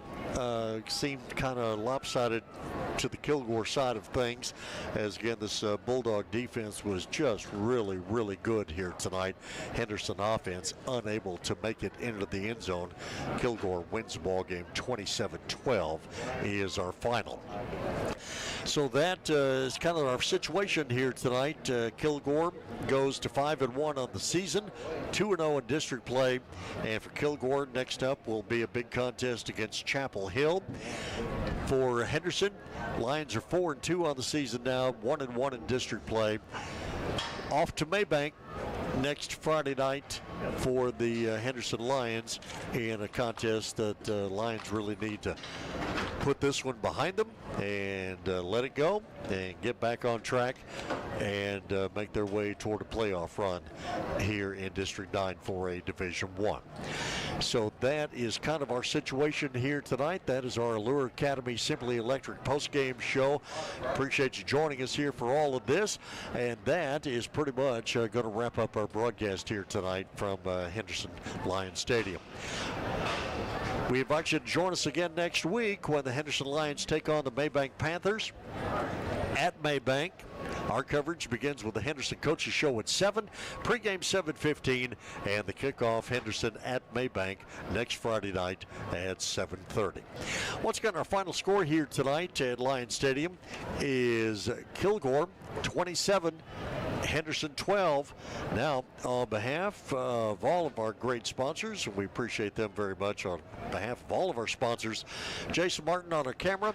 R: seemed kind of lopsided to the Kilgore side of things, as again this Bulldog defense was just really, really good here tonight. Henderson offense unable to make it into the end zone. Kilgore wins the ball game 27-12 is our final. So that is kind of our situation here tonight. Kilgore goes to 5-1 on the season, 2-0 in district play, and for Kilgore, next up will be a big contest against Chapel Hill. For Henderson, Lions are 4-2 on the season now, 1-1 in district play. Off to Maybank next Friday night for the Henderson Lions in a contest that Lions really need to put this one behind them and let it go and get back on track and make their way toward a playoff run here in District 9 for a Division I. So that is kind of our situation here tonight. That is our Allure Academy Simply Electric postgame show. Appreciate you joining us here for all of this. And that is pretty much going to wrap up our broadcast here tonight from Henderson Lions Stadium. We invite you to join us again next week when the Henderson Lions take on the Maybank Panthers at Maybank. Our coverage begins with the Henderson Coaches Show at 7, pregame 7:15, and the kickoff Henderson at Maybank next Friday night at 7:30. Once again, our final score here tonight at Lions Stadium is Kilgore 27, Henderson 12. Now, on behalf of all of our great sponsors, and we appreciate them very much, on behalf of all of our sponsors, Jason Martin on our camera,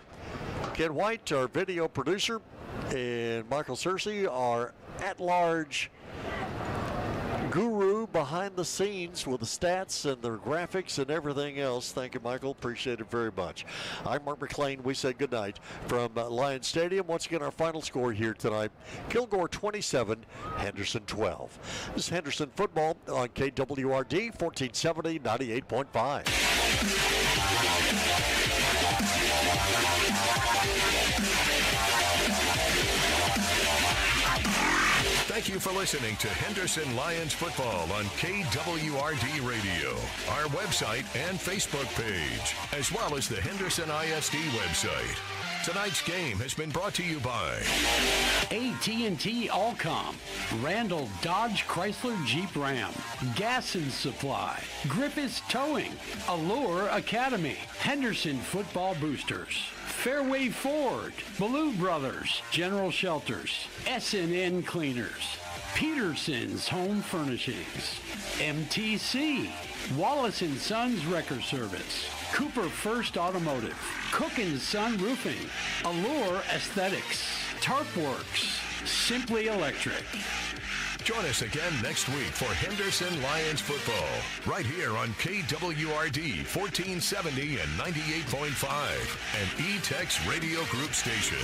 R: Ken White, our video producer, and Michael Searcy, our at-large guru behind the scenes with the stats and the graphics and everything else. Thank you, Michael. Appreciate it very much. I'm Mark McLean. We say good night from Lions Stadium. Once again, our final score here tonight, Kilgore 27, Henderson 12. This is Henderson football on KWRD 1470 98.5.
D: Thank you you for listening to Henderson Lions football on KWRD Radio, our website and Facebook page, as well as the Henderson ISD website. Tonight's game has been brought to you by
E: AT&T Allcom, Randall Dodge Chrysler Jeep Ram, Gas and Supply, Griffiths Towing, Allure Academy, Henderson Football Boosters, Fairway Ford, Ballou Brothers, General Shelters, SNN Cleaners, Peterson's Home Furnishings, MTC, Wallace & Sons Wrecker Service, Cooper First Automotive, Cook & Son Roofing, Allure Aesthetics, Tarpworks, Simply Electric.
D: Join us again next week for Henderson Lions football, right here on KWRD 1470 and 98.5, and E-Tex Radio Group Station.